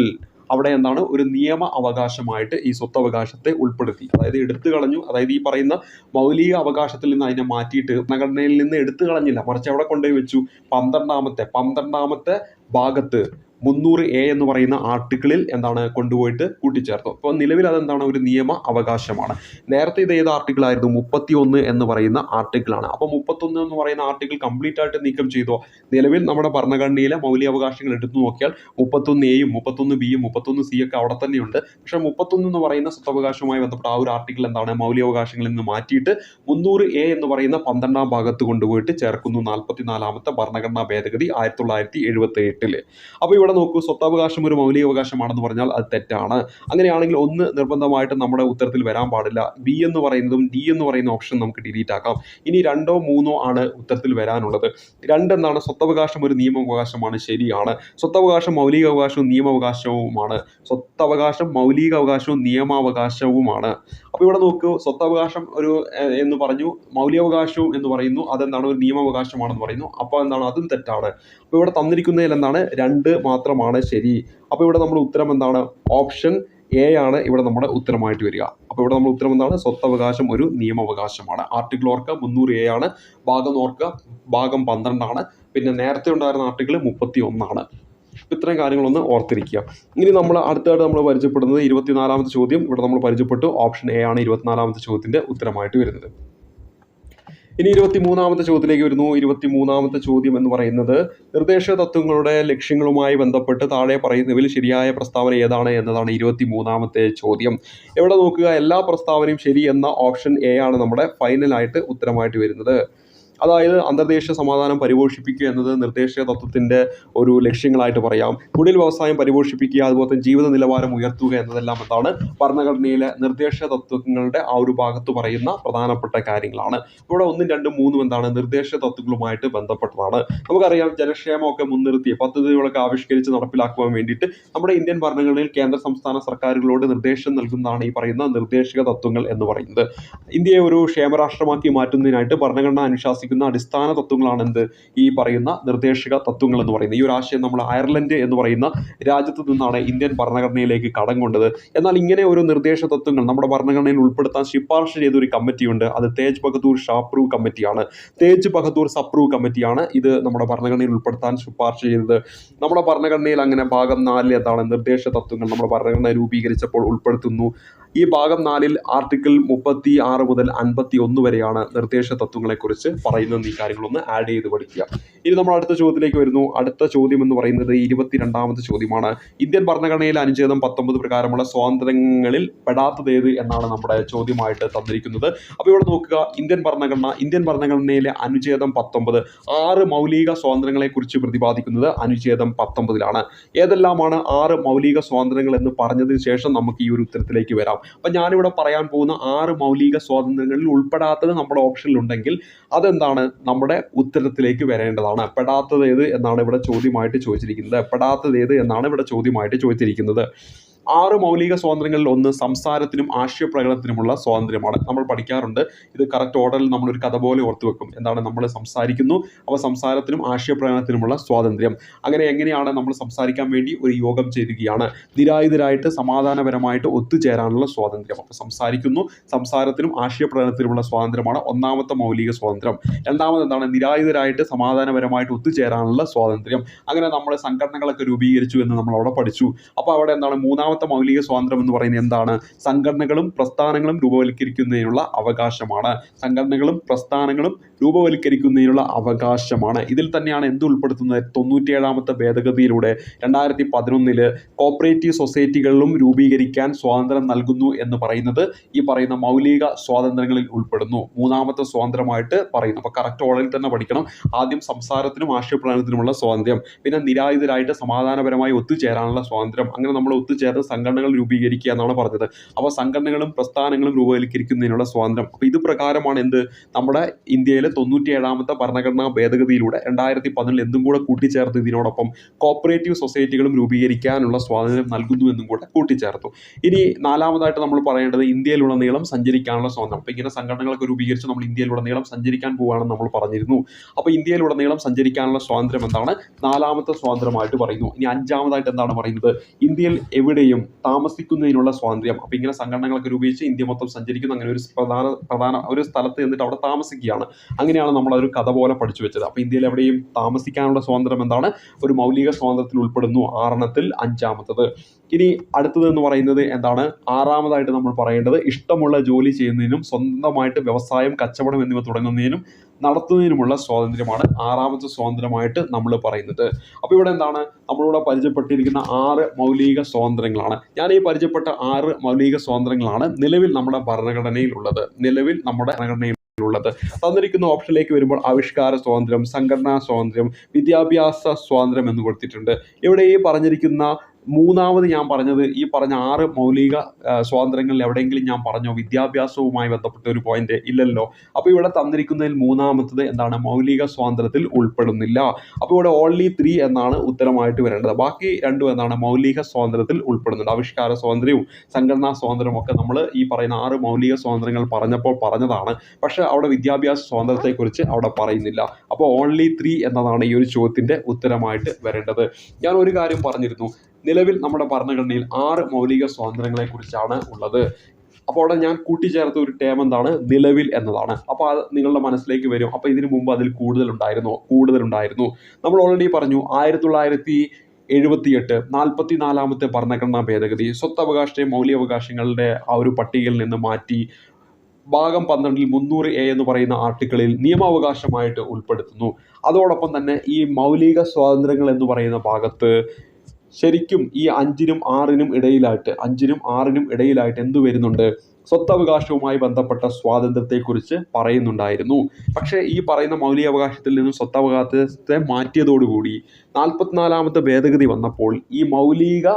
അവിടെ എന്താണ്, ഒരു നിയമ അവകാശമായിട്ട് ഈ സ്വത്തവകാശത്തെ ഉൾപ്പെടുത്തി. അതായത് എടുത്തു കളഞ്ഞു. അതായത് ഈ പറയുന്ന മൗലിക അവകാശത്തിൽ നിന്ന് അതിനെ മാറ്റിയിട്ട് ഭരണഘടനയിൽ നിന്ന് എടുത്തു കളഞ്ഞില്ല, മറിച്ച് അവിടെ കൊണ്ടുപോയി വെച്ചു 12ാമത്തെ ഭാഗത്ത് 300A എന്ന് പറയുന്ന ആർട്ടിക്കിളിൽ എന്താണ് കൊണ്ടുപോയിട്ട് കൂട്ടിച്ചേർത്തു. അപ്പോൾ നിലവിൽ അതെന്താണ്, ഒരു നിയമ അവകാശമാണ്. നേരത്തെ ഇത് ഏത് ആർട്ടിക്കിളായിരുന്നു, 31 എന്ന് പറയുന്ന ആർട്ടിക്കിളാണ്. അപ്പോൾ 31 എന്ന് പറയുന്ന ആർട്ടിക്കിൾ കംപ്ലീറ്റ് ആയിട്ട് നീക്കം ചെയ്തോ? നിലവിൽ നമ്മുടെ ഭരണഘടനയിലെ മൗലികാവകാശങ്ങൾ എടുത്തു നോക്കിയാൽ 31A-യും 31B-യും 31C ഒക്കെ അവിടെ തന്നെയുണ്ട്. പക്ഷേ 31 എന്ന് പറയുന്ന സ്വത്തവകാശവുമായി ബന്ധപ്പെട്ട ആ ഒരു ആർട്ടിക്കിൾ എന്താണ്, മൗലികാവകാശങ്ങളിൽ നിന്ന് മാറ്റിയിട്ട് 300A എന്ന് പറയുന്ന 12ാം ഭാഗത്ത് കൊണ്ടുപോയിട്ട് ചേർക്കുന്നു 44ാമത്തെ ഭരണഘടനാ ഭേദഗതി 1978. അപ്പോൾ ഇവിടെ നോക്കൂ, സ്വത്തവകാശം ഒരു മൗലികാവകാശമാണെന്ന് പറഞ്ഞാൽ അത് തെറ്റാണ്. അങ്ങനെയാണെങ്കിൽ ഒന്ന് നിർബന്ധമായിട്ട് നമ്മുടെ ഉത്തരത്തിൽ വരാൻ പാടില്ല. ബി എന്ന് പറയുന്നതും ഡി എന്ന് പറയുന്ന ഓപ്ഷൻ നമുക്ക് ഡിലീറ്റ് ആക്കാം. ഇനി 2ഓ 3ഓ ആണ് ഉത്തരത്തിൽ വരാനുള്ളത്. 2 എന്താണ്, സ്വത്തവകാശം ഒരു നിയമവകാശമാണ്. ശരിയാണ്. സ്വത്തവകാശം മൗലികാവകാശവും നിയമവകാശവുമാണ്. സ്വത്തവകാശം മൗലികാവകാശവും നിയമാവകാശവുമാണ്. അപ്പോൾ ഇവിടെ നോക്കൂ, സ്വത്തവകാശം ഒരു എന്ന് പറഞ്ഞു, മൗലികാവകാശവും എന്ന് പറയുന്നു, അതെന്താണ്, ഒരു നിയമവകാശമാണെന്ന് പറയുന്നു. അപ്പോൾ എന്താണ്, അതും തെറ്റാണ്. അപ്പോൾ ഇവിടെ തന്നിരിക്കുന്നതിൽ എന്താണ്, 2 മാത്രമാണ് ശരി. അപ്പോൾ ഇവിടെ നമ്മുടെ ഉത്തരം എന്താണ്, ഓപ്ഷൻ എ ആണ് ഇവിടെ നമ്മുടെ ഉത്തരമായിട്ട് വരിക. അപ്പോൾ ഇവിടെ നമ്മുടെ ഉത്തരം എന്താണ്, സ്വത്തവകാശം ഒരു നിയമവകാശമാണ്. ആർട്ടിക്കിൾ ഓർക്കുക 300A ആണ്. ഭാഗം ഓർക്കുക, ഭാഗം 12 ആണ്. പിന്നെ നേരത്തെ ഉണ്ടായിരുന്ന ആർട്ടിക്കിൾ 31 ആണ്. ഇത്രയും കാര്യങ്ങളൊന്ന് ഓർത്തിരിക്കുക. ഇനി നമ്മൾ അടുത്തായിട്ട് നമ്മൾ പരിചയപ്പെടുന്നത് 24ാമത്തെ ചോദ്യം. ഇവിടെ നമ്മൾ പരിചയപ്പെട്ടു, ഓപ്ഷൻ എ ആണ് 24ാമത്തെ ചോദ്യത്തിന്റെ ഉത്തരമായിട്ട് വരുന്നത്. ഇനി 23ാമത്തെ ചോദ്യത്തിലേക്ക് വരുന്നു. 23ാമത്തെ ചോദ്യം എന്ന് പറയുന്നത് നിർദ്ദേശ തത്വങ്ങളുടെ ലക്ഷ്യങ്ങളുമായി ബന്ധപ്പെട്ട് താഴെ പറയുന്നതിൽ ശരിയായ പ്രസ്താവന ഏതാണ് എന്നതാണ് 23ാമത്തെ ചോദ്യം. ഇവിടെ നോക്കുക, എല്ലാ പ്രസ്താവനയും ശരി എന്ന ഓപ്ഷൻ എ ആണ് നമ്മുടെ ഫൈനലായിട്ട് ഉത്തരമായിട്ട് വരുന്നത്. അതായത് അന്തർദേശീയ സമാധാനം പരിപോഷിപ്പിക്കുക എന്നത് നിർദ്ദേശ തത്വത്തിൻ്റെ ഒരു ലക്ഷ്യങ്ങളായിട്ട് പറയാം. കുടിൽ വ്യവസായം പരിപോഷിപ്പിക്കുക, അതുപോലെ തന്നെ ജീവിത നിലവാരം ഉയർത്തുക എന്നതെല്ലാം എന്താണ്, ഭരണഘടനയിലെ നിർദ്ദേശ തത്വങ്ങളുടെ ആ ഒരു ഭാഗത്ത് പറയുന്ന പ്രധാനപ്പെട്ട കാര്യങ്ങളാണ്. ഇവിടെ 1, 2, 3 എന്താണ്, നിർദ്ദേശ തത്വങ്ങളുമായിട്ട് ബന്ധപ്പെട്ടതാണ്. നമുക്കറിയാം, ജനക്ഷേമമൊക്കെ മുൻനിർത്തി പദ്ധതികളൊക്കെ ആവിഷ്കരിച്ച് നടപ്പിലാക്കുവാൻ വേണ്ടിയിട്ട് നമ്മുടെ ഇന്ത്യൻ ഭരണഘടനയിൽ കേന്ദ്ര സംസ്ഥാന സർക്കാരുകളോട് നിർദ്ദേശം നൽകുന്നതാണ് ഈ പറയുന്ന നിർദ്ദേശക തത്വങ്ങൾ എന്ന് പറയുന്നത്. ഇന്ത്യയെ ഒരു ക്ഷേമരാഷ്ട്രമാക്കി മാറ്റുന്നതിനായിട്ട് ഭരണഘടന അനുശാസിക്കുന്ന അടിസ്ഥാന തത്വങ്ങളാണ് എന്ത്, ഈ പറയുന്ന നിർദ്ദേശക തത്വങ്ങൾ എന്ന് പറയുന്നത്. ഈ ഒരു ആശയം നമ്മൾ അയർലൻഡ് എന്ന് പറയുന്ന രാജ്യത്ത് നിന്നാണ് ഇന്ത്യൻ ഭരണഘടനയിലേക്ക് കടം കൊണ്ടത്. എന്നാൽ ഇങ്ങനെ ഒരു നിർദ്ദേശ തത്വങ്ങൾ നമ്മുടെ ഭരണഘടനയിൽ ഉൾപ്പെടുത്താൻ ശുപാർശ ചെയ്ത ഒരു കമ്മിറ്റിയുണ്ട്. അത് തേജ് ബഹദൂർ ഷാപ്രൂ കമ്മിറ്റിയാണ്. തേജ് ബഹദൂർ സപ്രൂ കമ്മിറ്റിയാണ് ഇത് നമ്മുടെ ഭരണഘടനയിൽ ഉൾപ്പെടുത്താൻ ശുപാർശ ചെയ്തത്. നമ്മുടെ ഭരണഘടനയിൽ അങ്ങനെ ഭാഗം 4 എന്താണ്, നിർദ്ദേശ തത്വങ്ങൾ നമ്മുടെ ഭരണഘടന രൂപീകരിച്ചപ്പോൾ ഉൾപ്പെടുത്തുന്നു. ഈ ഭാഗം 4-ൽ ആർട്ടിക്കിൾ 36 മുതൽ 51 വരെയാണ് നിർദ്ദേശ തത്വങ്ങളെക്കുറിച്ച് പറയുന്നത്. ഈ കാര്യങ്ങളൊന്ന് ആഡ് ചെയ്ത് പഠിക്കുക. ഇനി നമ്മൾ അടുത്ത ചോദ്യത്തിലേക്ക് വരുന്നു. അടുത്ത ചോദ്യം എന്ന് പറയുന്നത് 22ാമത്തെ ചോദ്യമാണ്. ഇന്ത്യൻ ഭരണഘടനയിലെ അനുച്ഛേദം 19 പ്രകാരമുള്ള സ്വാതന്ത്ര്യങ്ങളിൽ പെടാത്തത് ഏത് എന്നാണ് നമ്മുടെ ചോദ്യമായിട്ട് തന്നിരിക്കുന്നത്. അപ്പോൾ ഇവിടെ നോക്കുക, ഇന്ത്യൻ ഭരണഘടനയിലെ അനുച്ഛേദം 19 6 മൗലിക സ്വാതന്ത്ര്യങ്ങളെക്കുറിച്ച് പ്രതിപാദിക്കുന്നത് അനുച്ഛേദം 19-ലാണ്. ഏതെല്ലാമാണ് 6 മൗലിക സ്വാതന്ത്ര്യങ്ങൾ എന്ന് പറഞ്ഞതിന് ശേഷം നമുക്ക് ഈ ഒരു ഉത്തരത്തിലേക്ക് വരാം. അപ്പം ഞാനിവിടെ പറയാൻ പോകുന്ന 6 മൗലിക സ്വാതന്ത്ര്യങ്ങളിൽ ഉൾപ്പെടാത്തത് നമ്മുടെ ഓപ്ഷനിലുണ്ടെങ്കിൽ അതെന്താണ്, നമ്മുടെ ഉത്തരത്തിലേക്ക് വരേണ്ടതാണ്. പെടാത്തത് ഏത് എന്നാണ് ഇവിടെ ചോദ്യമായിട്ട് ചോദിച്ചിരിക്കുന്നത്. 6 മൗലിക സ്വാതന്ത്ര്യങ്ങളിൽ ഒന്ന് സംസാരത്തിനും ആശയപ്രകടനത്തിനുമുള്ള സ്വാതന്ത്ര്യമാണ്. നമ്മൾ പഠിക്കാറുണ്ട്, ഇത് കറക്റ്റ് ഓർഡറിൽ നമ്മളൊരു കഥ പോലെ ഓർത്ത് വെക്കും. എന്താണ്, നമ്മൾ സംസാരിക്കുന്നു, അപ്പോൾ സംസാരത്തിനും ആശയപ്രകടനത്തിനുമുള്ള സ്വാതന്ത്ര്യം. അങ്ങനെ എങ്ങനെയാണ് നമ്മൾ സംസാരിക്കാൻ വേണ്ടി ഒരു യോഗം ചേരുകയാണ്, നിരായുധരായിട്ട് സമാധാനപരമായിട്ട് ഒത്തുചേരാനുള്ള സ്വാതന്ത്ര്യം. അപ്പോൾ സംസാരിക്കുന്നു, സംസാരത്തിനും ആശയപ്രകടനത്തിനുമുള്ള സ്വാതന്ത്ര്യമാണ് ഒന്നാമത്തെ മൗലിക സ്വാതന്ത്ര്യം. രണ്ടാമത് എന്താണ്, നിരായുധരായിട്ട് സമാധാനപരമായിട്ട് ഒത്തുചേരാനുള്ള സ്വാതന്ത്ര്യം. അങ്ങനെ നമ്മൾ സംഘടനകളൊക്കെ രൂപീകരിച്ചു എന്ന് നമ്മൾ അവിടെ പഠിച്ചു. അപ്പോൾ അവിടെ എന്താണ്, മൂന്നാമത്തെ മൗലിക സ്വാതന്ത്ര്യം എന്ന് പറയുന്നത് എന്താണ്, സംഘടനകളും പ്രസ്ഥാനങ്ങളും രൂപവൽക്കരിക്കുന്നതിനുള്ള അവകാശമാണ്. ഇതിൽ തന്നെയാണ് എന്ത് ഉൾപ്പെടുത്തുന്നത്, 97ാമത്തെ ഭേദഗതിയിലൂടെ 2011 കോപ്പറേറ്റീവ് സൊസൈറ്റികളിലും രൂപീകരിക്കാൻ സ്വാതന്ത്ര്യം നൽകുന്നു എന്ന് പറയുന്നത് ഈ പറയുന്ന മൗലിക സ്വാതന്ത്ര്യങ്ങളിൽ ഉൾപ്പെടുന്നു. മൂന്നാമത്തെ സ്വാതന്ത്ര്യമായിട്ട് പറയുന്നു. അപ്പോൾ കറക്റ്റ് ഓർഡറിൽ തന്നെ പഠിക്കണം. ആദ്യം സംസാരത്തിനും ആശയപ്രകടനത്തിനുമുള്ള സ്വാതന്ത്ര്യം, പിന്നെ നിരായുധരായിട്ട് സമാധാനപരമായി ഒത്തുചേരാനുള്ള സ്വാതന്ത്ര്യം. അങ്ങനെ നമ്മൾ ഒത്തുചേർന്ന് സംഘടനകൾ രൂപീകരിക്കുക എന്നാണ് പറഞ്ഞത്. അപ്പോൾ സംഘടനകളും പ്രസ്ഥാനങ്ങളും രൂപവൽക്കരിക്കുന്നതിനുള്ള സ്വാതന്ത്ര്യം. അപ്പോൾ ഇത് പ്രകാരമാണ് എന്ത്, നമ്മുടെ ഇന്ത്യയിലെ 97ാമത്തെ ഭരണഘടനാ ഭേദഗതിയിലൂടെ 2011 എന്തും കൂടെ കൂട്ടിച്ചേർത്ത് ഇതിനോടൊപ്പം കോപ്പറേറ്റീവ് സൊസൈറ്റികളും രൂപീകരിക്കാനുള്ള സ്വാതന്ത്ര്യം നൽകുന്നു എന്നും കൂടെ കൂട്ടിച്ചേർത്തു. ഇനി 4ാമതായിട്ട് നമ്മൾ പറയേണ്ടത് ഇന്ത്യയിലുടനീളം സഞ്ചരിക്കാനുള്ള സ്വാതന്ത്ര്യം. അപ്പോൾ ഇങ്ങനെ സംഘടനകളൊക്കെ രൂപീകരിച്ച് നമ്മൾ ഇന്ത്യയിലുടനീളം സഞ്ചരിക്കാൻ പോവുകയാണെന്ന് നമ്മൾ പറഞ്ഞിരുന്നു. അപ്പോൾ ഇന്ത്യയിലുടനീളം സഞ്ചരിക്കാനുള്ള സ്വാതന്ത്ര്യം എന്താണ്, 4ാമത്തെ സ്വാതന്ത്ര്യമായിട്ട് പറയുന്നു. ഇനി 5ാമതായിട്ട് എന്താണ് പറയുന്നത്, ഇന്ത്യയിൽ എവിടെയും എവിടെയും താമസിക്കുന്നതിനുള്ള സ്വാതന്ത്ര്യം. അപ്പോൾ ഇങ്ങനെ സംഘടനകളൊക്കെ രൂപീകരിച്ച് ഇന്ത്യ മൊത്തം സഞ്ചരിക്കുന്നു. അങ്ങനെ ഒരു പ്രധാന ഒരു സ്ഥലത്ത് എന്നിട്ട് അവിടെ താമസിക്കുകയാണ്. അങ്ങനെയാണ് നമ്മളൊരു കഥ പോലെ പഠിച്ചു വെച്ചത്. അപ്പോൾ ഇന്ത്യയിൽ എവിടെയും താമസിക്കാനുള്ള സ്വാതന്ത്ര്യം എന്താണ്? ഒരു മൗലിക സ്വാതന്ത്ര്യത്തിൽ ഉൾപ്പെടുന്നു. 6 5-ാമത്തത്. ഇനി അടുത്തത് എന്ന് പറയുന്നത് എന്താണ്? 6-ാമതായിട്ട് നമ്മൾ പറയേണ്ടത് ഇഷ്ടമുള്ള ജോലി ചെയ്യുന്നതിനും സ്വന്തമായിട്ട് വ്യവസായം, കച്ചവടം എന്നിവ തുടങ്ങുന്നതിനും നടത്തുന്നതിനുമുള്ള സ്വാതന്ത്ര്യമാണ് 6-ാമത്തെ സ്വാതന്ത്ര്യമായിട്ട് നമ്മൾ പറയുന്നത്. അപ്പോൾ ഇവിടെ എന്താണ്? നമ്മളിവിടെ പരിചയപ്പെട്ടിരിക്കുന്ന 6 മൗലിക സ്വാതന്ത്ര്യങ്ങളാണ്. ഞാൻ ഈ പരിചയപ്പെട്ട 6 മൗലിക സ്വാതന്ത്ര്യങ്ങളാണ് നിലവിൽ നമ്മുടെ ഭരണഘടനയിലുള്ളത്. ഉള്ളത്. തന്നിരിക്കുന്ന ഓപ്ഷനിലേക്ക് വരുമ്പോൾ ആവിഷ്കാര സ്വാതന്ത്ര്യം, സംഘടനാ സ്വാതന്ത്ര്യം, വിദ്യാഭ്യാസ സ്വാതന്ത്ര്യം എന്ന് കൊടുത്തിട്ടുണ്ട്. ഇവിടെ ഈ പറഞ്ഞിരിക്കുന്ന 3-ാമത് ഞാൻ പറഞ്ഞത് ഈ പറഞ്ഞ 6 മൗലിക സ്വാതന്ത്ര്യങ്ങളിൽ എവിടെയെങ്കിലും ഞാൻ പറഞ്ഞോ വിദ്യാഭ്യാസവുമായി ബന്ധപ്പെട്ട ഒരു പോയിന്റ്? ഇല്ലല്ലോ. അപ്പോൾ ഇവിടെ തന്നിരിക്കുന്നതിൽ 3-ാമത്തത് എന്താണ്? മൗലിക സ്വാതന്ത്ര്യത്തിൽ ഉൾപ്പെടുന്നില്ല. അപ്പോൾ ഇവിടെ ഓൺലി 3 എന്നാണ് ഉത്തരമായിട്ട് വരേണ്ടത്. ബാക്കി 2 എന്താണ്? മൗലിക സ്വാതന്ത്ര്യത്തിൽ ഉൾപ്പെടുന്നുണ്ട്. ആവിഷ്കാര സ്വാതന്ത്ര്യവും സംഘടനാ സ്വാതന്ത്ര്യവും ഒക്കെ നമ്മൾ ഈ പറയുന്ന 6 മൗലിക സ്വാതന്ത്ര്യങ്ങൾ പറഞ്ഞപ്പോൾ പറഞ്ഞതാണ്. പക്ഷേ അവിടെ വിദ്യാഭ്യാസ സ്വാതന്ത്ര്യത്തെക്കുറിച്ച് അവിടെ പറയുന്നില്ല. അപ്പോൾ ഓൺലി 3 എന്നതാണ് ഈ ഒരു ചോദ്യത്തിൻ്റെ ഉത്തരമായിട്ട് വരേണ്ടത്. ഞാൻ ഒരു കാര്യം പറഞ്ഞിരുന്നു, നിലവിൽ നമ്മുടെ ഭരണഘടനയിൽ 6 മൗലിക സ്വാതന്ത്ര്യങ്ങളെ കുറിച്ചാണ് ഉള്ളത്. അപ്പോൾ അവിടെ ഞാൻ കൂട്ടിച്ചേർത്ത ഒരു ടേം എന്താണ്? നിലവിൽ എന്നതാണ്. അപ്പോൾ അത് നിങ്ങളുടെ മനസ്സിലേക്ക് വരും. അപ്പോൾ ഇതിനു മുമ്പ് അതിൽ കൂടുതലുണ്ടായിരുന്നു. നമ്മൾ ഓൾറെഡി പറഞ്ഞു 1978 44-ാമത്തെ ഭരണഘടനാ ഭേദഗതി സ്വത്തവകാശത്തെയും മൗലികാവകാശങ്ങളുടെ ആ ഒരു പട്ടികയിൽ നിന്ന് മാറ്റി ഭാഗം 12 300A എന്ന് പറയുന്ന ആർട്ടിക്കിളിൽ നിയമാവകാശമായിട്ട് ഉൾപ്പെടുത്തുന്നു. അതോടൊപ്പം തന്നെ ഈ മൗലിക സ്വാതന്ത്ര്യങ്ങൾ എന്ന് പറയുന്ന ഭാഗത്ത് ശരിക്കും ഈ 5-നും 6-നും ഇടയിലായിട്ട് എന്ത് വരുന്നുണ്ട്? സ്വത്തവകാശവുമായി ബന്ധപ്പെട്ട സ്വാതന്ത്ര്യത്തെക്കുറിച്ച് പറയുന്നുണ്ടായിരുന്നു. പക്ഷേ ഈ പറയുന്ന മൗലികാവകാശത്തിൽ നിന്നും സ്വത്തവകാശത്തെ മാറ്റിയതോടുകൂടി 44-ാമത്തെ ഭേദഗതി വന്നപ്പോൾ ഈ മൗലിക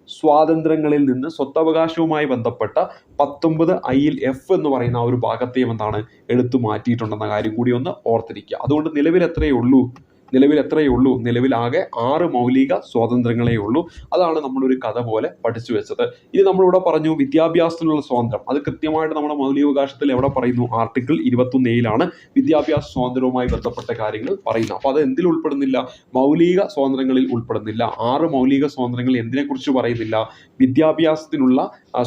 സ്വാതന്ത്ര്യങ്ങളിൽ നിന്ന് സ്വത്തവകാശവുമായി ബന്ധപ്പെട്ട 19(I) F എന്ന് പറയുന്ന ആ ഒരു ഭാഗത്തെയും എന്താണ് എടുത്തു മാറ്റിയിട്ടുണ്ടെന്ന കാര്യം കൂടി ഒന്ന് ഓർത്തിരിക്കുക. അതുകൊണ്ട് നിലവിൽ എത്രയേ ഉള്ളൂ? നിലവിലാകെ 6 മൗലിക സ്വാതന്ത്ര്യങ്ങളേ ഉള്ളൂ. അതാണ് നമ്മളൊരു കഥ പോലെ പഠിച്ചു വെച്ചത്. ഇനി നമ്മളിവിടെ പറഞ്ഞു വിദ്യാഭ്യാസത്തിനുള്ള സ്വാതന്ത്ര്യം. അത് കൃത്യമായിട്ട് നമ്മുടെ മൗലികാവകാശത്തിൽ എവിടെ പറയുന്നു? ആർട്ടിക്കിൾ 21A വിദ്യാഭ്യാസ സ്വാതന്ത്ര്യവുമായി ബന്ധപ്പെട്ട കാര്യങ്ങൾ പറയുന്നു. അപ്പോൾ അത് എന്തിൽ ഉൾപ്പെടുന്നില്ല? മൗലിക സ്വാതന്ത്ര്യങ്ങളിൽ ഉൾപ്പെടുന്നില്ല. 6 മൗലിക സ്വാതന്ത്ര്യങ്ങൾ എന്തിനെക്കുറിച്ച് പറയുന്നില്ല? വിദ്യാഭ്യാസത്തിനുള്ള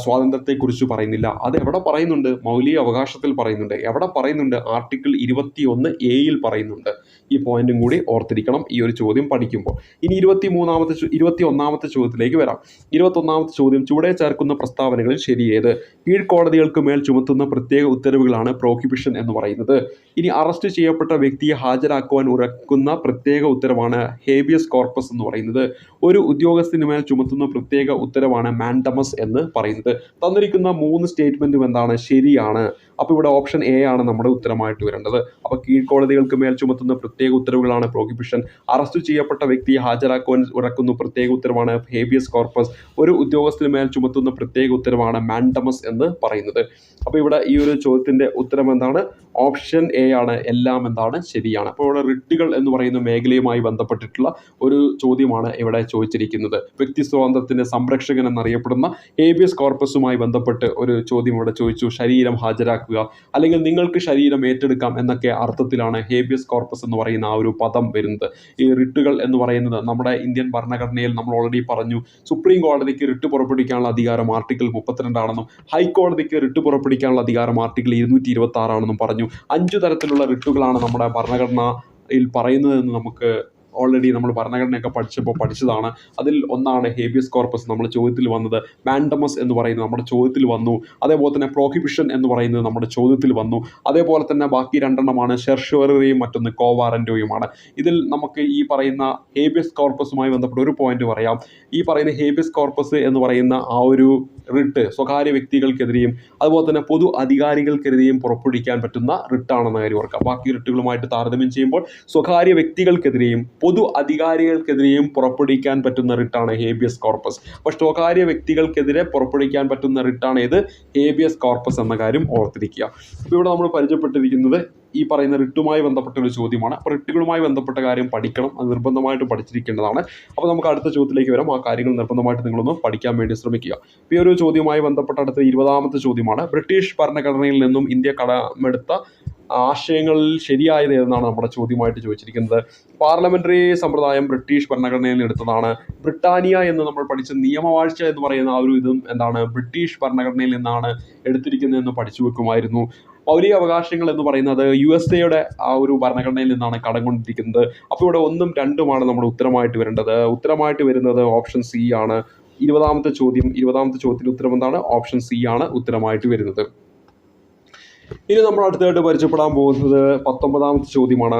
സ്വാതന്ത്ര്യത്തെക്കുറിച്ച് പറയുന്നില്ല. അത് എവിടെ പറയുന്നുണ്ട്? മൗലിക അവകാശത്തിൽ പറയുന്നുണ്ട്. എവിടെ പറയുന്നുണ്ട്? ആർട്ടിക്കിൾ 21A പറയുന്നുണ്ട്. ഈ പോയിന്റും കൂടി ഓർത്തിരിക്കണം ഈ ഒരു ചോദ്യം പഠിക്കുമ്പോൾ. ഇനി 21-ാമത്തെ ചോദ്യത്തിലേക്ക് വരാം. 21-ാമത്തെ ചോദ്യം, ചുവടെ ചേർക്കുന്ന പ്രസ്താവനകളിൽ ശരിയേത്? കീഴ്ക്കോടതികൾക്ക് മേൽ ചുമത്തുന്ന പ്രത്യേക ഉത്തരവുകളാണ് പ്രോഹിബിഷൻ എന്ന് പറയുന്നത്. ഇനി അറസ്റ്റ് ചെയ്യപ്പെട്ട വ്യക്തിയെ ഹാജരാക്കുവാൻ ഉറക്കുന്ന പ്രത്യേക ഉത്തരവാണ് ഹേബിയസ് കോർപ്പസ് എന്ന് പറയുന്നത്. ഒരു ഉദ്യോഗസ്ഥന് മേൽ ചുമത്തുന്ന പ്രത്യേക ഉത്തരവാണ് മാൻഡമസ് എന്ന് പറയുന്നത്. തന്നിരിക്കുന്ന 3 സ്റ്റേറ്റ്മെന്റും എന്താണ്? ശരിയാണ്. അപ്പോൾ ഇവിടെ ഓപ്ഷൻ A ആണ് നമ്മുടെ ഉത്തരമായിട്ട് വരേണ്ടത്. അപ്പോൾ കീഴ്ക്കോടതികൾക്ക് മേൽ ചുമത്തുന്ന പ്രത്യേക ഉത്തരവുകളാണ് പ്രോഹിബിഷൻ. അറസ്റ്റ് ചെയ്യപ്പെട്ട വ്യക്തിയെ ഹാജരാക്കുവാൻ ഉറക്കുന്ന പ്രത്യേക ഉത്തരവാണ് ഹേബിയസ് കോർപ്പസ്. ഒരു ഉദ്യോഗസ്ഥന് മേൽ ചുമത്തുന്ന പ്രത്യേക ഉത്തരവാണ് മാൻഡമസ് എന്ന് പറയുന്നത്. അപ്പോൾ ഇവിടെ ഈ ഒരു ചോദ്യത്തിന്റെ ഉത്തരം എന്താണ്? ഓപ്ഷൻ A ആണ്. എല്ലാം എന്താണ്? ശരിയാണ്. അപ്പോൾ ഇവിടെ റിട്ടുകൾ എന്ന് പറയുന്ന മേഖലയുമായി ബന്ധപ്പെട്ടിട്ടുള്ള ഒരു ചോദ്യമാണ് ഇവിടെ ചോദിച്ചിരിക്കുന്നത്. വ്യക്തി സ്വാതന്ത്ര്യത്തിന്റെ സംരക്ഷകൻ എന്നറിയപ്പെടുന്ന ഹേബിയസ് കോർപ്പസുമായി ബന്ധപ്പെട്ട് ഒരു ചോദ്യം ഇവിടെ ചോദിച്ചു. ശരീരം ഹാജരാക്കുക അല്ലെങ്കിൽ നിങ്ങൾക്ക് ശരീരം ഏറ്റെടുക്കാം എന്നൊക്കെ അർത്ഥത്തിലാണ് ഹേബിയസ് കോർപ്പസ് എന്ന് പറയുന്ന ആ ഒരു പദം വരുന്നത്. ഈ റിട്ടുകൾ എന്ന് പറയുന്നത് നമ്മുടെ ഇന്ത്യൻ ഭരണഘടനയിൽ നമ്മൾ ഓൾറെഡി പറഞ്ഞു, സുപ്രീം കോടതിക്ക് റിട്ട് പുറപ്പെടുവിക്കാനുള്ള അധികാരം ആർട്ടിക്കിൾ 32 ആണെന്നും ഹൈക്കോടതിക്ക് റിട്ട് പുറപ്പെടുവിക്കാനുള്ള അധികാരം ആർട്ടിക്കിൾ 226 ആണെന്നും പറഞ്ഞു. 5 തരത്തിലുള്ള റിട്ടുകളാണ് നമ്മുടെ ഭരണഘടനയിൽ പറയുന്നതെന്ന് നമുക്ക് ഓൾറെഡി നമ്മൾ ഭരണഘടനയൊക്കെ പഠിച്ചതാണ്. അതിൽ ഒന്നാണ് ഹേബിയസ് കോർപ്പസ് നമ്മുടെ ചോദ്യത്തിൽ വന്നത്. മാൻഡമസ് എന്ന് പറയുന്നത് നമ്മുടെ ചോദ്യത്തിൽ വന്നു. അതേപോലെ തന്നെ പ്രോഹിബിഷൻ എന്ന് പറയുന്നത് നമ്മുടെ ചോദ്യത്തിൽ വന്നു. അതേപോലെ തന്നെ ബാക്കി 2 സെർഷ്വറിയും മറ്റൊന്ന് കോവാറന്റോയുമാണ്. ഇതിൽ നമുക്ക് ഈ പറയുന്ന ഹേബിയസ് കോർപ്പസുമായി ബന്ധപ്പെട്ട ഒരു പോയിന്റ് പറയാം. ഈ പറയുന്ന ഹേബിയസ് കോർപ്പസ് എന്ന് പറയുന്ന ആ ഒരു റിട്ട് സ്വകാര്യ വ്യക്തികൾക്കെതിരെയും അതുപോലെ തന്നെ പൊതു അധികാരികൾക്കെതിരെയും പുറപ്പെടുവിക്കാൻ പറ്റുന്ന റിട്ടാണെന്ന കാര്യം ഓർക്കാം. ബാക്കി റിട്ടുകളുമായിട്ട് താരതമ്യം ചെയ്യുമ്പോൾ സ്വകാര്യ വ്യക്തികൾക്കെതിരെയും പൊതു അധികാരികൾക്കെതിരെയും പുറപ്പെടുവിക്കാൻ പറ്റുന്ന റിട്ടാണ് ഹേബിയസ് കോർപ്പസ്. അപ്പോൾ സ്വകാര്യ വ്യക്തികൾക്കെതിരെ പുറപ്പെടുവിക്കാൻ പറ്റുന്ന റിട്ടാണ് ഇത് ഹേബിയസ് കോർപ്പസ് എന്ന കാര്യം ഓർത്തിരിക്കുക. അപ്പോൾ ഇവിടെ നമ്മൾ പരിചയപ്പെട്ടിരിക്കുന്നത് ഈ പറയുന്ന റിട്ടുമായി ബന്ധപ്പെട്ട ഒരു ചോദ്യമാണ്. അപ്പോൾ റിട്ടുകളുമായി ബന്ധപ്പെട്ട കാര്യം പഠിക്കണം, അത് നിർബന്ധമായിട്ട് പഠിച്ചിരിക്കേണ്ടതാണ്. അപ്പോൾ നമുക്ക് അടുത്ത ചോദ്യത്തിലേക്ക് വരാം. ആ കാര്യങ്ങൾ നിർബന്ധമായിട്ട് നിങ്ങളൊന്ന് പഠിക്കാൻ വേണ്ടി ശ്രമിക്കുക. ഈ ഒരു ചോദ്യവുമായി ബന്ധപ്പെട്ട അടുത്ത 20-ാമത്തെ ചോദ്യമാണ്, ബ്രിട്ടീഷ് ഭരണഘടനയിൽ നിന്നും ഇന്ത്യ കടമെടുത്ത ആശയങ്ങളിൽ ശരിയായത് ഏതെന്നാണ് നമ്മുടെ ചോദ്യമായിട്ട് ചോദിച്ചിരിക്കുന്നത്. പാർലമെന്ററി സമ്പ്രദായം ബ്രിട്ടീഷ് ഭരണഘടനയിൽ നിന്ന് എടുത്തതാണ്. ബ്രിട്ടാനിയ എന്ന് നമ്മൾ പഠിച്ച നിയമവാഴ്ച എന്ന് പറയുന്ന ആ ഒരു ഇതും എന്താണ്, ബ്രിട്ടീഷ് ഭരണഘടനയിൽ നിന്നാണ് എടുത്തിരിക്കുന്നതെന്ന് പഠിച്ചു വെക്കുമായിരുന്നു. മൗലിക അവകാശങ്ങൾ എന്ന് പറയുന്നത് USA ആ ഒരു ഭരണഘടനയിൽ നിന്നാണ് കടം കൊണ്ടിരിക്കുന്നത്. അപ്പോൾ ഇവിടെ 1ഉം 2ഉമാണ് നമ്മുടെ ഉത്തരമായിട്ട് വരേണ്ടത്. ഉത്തരമായിട്ട് വരുന്നത് ഓപ്ഷൻ സി ആണ്. 20ാമത്തെ ചോദ്യത്തിന് ഉത്തരം എന്താണ്? ഓപ്ഷൻ സി ആണ് ഉത്തരമായിട്ട് വരുന്നത്. ഇനി നമ്മൾ അടുത്തായിട്ട് പരിചയപ്പെടാൻ പോകുന്നത് 19ാമത്തെ ചോദ്യമാണ്.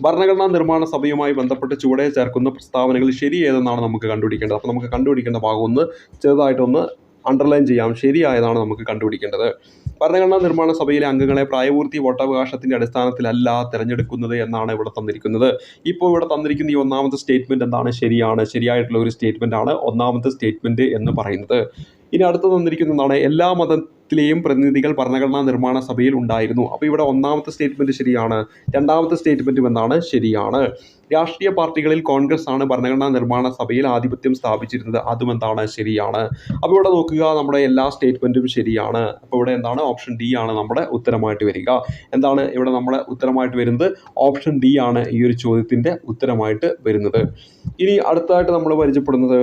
ഭരണഘടനാ നിർമ്മാണ സഭയുമായി ബന്ധപ്പെട്ട് ചുവടെ ചേർക്കുന്ന പ്രസ്താവനകൾ ശരി ഏതെന്നാണ് നമുക്ക് കണ്ടുപിടിക്കേണ്ടത്. അപ്പോൾ നമുക്ക് കണ്ടുപിടിക്കേണ്ട ഭാഗം ഒന്ന് ചെറുതായിട്ടൊന്ന് അണ്ടർലൈൻ ചെയ്യാം. ശരിയായതാണ് നമുക്ക് കണ്ടുപിടിക്കേണ്ടത്. ഭരണഘടനാ നിർമ്മാണ സഭയിലെ അംഗങ്ങളെ പ്രായപൂർത്തി വോട്ടവകാശത്തിന്റെ അടിസ്ഥാനത്തിലല്ല തിരഞ്ഞെടുക്കുന്നത് എന്നാണ് ഇവിടെ തന്നിരിക്കുന്നത്. ഇപ്പോൾ ഇവിടെ തന്നിരിക്കുന്ന ഈ 1ാമത്തെ സ്റ്റേറ്റ്മെന്റ് എന്താണ്? ശരിയായിട്ടുള്ള ഒരു സ്റ്റേറ്റ്മെന്റ് ആണ് 1ാമത്തെ സ്റ്റേറ്റ്മെന്റ് എന്ന് പറയുന്നത്. ഇനി അടുത്ത് തന്നിരിക്കുന്നതാണ് എല്ലാ മതത്തിലെയും പ്രതിനിധികൾ ഭരണഘടനാ നിർമ്മാണ സഭയിൽ ഉണ്ടായിരുന്നു. അപ്പോൾ ഇവിടെ 1ാമത്തെ സ്റ്റേറ്റ്മെന്റ് ശരിയാണ്. 2ാമത്തെ സ്റ്റേറ്റ്മെന്റും എന്താണ്? ശരിയാണ്. രാഷ്ട്രീയ പാർട്ടികളിൽ കോൺഗ്രസ് ആണ് ഭരണഘടനാ നിർമ്മാണ സഭയിൽ ആധിപത്യം സ്ഥാപിച്ചിരുന്നത്. അതും എന്താണ്? ശരിയാണ്. അപ്പോൾ ഇവിടെ നോക്കുക, നമ്മുടെ എല്ലാ സ്റ്റേറ്റ്മെന്റും ശരിയാണ്. അപ്പോൾ ഇവിടെ എന്താണ്? ഓപ്ഷൻ ഡി ആണ് നമ്മുടെ ഉത്തരമായിട്ട് വരിക. എന്താണ് ഇവിടെ നമ്മുടെ ഉത്തരമായിട്ട് വരുന്നത്? ഓപ്ഷൻ ഡി ആണ് ഈ ഒരു ചോദ്യത്തിന്റെ ഉത്തരമായിട്ട് വരുന്നത്. ഇനി അടുത്തതായിട്ട് നമ്മൾ പരിചയപ്പെടുന്നത്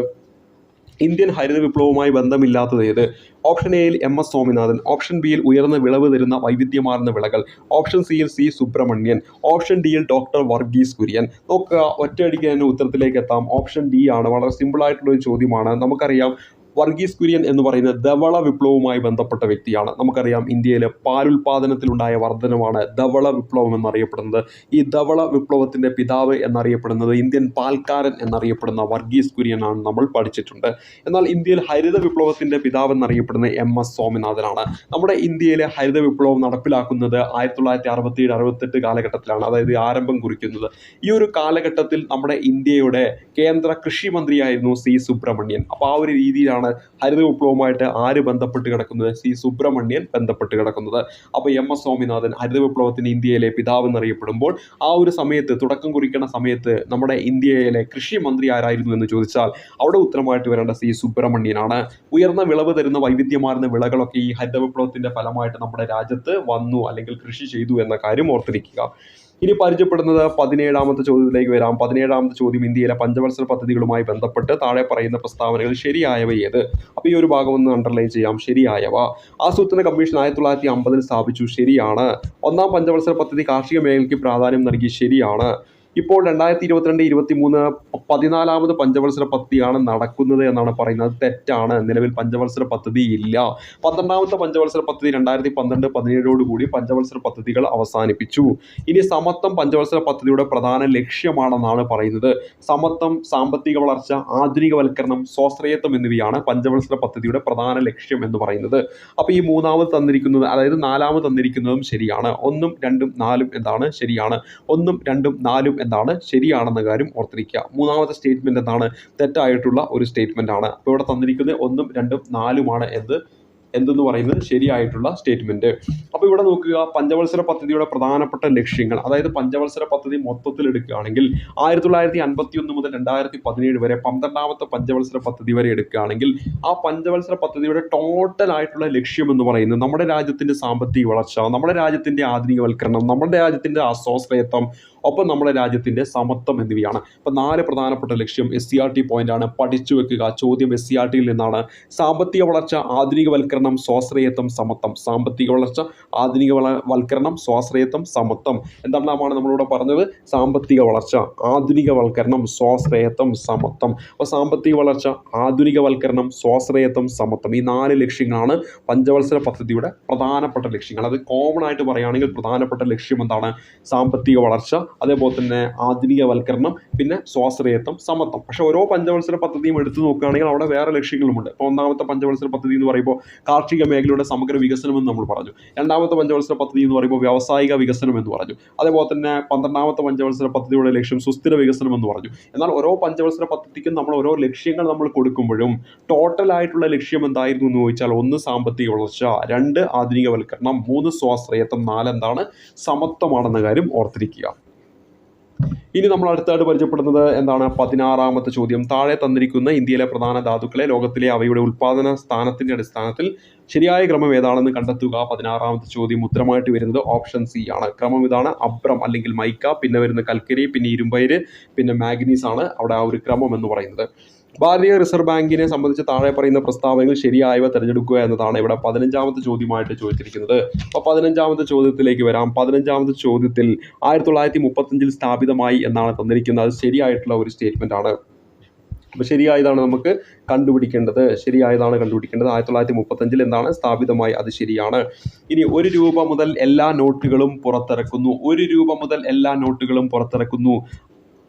ഇന്ത്യൻ ഹരിത വിപ്ലവവുമായി ബന്ധമില്ലാത്തത് ഏത്? ഓപ്ഷൻ എയിൽ MS സ്വാമിനാഥൻ, ഓപ്ഷൻ ബിയിൽ ഉയർന്ന വിളവ് തരുന്ന വൈവിധ്യമാർന്ന വിളകൾ, ഓപ്ഷൻ സിയിൽ C സുബ്രഹ്മണ്യൻ, ഓപ്ഷൻ ഡിയിൽ ഡോക്ടർ വർഗീസ് കുര്യൻ. നോക്കുക, ഒറ്റയടിക്ക് തന്നെ ഉത്തരത്തിലേക്ക് എത്താം. ഓപ്ഷൻ ഡി ആണ്. വളരെ സിമ്പിൾ ആയിട്ടുള്ള ഒരു ചോദ്യമാണ്. നമുക്കറിയാം വർഗീസ് കുര്യൻ എന്ന് പറയുന്നത് ധവള വിപ്ലവവുമായി ബന്ധപ്പെട്ട വ്യക്തിയാണ്. നമുക്കറിയാം ഇന്ത്യയിലെ പാലുൽപാദനത്തിലുണ്ടായ വർധനമാണ് ധവള വിപ്ലവം എന്നറിയപ്പെടുന്നത്. ഈ ധവള വിപ്ലവത്തിന്റെ പിതാവ് എന്നറിയപ്പെടുന്നത്, ഇന്ത്യൻ പാൽക്കാരൻ എന്നറിയപ്പെടുന്ന വർഗീസ് കുര്യൻ ആണ് നമ്മൾ പഠിച്ചിട്ടുണ്ട്. എന്നാൽ ഇന്ത്യയിൽ ഹരിത വിപ്ലവത്തിന്റെ പിതാവ് എന്നറിയപ്പെടുന്നത് MS സ്വാമിനാഥനാണ്. നമ്മുടെ ഇന്ത്യയിലെ ഹരിത വിപ്ലവം നടപ്പിലാക്കുന്നത് 1967-68 കാലഘട്ടത്തിലാണ്, അതായത് ആരംഭം കുറിക്കുന്നത്. ഈ ഒരു കാലഘട്ടത്തിൽ നമ്മുടെ ഇന്ത്യയുടെ കേന്ദ്ര കൃഷി മന്ത്രിയായിരുന്നു C സുബ്രഹ്മണ്യൻ. അപ്പോൾ ആ ഒരു രീതിയിലാണ് ഹരിത വിപ്ലവവുമായിട്ട് ആര് ബന്ധപ്പെട്ട് കിടക്കുന്നത്? C സുബ്രഹ്മണ്യൻ ബന്ധപ്പെട്ട് കിടക്കുന്നത്. അപ്പോൾ MS സ്വാമിനാഥൻ ഹരിത വിപ്ലവത്തിന് ഇന്ത്യയിലെ പിതാവ് എന്നറിയപ്പെടുമ്പോൾ ആ ഒരു സമയത്ത്, തുടക്കം കുറിക്കുന്ന സമയത്ത് നമ്മുടെ ഇന്ത്യയിലെ കൃഷി മന്ത്രി ആരായിരുന്നു എന്ന് ചോദിച്ചാൽ അവിടെ ഉത്തരമായിട്ട് വരേണ്ട C സുബ്രഹ്മണ്യനാണ്. ഉയർന്ന വിളവ് തരുന്ന വൈവിധ്യമാർന്ന വിളകളൊക്കെ ഈ ഹരിത വിപ്ലവത്തിന്റെ ഫലമായിട്ട് നമ്മുടെ രാജ്യത്ത് വന്നു, അല്ലെങ്കിൽ കൃഷി ചെയ്തു എന്ന കാര്യം ഓർത്തിരിക്കുക. ഇനി പരിചയപ്പെടുന്നത് 17ാമത്തെ ചോദ്യത്തിലേക്ക് വരാം. 17ാമത്തെ ചോദ്യം ഇന്ത്യയിലെ പഞ്ചവത്സര പദ്ധതികളുമായി ബന്ധപ്പെട്ട് താഴെ പറയുന്ന പ്രസ്താവനകൾ ശരിയായവ ഏത്? അപ്പോൾ ഈ ഒരു ഭാഗം ഒന്ന് അണ്ടർലൈൻ ചെയ്യാം. ശരിയായവ. ആസൂത്രണ കമ്മീഷൻ 1950 സ്ഥാപിച്ചു. ശരിയാണ്. 1ാം പഞ്ചവത്സര പദ്ധതി കാർഷിക മേഖലയ്ക്ക് പ്രാധാന്യം നൽകി. ശരിയാണ്. ഇപ്പോൾ 2022-23 14ാമത് പഞ്ചവത്സര പദ്ധതിയാണ് നടക്കുന്നത് എന്നാണ് പറയുന്നത്. തെറ്റാണ്. നിലവിൽ പഞ്ചവത്സര പദ്ധതി ഇല്ല. 12ാമത്തെ പഞ്ചവത്സര പദ്ധതി 2012-17 പഞ്ചവത്സര പദ്ധതികൾ അവസാനിപ്പിച്ചു. ഇനി സമത്വം പഞ്ചവത്സര പദ്ധതിയുടെ പ്രധാന ലക്ഷ്യമാണെന്നാണ് പറയുന്നത്. സമത്വം, സാമ്പത്തിക വളർച്ച, ആധുനികവൽക്കരണം, സ്വാശ്രയത്വം എന്നിവയാണ് പഞ്ചവത്സര പദ്ധതിയുടെ പ്രധാന ലക്ഷ്യം എന്ന് പറയുന്നത്. അപ്പോൾ ഈ 3ാമത് തന്നിരിക്കുന്നത്, അതായത് 4ാമത് തന്നിരിക്കുന്നതും ശരിയാണ്. 1ഉം 2ഉം 4ഉം എന്താണ്? ശരിയാണ്. 1ഉം 2ഉം 4ഉം എന്താണ്? ശരിയാണെന്ന കാര്യം ഓർത്തിരിക്കുക. 3ാമത്തെ സ്റ്റേറ്റ്മെന്റ് എന്താണ്? തെറ്റായിട്ടുള്ള ഒരു സ്റ്റേറ്റ്മെന്റ് ആണ്. അപ്പോൾ ഇവിടെ തന്നിരിക്കുന്നത് 1ഉം 2ഉം 4ഉമാണ് എന്തെന്ന് പറയുന്നത് ശരിയായിട്ടുള്ള സ്റ്റേറ്റ്മെന്റ്. അപ്പോൾ ഇവിടെ നോക്കുക, പഞ്ചവത്സര പദ്ധതിയുടെ പ്രധാനപ്പെട്ട ലക്ഷ്യങ്ങൾ, അതായത് പഞ്ചവത്സര പദ്ധതി മൊത്തത്തിൽ എടുക്കുകയാണെങ്കിൽ 1951 മുതൽ 2017 വരെ 12ാമത്തെ പഞ്ചവത്സര പദ്ധതി വരെ എടുക്കുകയാണെങ്കിൽ ആ പഞ്ചവത്സര പദ്ധതിയുടെ ടോട്ടൽ ആയിട്ടുള്ള ലക്ഷ്യം എന്ന് പറയുന്നത് നമ്മുടെ രാജ്യത്തിന്റെ സാമ്പത്തിക വളർച്ച, നമ്മുടെ രാജ്യത്തിന്റെ ആധുനികവൽക്കരണം, നമ്മുടെ രാജ്യത്തിന്റെ സ്വാശ്രയത്വം, ഒപ്പം നമ്മുടെ രാജ്യത്തിന്റെ സമത്വം എന്നിവയാണ്. അപ്പോൾ 4 പ്രധാനപ്പെട്ട ലക്ഷ്യം SCRT പോയിന്റ് ആണ്. പഠിച്ചു വെക്കുക. ചോദ്യം SCRTയിൽ നിന്നാണ്. സാമ്പത്തിക വളർച്ച, ആധുനികവൽക്കരണം, സ്വാശ്രയത്വം, സമത്വം. സാമ്പത്തിക വളർച്ച, ആധുനികവൽക്കരണം, സ്വാശ്രയത്വം, സമത്വം. എന്താണ് നമ്മളിവിടെ പറഞ്ഞത്? സാമ്പത്തിക വളർച്ച, ആധുനികവൽക്കരണം, സ്വാശ്രയത്വം, സമത്വം. അപ്പോൾ സാമ്പത്തിക വളർച്ച, ആധുനികവൽക്കരണം, സ്വാശ്രയത്വം, സമത്വം, ഈ 4 ലക്ഷ്യങ്ങളാണ് പഞ്ചവത്സര പദ്ധതിയുടെ പ്രധാനപ്പെട്ട ലക്ഷ്യങ്ങൾ. അത് കോമൺ ആയിട്ട് പറയുകയാണെങ്കിൽ പ്രധാനപ്പെട്ട ലക്ഷ്യം എന്താണ്? സാമ്പത്തിക വളർച്ച, അതേപോലെ തന്നെ ആധുനികവൽക്കരണം, പിന്നെ സ്വാശ്രയത്വം, സമത്വം. പക്ഷെ ഓരോ പഞ്ചവത്സര പദ്ധതിയും എടുത്തു നോക്കുകയാണെങ്കിൽ അവിടെ വേറെ ലക്ഷ്യങ്ങളുമുണ്ട്. ഇപ്പോൾ 1ാമത്തെ പഞ്ചവത്സര പദ്ധതി എന്ന് പറയുമ്പോൾ കാർഷിക മേഖലയുടെ സമഗ്ര വികസനം എന്ന് നമ്മൾ പറഞ്ഞു. 2ാമത്തെ പഞ്ചവത്സര പദ്ധതി എന്ന് പറയുമ്പോൾ വ്യാവസായിക വികസനം എന്ന് പറഞ്ഞു. അതേപോലെ തന്നെ 12ാമത്തെ പഞ്ചവത്സര പദ്ധതിയുടെ ലക്ഷ്യം സുസ്ഥിര വികസനം എന്ന് പറഞ്ഞു. എന്നാൽ ഓരോ പഞ്ചവത്സര പദ്ധതിക്കും നമ്മൾ ഓരോ ലക്ഷ്യങ്ങൾ നമ്മൾ കൊടുക്കുമ്പോഴും ടോട്ടൽ ആയിട്ടുള്ള ലക്ഷ്യം എന്തായിരുന്നു എന്ന് ചോദിച്ചാൽ 1 സാമ്പത്തിക വളർച്ച, 2 ആധുനികവൽക്കരണം, 3 സ്വാശ്രയത്വം, 4 എന്താണ്? സമത്വമാണെന്ന കാര്യം ഓർത്തിരിക്കുക. ഇനി നമ്മൾ അടുത്തായിട്ട് പരിചയപ്പെടുന്നത് എന്താണ്? 16ാമത്തെ ചോദ്യം. താഴെ തന്നിരിക്കുന്ന ഇന്ത്യയിലെ പ്രധാന ധാതുക്കളെ ലോകത്തിലെ അവയുടെ ഉൽപ്പാദന സ്ഥാനത്തിന്റെ അടിസ്ഥാനത്തിൽ ശരിയായ ക്രമം ഏതാണെന്ന് കണ്ടെത്തുക. 16ാമത്തെ ചോദ്യം. ഉത്തരമായിട്ട് വരുന്നത് ഓപ്ഷൻ സി ആണ്. ക്രമം ഇതാണ്: അബ്രം അല്ലെങ്കിൽ മൈക്ക, പിന്നെ വരുന്ന കൽക്കരി, പിന്നെ ഇരുമ്പയിര്, പിന്നെ മാഗ്നീസ് ആണ് അവിടെ ആ ഒരു ക്രമം എന്ന് പറയുന്നത്. ഭാരതീയ റിസർവ് ബാങ്കിനെ സംബന്ധിച്ച് താഴെ പറയുന്ന പ്രസ്താവനകൾ ശരിയായവ തിരഞ്ഞെടുക്കുക എന്നതാണ് ഇവിടെ 15ാമത്തെ ചോദ്യമായിട്ട് ചോദിച്ചിരിക്കുന്നത്. അപ്പോൾ 15ാമത്തെ ചോദ്യത്തിലേക്ക് വരാം. 15ാമത്തെ ചോദ്യത്തിൽ 1935 സ്ഥാപിതമായി എന്നാണ് തന്നിരിക്കുന്നത്. അത് ശരിയായിട്ടുള്ള ഒരു സ്റ്റേറ്റ്മെന്റ് ആണ്. അപ്പോൾ ശരിയായതാണ് നമുക്ക് കണ്ടുപിടിക്കേണ്ടത്. 1935 എന്താണ് സ്ഥാപിതമായി, അത് ശരിയാണ്. ഇനി 1 രൂപ മുതൽ എല്ലാ നോട്ടുകളും പുറത്തിറക്കുന്നു. 1 രൂപ മുതൽ എല്ലാ നോട്ടുകളും പുറത്തിറക്കുന്നു,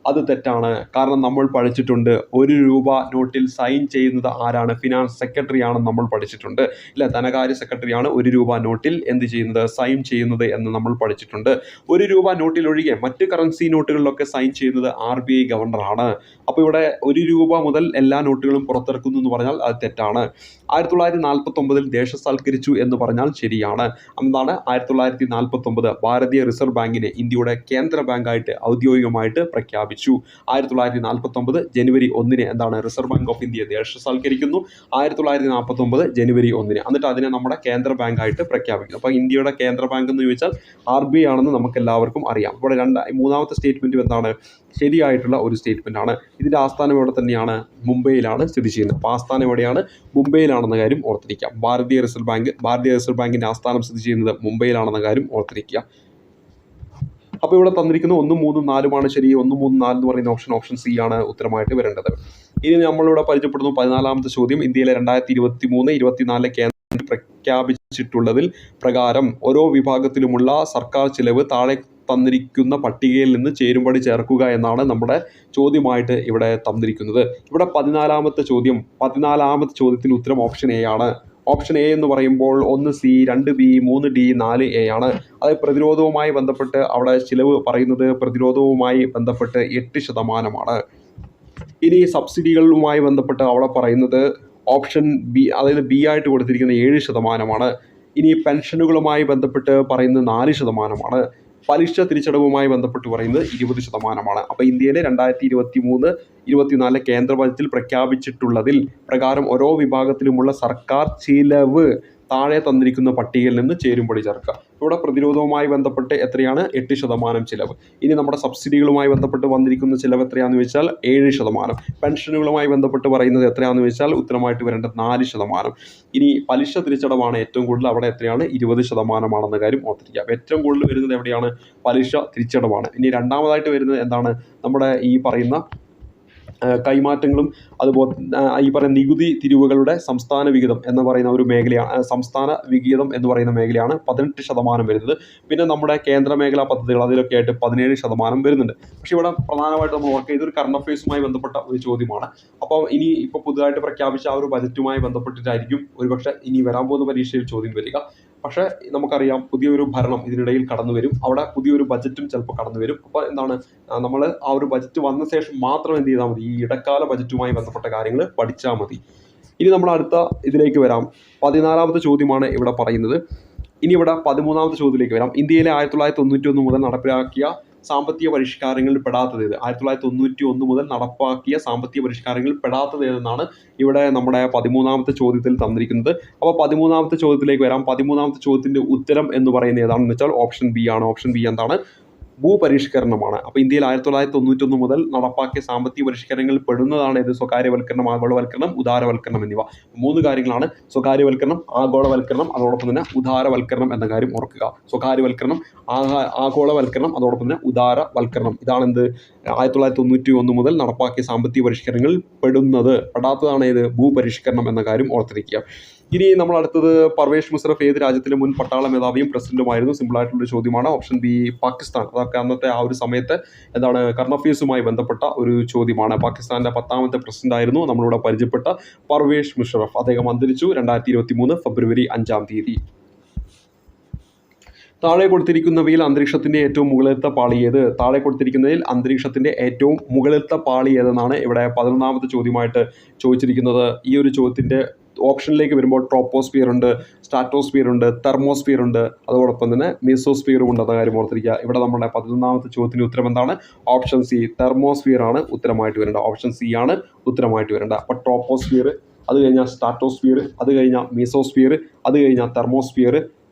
അത് തെറ്റാണ്. കാരണം നമ്മൾ പഠിച്ചിട്ടുണ്ട് 1 രൂപ നോട്ടിൽ സൈൻ ചെയ്യുന്നത് ആരാണ്? ഫിനാൻസ് സെക്രട്ടറി ആണെന്ന് നമ്മൾ പഠിച്ചിട്ടുണ്ട്. ഇല്ല, ധനകാര്യ സെക്രട്ടറിയാണ് 1 രൂപ നോട്ടിൽ എന്ത് ചെയ്യുന്നത്? സൈൻ ചെയ്യുന്നത് എന്ന് നമ്മൾ പഠിച്ചിട്ടുണ്ട്. 1 രൂപ നോട്ടിൽ ഒഴികെ മറ്റ് കറൻസി നോട്ടുകളിലൊക്കെ സൈൻ ചെയ്യുന്നത് RBI ഗവർണറാണ്. അപ്പോൾ ഇവിടെ 1 രൂപ മുതൽ എല്ലാ നോട്ടുകളും പുറത്തിറക്കുന്നു എന്ന് പറഞ്ഞാൽ അത് തെറ്റാണ്. 1949 ദേശസാൽക്കരിച്ചു എന്ന് പറഞ്ഞാൽ ശരിയാണ്. എന്താണ്? 1949 ഭാരതീയ റിസർവ് ബാങ്കിനെ ഇന്ത്യയുടെ കേന്ദ്ര ബാങ്കായിട്ട് ഔദ്യോഗികമായിട്ട് പ്രഖ്യാപിച്ചു. 1949 ജനുവരി 1 എന്താണ്? റിസർവ് ബാങ്ക് ഓഫ് ഇന്ത്യ ദേശസാൽക്കരിക്കുന്നു 1949 ജനുവരി 1. എന്നിട്ട് അതിനെ നമ്മുടെ കേന്ദ്ര ബാങ്കായിട്ട് പ്രഖ്യാപിക്കുന്നു. അപ്പോൾ ഇന്ത്യയുടെ കേന്ദ്ര ബാങ്ക് എന്ന് ചോദിച്ചാൽ RBI ആണെന്ന് നമുക്ക് എല്ലാവർക്കും അറിയാം. ഇവിടെ മൂന്നാമത്തെ സ്റ്റേറ്റ്മെന്റ് എന്താണ്? ശരിയായിട്ടുള്ള ഒരു സ്റ്റേറ്റ്മെന്റ് ആണ്. ഇതിന്റെ ആസ്ഥാനം ഇവിടെ തന്നെയാണ്, മുംബൈയിലാണ് സ്ഥിതി ചെയ്യുന്നത്. അപ്പോൾ ആസ്ഥാനം എവിടെയാണ്? മുംബൈയിലാണെന്ന കാര്യം ഓർത്തിരിക്കുക. ഭാരതീയ റിസർവ് ബാങ്കിന്റെ ആസ്ഥാനം സ്ഥിതി ചെയ്യുന്നത് മുംബൈയിലാണെന്ന കാര്യം ഓർത്തിരിക്കുക. അപ്പോൾ ഇവിടെ തന്നിരിക്കുന്ന 1, 3, 4 ശരി. 1, 3, 4 എന്ന് പറയുന്ന ഓപ്ഷൻ സി ആണ് ഉത്തരമായിട്ട് വരേണ്ടത്. ഇനി നമ്മളിവിടെ പരിചയപ്പെടുന്നു 14ാമത്തെ ചോദ്യം. ഇന്ത്യയിലെ 2023-24 കേന്ദ്രം പ്രഖ്യാപിച്ചിട്ടുള്ളതിൽ പ്രകാരം ഓരോ വിഭാഗത്തിലുമുള്ള സർക്കാർ ചിലവ് താഴെ തന്നിരിക്കുന്ന പട്ടികയിൽ നിന്ന് ചേരുംപടി ചേർക്കുക എന്നാണ് നമ്മുടെ ചോദ്യമായിട്ട് ഇവിടെ തന്നിരിക്കുന്നത്. ഇവിടെ 14ാമത്തെ ചോദ്യത്തിന് ഉത്തരം ഓപ്ഷൻ എ ആണ്. ഓപ്ഷൻ എ എന്ന് പറയുമ്പോൾ 1C, 2B, 3D, 4A ആണ്. അത് പ്രതിരോധവുമായി ബന്ധപ്പെട്ട് അവിടെ ചിലവ് പറയുന്നത് പ്രതിരോധവുമായി ബന്ധപ്പെട്ട് 8%. ഇനി സബ്സിഡികളുമായി ബന്ധപ്പെട്ട് അവിടെ പറയുന്നത് ഓപ്ഷൻ ബി, അതായത് ബി ആയിട്ട് കൊടുത്തിരിക്കുന്ന 7%. ഇനി പെൻഷനുകളുമായി ബന്ധപ്പെട്ട് പറയുന്നത് 4%. പലിശ തിരിച്ചടവുമായി ബന്ധപ്പെട്ട് പറയുന്നത് 20%. അപ്പോൾ ഇന്ത്യയിലെ 2023-24 കേന്ദ്ര ബജറ്റിൽ പ്രഖ്യാപിച്ചിട്ടുള്ളതിൽ പ്രകാരം ഓരോ വിഭാഗത്തിലുമുള്ള സർക്കാർ ചിലവ് താഴെ തന്നിരിക്കുന്ന പട്ടികയിൽ നിന്ന് ചേരുംപടി ചേർക്കുക. ഇവിടെ പ്രതിരോധവുമായി ബന്ധപ്പെട്ട് എത്രയാണ്? 8% ചിലവ്. ഇനി നമ്മുടെ സബ്സിഡികളുമായി ബന്ധപ്പെട്ട് വന്നിരിക്കുന്ന ചിലവ് എത്രയാണെന്ന് വെച്ചാൽ 7%. പെൻഷനുകളുമായി ബന്ധപ്പെട്ട് പറയുന്നത് എത്രയാണെന്ന് വെച്ചാൽ ഉത്തരമായിട്ട് വരേണ്ടത് 4%. ഇനി പലിശ തിരിച്ചടവാണ് ഏറ്റവും കൂടുതൽ, അവിടെ എത്രയാണ്? 20% കാര്യം ഓർത്തിരിക്കുക. ഏറ്റവും കൂടുതൽ വരുന്നത് എവിടെയാണ്? പലിശ തിരിച്ചടവാണ്. ഇനി രണ്ടാമതായിട്ട് വരുന്നത് എന്താണ്? നമ്മുടെ ഈ പറയുന്ന കൈമാറ്റങ്ങളും അതുപോലെ ഈ പറയുന്ന നികുതി തിരിവുകളുടെ സംസ്ഥാന വിഹിതം എന്ന് പറയുന്ന ഒരു മേഖലയാണ്. സംസ്ഥാന വിഹിതം എന്ന് പറയുന്ന മേഖലയാണ് 18% വരുന്നത്. പിന്നെ നമ്മുടെ കേന്ദ്ര മേഖലാ പദ്ധതികൾ അതിലൊക്കെ ആയിട്ട് 17% വരുന്നുണ്ട്. പക്ഷേ ഇവിടെ പ്രധാനമായിട്ട് നമ്മൾ ഓർക്കുക, ഇതൊരു കറണ്ട് അഫയേഴ്സുമായി ബന്ധപ്പെട്ട ഒരു ചോദ്യമാണ്. അപ്പോൾ ഇപ്പോൾ പുതുതായിട്ട് പ്രഖ്യാപിച്ച ആ ഒരു ബജറ്റുമായി ബന്ധപ്പെട്ടിട്ടായിരിക്കും ഒരുപക്ഷെ ഇനി വരാൻ പോകുന്ന പരീക്ഷയിൽ ചോദ്യം വരിക. പക്ഷേ നമുക്കറിയാം പുതിയൊരു ഭരണം ഇതിനിടയിൽ കടന്നു വരും. അവിടെ പുതിയൊരു ബജറ്റും ചിലപ്പോൾ കടന്നു വരും. അപ്പോൾ എന്താണ്, നമ്മൾ ആ ഒരു ബജറ്റ് വന്ന ശേഷം മാത്രം എന്ത് ചെയ്താൽ മതി? ഈ ഇടക്കാല ബജറ്റുമായി ബന്ധപ്പെട്ട കാര്യങ്ങൾ പഠിച്ചാൽ മതി. ഇനി നമ്മൾ അടുത്ത ഇതിലേക്ക് വരാം. 14ാമത്തെ ചോദ്യമാണ് ഇവിടെ പറയുന്നത്. ഇനി ഇവിടെ 13ാമത്തെ ചോദ്യത്തിലേക്ക് വരാം. ഇന്ത്യയിലെ 1991 മുതൽ നടപ്പിലാക്കിയ സാമ്പത്തിക പരിഷ്കാരങ്ങളിൽ പെടാത്തത് ഏത്? 1991 മുതൽ നടപ്പാക്കിയ സാമ്പത്തിക പരിഷ്കാരങ്ങളിൽ പെടാത്തത് ഏതെന്നാണ് ഇവിടെ നമ്മുടെ 13ാമത്തെ ചോദ്യത്തിൽ തന്നിരിക്കുന്നത്. അപ്പോൾ 13ാമത്തെ ചോദ്യത്തിലേക്ക് വരാം. 13ാമത്തെ ചോദ്യത്തിന്റെ ഉത്തരം എന്ന് പറയുന്നത് ഏതാണെന്ന് വെച്ചാൽ ഓപ്ഷൻ ബി ആണ്. ഓപ്ഷൻ ബി എന്താണ്? ഭൂപരിഷ്കരണമാണ്. അപ്പോൾ ഇന്ത്യയിൽ 1991 മുതൽ നടപ്പാക്കിയ സാമ്പത്തിക പരിഷ്കരണങ്ങളിൽ പെടുന്നതാണ് ഇത്: സ്വകാര്യവൽക്കരണം, ആഗോളവൽക്കരണം, ഉദാരവൽക്കരണം എന്നിവ. 3 കാര്യങ്ങളാണ്: സ്വകാര്യവൽക്കരണം, ആഗോളവൽക്കരണം, അതോടൊപ്പം തന്നെ ഉദാരവൽക്കരണം എന്ന കാര്യം ഓർക്കുക. സ്വകാര്യവൽക്കരണം, ആഗോളവൽക്കരണം, അതോടൊപ്പം തന്നെ ഉദാരവൽക്കരണം. ഇതാണെന്ത്? 1991 മുതൽ നടപ്പാക്കിയ സാമ്പത്തിക പരിഷ്കരണങ്ങളിൽ പെടാത്തതാണ് ഇത്? ഭൂപരിഷ്കരണം എന്ന കാര്യം ഓർത്തിരിക്കുക. ഇനി നമ്മൾ അടുത്തത്, പർവേഷ് മുഷറഫ് ഏത് രാജ്യത്തിലെ മുൻ പട്ടാള മേധാവിയും പ്രസിഡന്റുമായിരുന്നു? സിമ്പിളായിട്ടുള്ളൊരു ചോദ്യമാണ്. Option B Pakistan. അതൊക്കെ അന്നത്തെ ആ ഒരു സമയത്ത് എന്താണ്, കറണ്ട് അഫയേഴ്സുമായി ബന്ധപ്പെട്ട ഒരു ചോദ്യമാണ്. പാകിസ്ഥാന്റെ 10ാമത്തെ പ്രസിഡന്റ് ആയിരുന്നു നമ്മളിവിടെ പരിചയപ്പെട്ട പർവേഷ് മുഷറഫ്. അദ്ദേഹം അന്തരിച്ചു 2023 ഫെബ്രുവരി 5 താഴെ കൊടുത്തിരിക്കുന്നവയിൽ അന്തരീക്ഷത്തിന്റെ ഏറ്റവും മുകളിലത്തെ പാളി ഏത്? താഴെ കൊടുത്തിരിക്കുന്നതിൽ അന്തരീക്ഷത്തിന്റെ ഏറ്റവും മുകളിലത്തെ പാളി ഏതെന്നാണ് ഇവിടെ 11ാമത്തെ ചോദ്യമായിട്ട് ചോദിച്ചിരിക്കുന്നത്. ഈ ഒരു ചോദ്യത്തിന്റെ ഓപ്ഷനിലേക്ക് വരുമ്പോൾ ട്രോപ്പോസ്ഫിയർ ഉണ്ട്, സ്ട്രാറ്റോസ്ഫിയർ ഉണ്ട്, തെർമോസ്ഫിയർ ഉണ്ട്, അതോടൊപ്പം തന്നെ മീസോസ്ഫിയറും ഉണ്ട് എന്ന കാര്യം ഓർത്തിരിക്കുക. ഇവിടെ നമ്മുടെ 11ാമത്തെ ചോദ്യത്തിന് ഉത്തരം എന്താണ്? ഓപ്ഷൻ സി, തെർമോസ്ഫിയർ ആണ് ഉത്തരമായിട്ട് വരേണ്ടത്. ഓപ്ഷൻ സി ആണ് ഉത്തരമായിട്ട് വരേണ്ടത്. അപ്പോൾ ട്രോപ്പോസ്ഫിയർ, അത് കഴിഞ്ഞാൽ സ്ട്രാറ്റോസ്ഫിയർ, അത് കഴിഞ്ഞാൽ മീസോസ്ഫിയർ, അത് കഴിഞ്ഞാൽ തെർമോസ്ഫിയർ,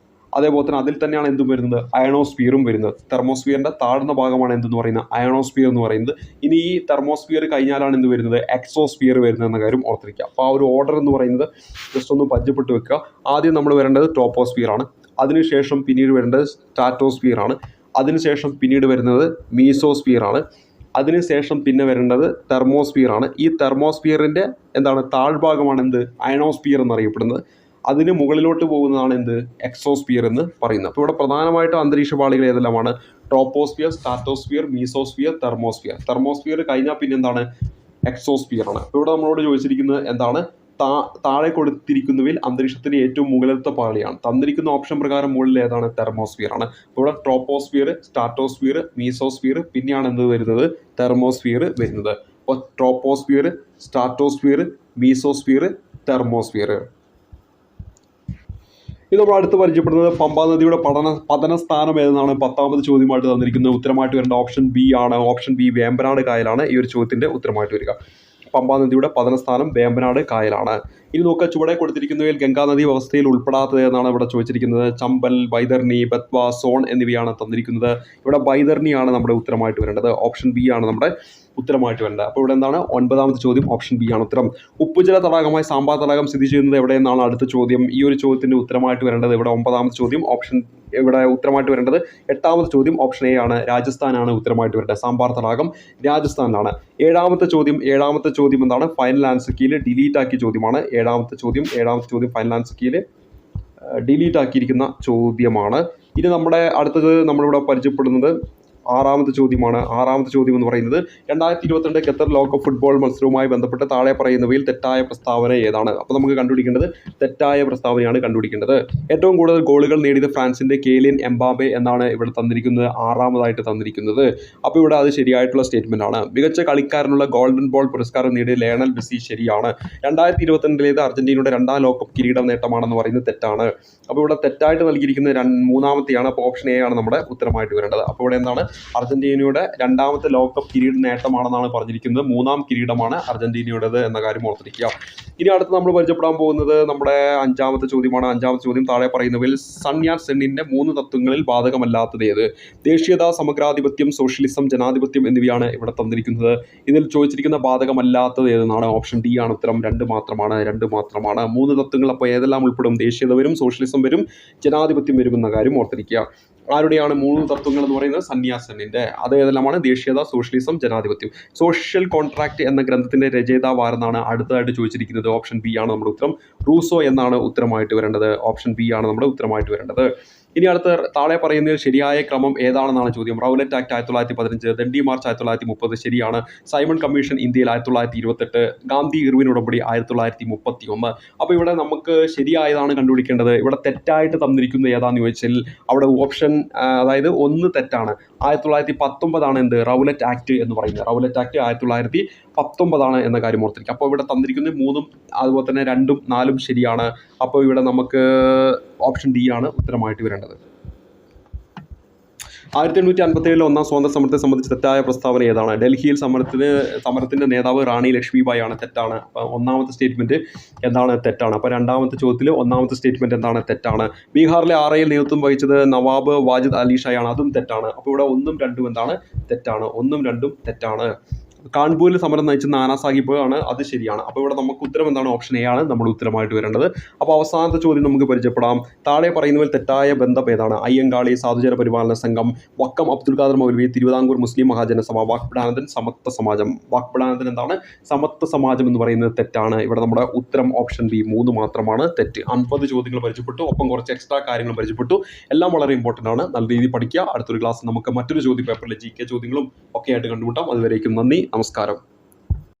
അതേപോലെ തന്നെ അതിൽ തന്നെയാണ് എന്തും വരുന്നത്? അയണോസ്ഫിയറും വരുന്നത്. തെർമോസ്ഫിയറിന്റെ താഴ്ന്ന ഭാഗമാണ് എന്തെന്ന് പറയുന്നത്? അയണോസ്ഫിയർ എന്ന് പറയുന്നത്. ഇനി ഈ തെർമോസ്ഫിയർ കഴിഞ്ഞാലാണ് എന്ത് വരുന്നത്? എക്സോസ്ഫിയർ വരുന്നത് എന്ന കാര്യം ഓർത്തിരിക്കുക. അപ്പോൾ ആ ഒരു ഓർഡർ എന്ന് പറയുന്നത് ജസ്റ്റ് ഒന്ന് പരിചയപ്പെട്ട് വെക്കുക. ആദ്യം നമ്മൾ വരേണ്ടത് ട്രോപ്പോസ്ഫിയർ ആണ്, അതിനുശേഷം പിന്നീട് വരേണ്ടത് സ്ട്രാറ്റോസ്ഫിയർ ആണ്, അതിനുശേഷം പിന്നീട് വരുന്നത് മീസോസ്ഫിയർ ആണ്, അതിനുശേഷം പിന്നെ വരേണ്ടത് തെർമോസ്ഫിയർ ആണ്. ഈ തെർമോസ്ഫിയറിൻ്റെ എന്താണ് താഴ്ഭാഗമാണ് എന്ത്? അയണോസ്ഫിയർ എന്നറിയപ്പെടുന്നത്. അതിന് മുകളിലോട്ട് പോകുന്നതാണ് എന്ത്? എക്സോസ്ഫിയർ എന്ന് പറയുന്നത്. അപ്പോൾ ഇവിടെ പ്രധാനമായിട്ടും അന്തരീക്ഷ പാളികൾ ഏതെല്ലാമാണ്? Troposphere, stratosphere, mesosphere, thermosphere. Thermosphere കഴിഞ്ഞാൽ പിന്നെ എന്താണ്? എക്സോസ്ഫിയർ ആണ്. അപ്പോൾ ഇവിടെ നമ്മളോട് ചോദിച്ചിരിക്കുന്നത് എന്താണ്? താഴെ കൊടുത്തിരിക്കുന്നവയിൽ അന്തരീക്ഷത്തിന്റെ ഏറ്റവും മുകളിലത്തെ പാളിയാണ്. തന്നിരിക്കുന്ന ഓപ്ഷൻ പ്രകാരം മുകളിൽ ഏതാണ്? തെർമോസ്ഫിയർ ആണ്. അപ്പോൾ ഇവിടെ ട്രോപ്പോസ്ഫിയർ, സ്ട്രാറ്റോസ്ഫിയർ, മീസോസ്ഫിയർ, പിന്നെയാണ് എന്ത് വരുന്നത്? തെർമോസ്ഫിയർ വരുന്നത്. അപ്പോൾ ട്രോപ്പോസ്ഫിയർ, സ്ട്രാറ്റോസ്ഫിയർ, മീസോസ്ഫിയർ, തെർമോസ്ഫിയർ. ഇത് നമ്മൾ അടുത്ത് പരിചയപ്പെടുന്നത് പമ്പാ നദിയുടെ പതന സ്ഥാനം ഏതെന്നാണ് 10ാമത് ചോദ്യമായിട്ട് തന്നിരിക്കുന്നത്. ഉത്തരമായിട്ട് വരേണ്ട ഓപ്ഷൻ ബി ആണ്. ഓപ്ഷൻ ബി വേമ്പനാട് കായലാണ് ഈ ഒരു ചോദ്യത്തിന്റെ ഉത്തരമായിട്ട് വരിക. പമ്പാ നദിയുടെ പതനസ്ഥാനം വേമ്പനാട് കായലാണ്. ഇനി നോക്കുക, ചുവടെ കൊടുത്തിരിക്കുന്നവയിൽ ഗംഗാനദി വ്യവസ്ഥയിൽ ഉൾപ്പെടാത്തത് എന്നാണ് ഇവിടെ ചോദിച്ചിരിക്കുന്നത്. ചമ്പൽ, ബൈതർണി, ബത്വ, സോൺ എന്നിവയാണ് തന്നിരിക്കുന്നത്. ഇവിടെ ബൈതർണിയാണ് നമ്മുടെ ഉത്തരമായിട്ട് വരേണ്ടത്. ഓപ്ഷൻ ബി ആണ് നമ്മുടെ ഉത്തരമായിട്ട് വരേണ്ടത്. അപ്പോൾ ഇവിടെ എന്താണ്? 9ാമത്തെ ചോദ്യം ഓപ്ഷൻ ബി ആണ് ഉത്തരം. ഉപ്പുജല തടാകമായി സാമ്പാർ തടാകം സ്ഥിതി ചെയ്യുന്നത് എവിടെയെന്നാണ് അടുത്ത ചോദ്യം. ഈ ഒരു ചോദ്യത്തിന്റെ ഉത്തരമായിട്ട് വരേണ്ടത് ഇവിടെ 9ാമത്തെ ചോദ്യം ഓപ്ഷൻ ഇവിടെ ഉത്തരമായിട്ട് വരേണ്ടത് 8ാമത്തെ ചോദ്യം ഓപ്ഷൻ എ ആണ്. രാജസ്ഥാനാണ് ഉത്തരമായിട്ട് വരേണ്ടത്. സാമ്പാർ തടാകം രാജസ്ഥാനിലാണ്. 7ാമത്തെ ചോദ്യം എന്താണ്? ഫൈനൽ ആൻസർ കീയിൽ ഡിലീറ്റ് ആക്കിയ ചോദ്യമാണ്. 7ാമത്തെ ചോദ്യം ഫൈനൽ ആൻസർ കീയിൽ ഡിലീറ്റ് ആക്കിയിരിക്കുന്ന ചോദ്യമാണ്. ഇനി നമ്മുടെ അടുത്തത് നമ്മളിവിടെ പരിചയപ്പെടുന്നത് 6ാമത്തെ ചോദ്യമാണ്. 6ാമത്തെ ചോദ്യം എന്ന് പറയുന്നത് 2022 ഖത്തർ ലോകകപ്പ് ഫുട്ബോൾ മത്സരവുമായി ബന്ധപ്പെട്ട് താഴെ പറയുന്നവയിൽ തെറ്റായ പ്രസ്താവന ഏതാണ്? അപ്പോൾ നമുക്ക് കണ്ടുപിടിക്കേണ്ടത് തെറ്റായ പ്രസ്താവനയാണ് കണ്ടുപിടിക്കേണ്ടത്. ഏറ്റവും കൂടുതൽ ഗോളുകൾ നേടിയത് ഫ്രാൻസിന്റെ കെയ്ലിൻ എംബാബെ എന്നാണ് ഇവിടെ തന്നിരിക്കുന്നത്, 6ാമതായിട്ട് തന്നിരിക്കുന്നത്. അപ്പോൾ ഇവിടെ അത് ശരിയായിട്ടുള്ള സ്റ്റേറ്റ്മെന്റ് ആണ്. മികച്ച കളിക്കാരനുള്ള ഗോൾഡൻ ബോൾ പുരസ്കാരം നേടിയ ലയണൽ മെസ്സി ശരിയാണ്. 2022 അർജന്റീനയുടെ 2ാം ലോകകപ്പ് കിരീടം നേട്ടമാണെന്ന് പറയുന്നത് തെറ്റാണ്. അപ്പോൾ ഇവിടെ തെറ്റായിട്ട് നൽകിയിരിക്കുന്നത് 3ാമത്തെയാണ്. അപ്പോൾ ഓപ്ഷൻ എ ആണ് നമ്മുടെ ഉത്തരമായിട്ട് വരേണ്ടത്. അപ്പോൾ ഇവിടെ എന്താണ്? അർജന്റീനയുടെ 2ാമത്തെ ലോകകപ്പ് കിരീട നേട്ടമാണെന്നാണ് പറഞ്ഞിരിക്കുന്നത്. 3ാം കിരീടമാണ് അർജന്റീനയുടേത് എന്ന കാര്യം ഓർത്തിരിക്കുക. ഇനി അടുത്ത് നമ്മൾ പരിചയപ്പെടാൻ പോകുന്നത് നമ്മുടെ 5ാമത്തെ ചോദ്യമാണ്. 5ാമത്തെ ചോദ്യം താഴെ പറയുന്നവയിൽ സൺ യാറ്റ് സെന്നിന്റെ 3 തത്വങ്ങളിൽ ബാധകമല്ലാത്തത് ഏത്? ദേശീയത, സമഗ്രാധിപത്യം, സോഷ്യലിസം, ജനാധിപത്യം എന്നിവയാണ് ഇവിടെ തന്നിരിക്കുന്നത്. ഇതിൽ ചോദിച്ചിരിക്കുന്ന ബാധകമല്ലാത്തത് ഏതെന്നാണ്? ഓപ്ഷൻ ഡി ആണ് ഉത്തരം. 2 മാത്രമാണ്. 3 തത്വങ്ങൾ അപ്പോൾ ഏതെല്ലാം ഉൾപ്പെടും? ദേശീയത വരും, സോഷ്യലിസം വരും, ജനാധിപത്യം വരും എന്ന കാര്യം ഓർത്തിരിക്കുക. ആരുടെയാണ് 3 തത്വങ്ങൾ എന്ന് പറയുന്നത്? സൺ യാറ്റ് സെന്നിന്റെ. അത് ഏതെല്ലാമാണ്? ദേശീയത, സോഷ്യലിസം, ജനാധിപത്യം. സോഷ്യൽ കോൺട്രാക്ട് എന്ന ഗ്രന്ഥത്തിന്റെ രചയിതാവ് ആരെന്നാണ് അടുത്തതായിട്ട് ചോദിച്ചിരിക്കുന്നത്? ഓപ്ഷൻ ബി ആണ് നമ്മുടെ ഉത്തരം. റൂസോ എന്നാണ് ഉത്തരമായിട്ട് വരേണ്ടത്. ഓപ്ഷൻ ബി ആണ് നമ്മുടെ ഉത്തരമായിട്ട് വരേണ്ടത്. ഇനി അടുത്ത താഴെ പറയുന്നതിൽ ശരിയായ ക്രമം ഏതാണെന്നാണ് ചോദ്യം. റൗലറ്റ് ആക്ട് 1915, ദണ്ഡി മാർച്ച് 1930 ശരിയാണ്. സൈമൺ കമ്മീഷൻ ഇന്ത്യയിൽ 1928, ഗാന്ധി ഇർവിൻ ഉടമ്പടി 1931. അപ്പോൾ ഇവിടെ നമുക്ക് ശരിയായതാണ് കണ്ടുപിടിക്കേണ്ടത്. ഇവിടെ തെറ്റായിട്ട് തന്നിരിക്കുന്നത് ഏതാണെന്ന് ചോദിച്ചാൽ അവിടെ ഓപ്ഷൻ അതായത് 1 തെറ്റാണ്. 1919 എന്ത്? റൗലറ്റ് ആക്ട് എന്ന് പറയുന്നത്. റൗലറ്റ് ആക്ട് 1919 എന്ന കാര്യം ഓർത്തിരിക്കുക. അപ്പോൾ ഇവിടെ തന്നിരിക്കുന്നത് 3ഉം അതുപോലെ തന്നെ 2ഉം 4ഉം ശരിയാണ്. അപ്പോൾ ഇവിടെ നമുക്ക് ഓപ്ഷൻ ഡി ആണ് ഉത്തരമായിട്ട് വരേണ്ടത്. 1857 ഒന്നാം സ്വാതന്ത്ര്യ സമരത്തെ സംബന്ധിച്ച് തെറ്റായ പ്രസ്താവന ഏതാണ്? ഡൽഹിയിൽ സമരത്തിന്റെ നേതാവ് റാണി ലക്ഷ്മിബായി ആണ്. തെറ്റാണ്. അപ്പോൾ 1ാമത്തെ സ്റ്റേറ്റ്മെന്റ് എന്താണ്? തെറ്റാണ്. അപ്പോൾ 2ാമത്തെ ചോദ്യത്തിൽ 1ാമത്തെ സ്റ്റേറ്റ്മെന്റ് എന്താണ്? തെറ്റാണ്. ബീഹാറിലെ ആറയിൽ നേതൃത്വം വഹിച്ചത് നവാബ് വാജിദ് അലി ഷായാണ്. അതും തെറ്റാണ്. അപ്പോൾ ഇവിടെ 1ഉം 2ഉം എന്താണ്? തെറ്റാണ്. 1ഉം 2ഉം തെറ്റാണ്. കാൺപൂരിൽ സമരം നയിച്ച നാനാ സാഹിബ് ആണ്. അത് ശരിയാണ്. അപ്പോൾ ഇവിടെ നമുക്ക് ഉത്തരം എന്താണ്? ഓപ്ഷൻ എ ആണ് നമ്മുടെ ഉത്തരമായിട്ട് വരേണ്ടത്. അപ്പോൾ അവസാനത്തെ ചോദ്യം നമുക്ക് പരിചയപ്പെടാം. താഴെ പറയുന്നതിൽ തെറ്റായ ബന്ധം ഏതാണ്? അയ്യങ്കാളി, സാധുജന പരിപാലന സംഘം, വക്കം അബ്ദുൽ ഖാദർ മൗലവി, തിരുവിതാംകൂർ മുസ്ലിം മഹാജനസഭ, വാക്പിടാനന്ദൻ, സമത്വ സമാജം. വാക്പിടാനന്ദൻ എന്താണ്? സമത്വ സമാജം എന്ന് പറയുന്നത് തെറ്റാണ്. ഇവിടെ നമ്മുടെ ഉത്തരം ഓപ്ഷൻ ബി 3 മാത്രമാണ് തെറ്റ്. 50 ചോദ്യങ്ങൾ പരിചയപ്പെട്ടു, ഒപ്പം കുറച്ച് എക്സ്ട്രാ കാര്യങ്ങൾ പരിചയപ്പെട്ടു. എല്ലാം വളരെ ഇമ്പോർട്ടൻ്റ് ആണ്. നല്ല രീതിയിൽ പഠിക്കുക. അടുത്തൊരു ക്ലാസ് നമുക്ക് മറ്റൊരു ചോദ്യ പേപ്പറിലെ GK ചോദ്യങ്ങളും ഒക്കെ ആയിട്ട് കണ്ടുമുട്ടാം. അതുവരേക്കും നന്ദി, നമസ്കാരം.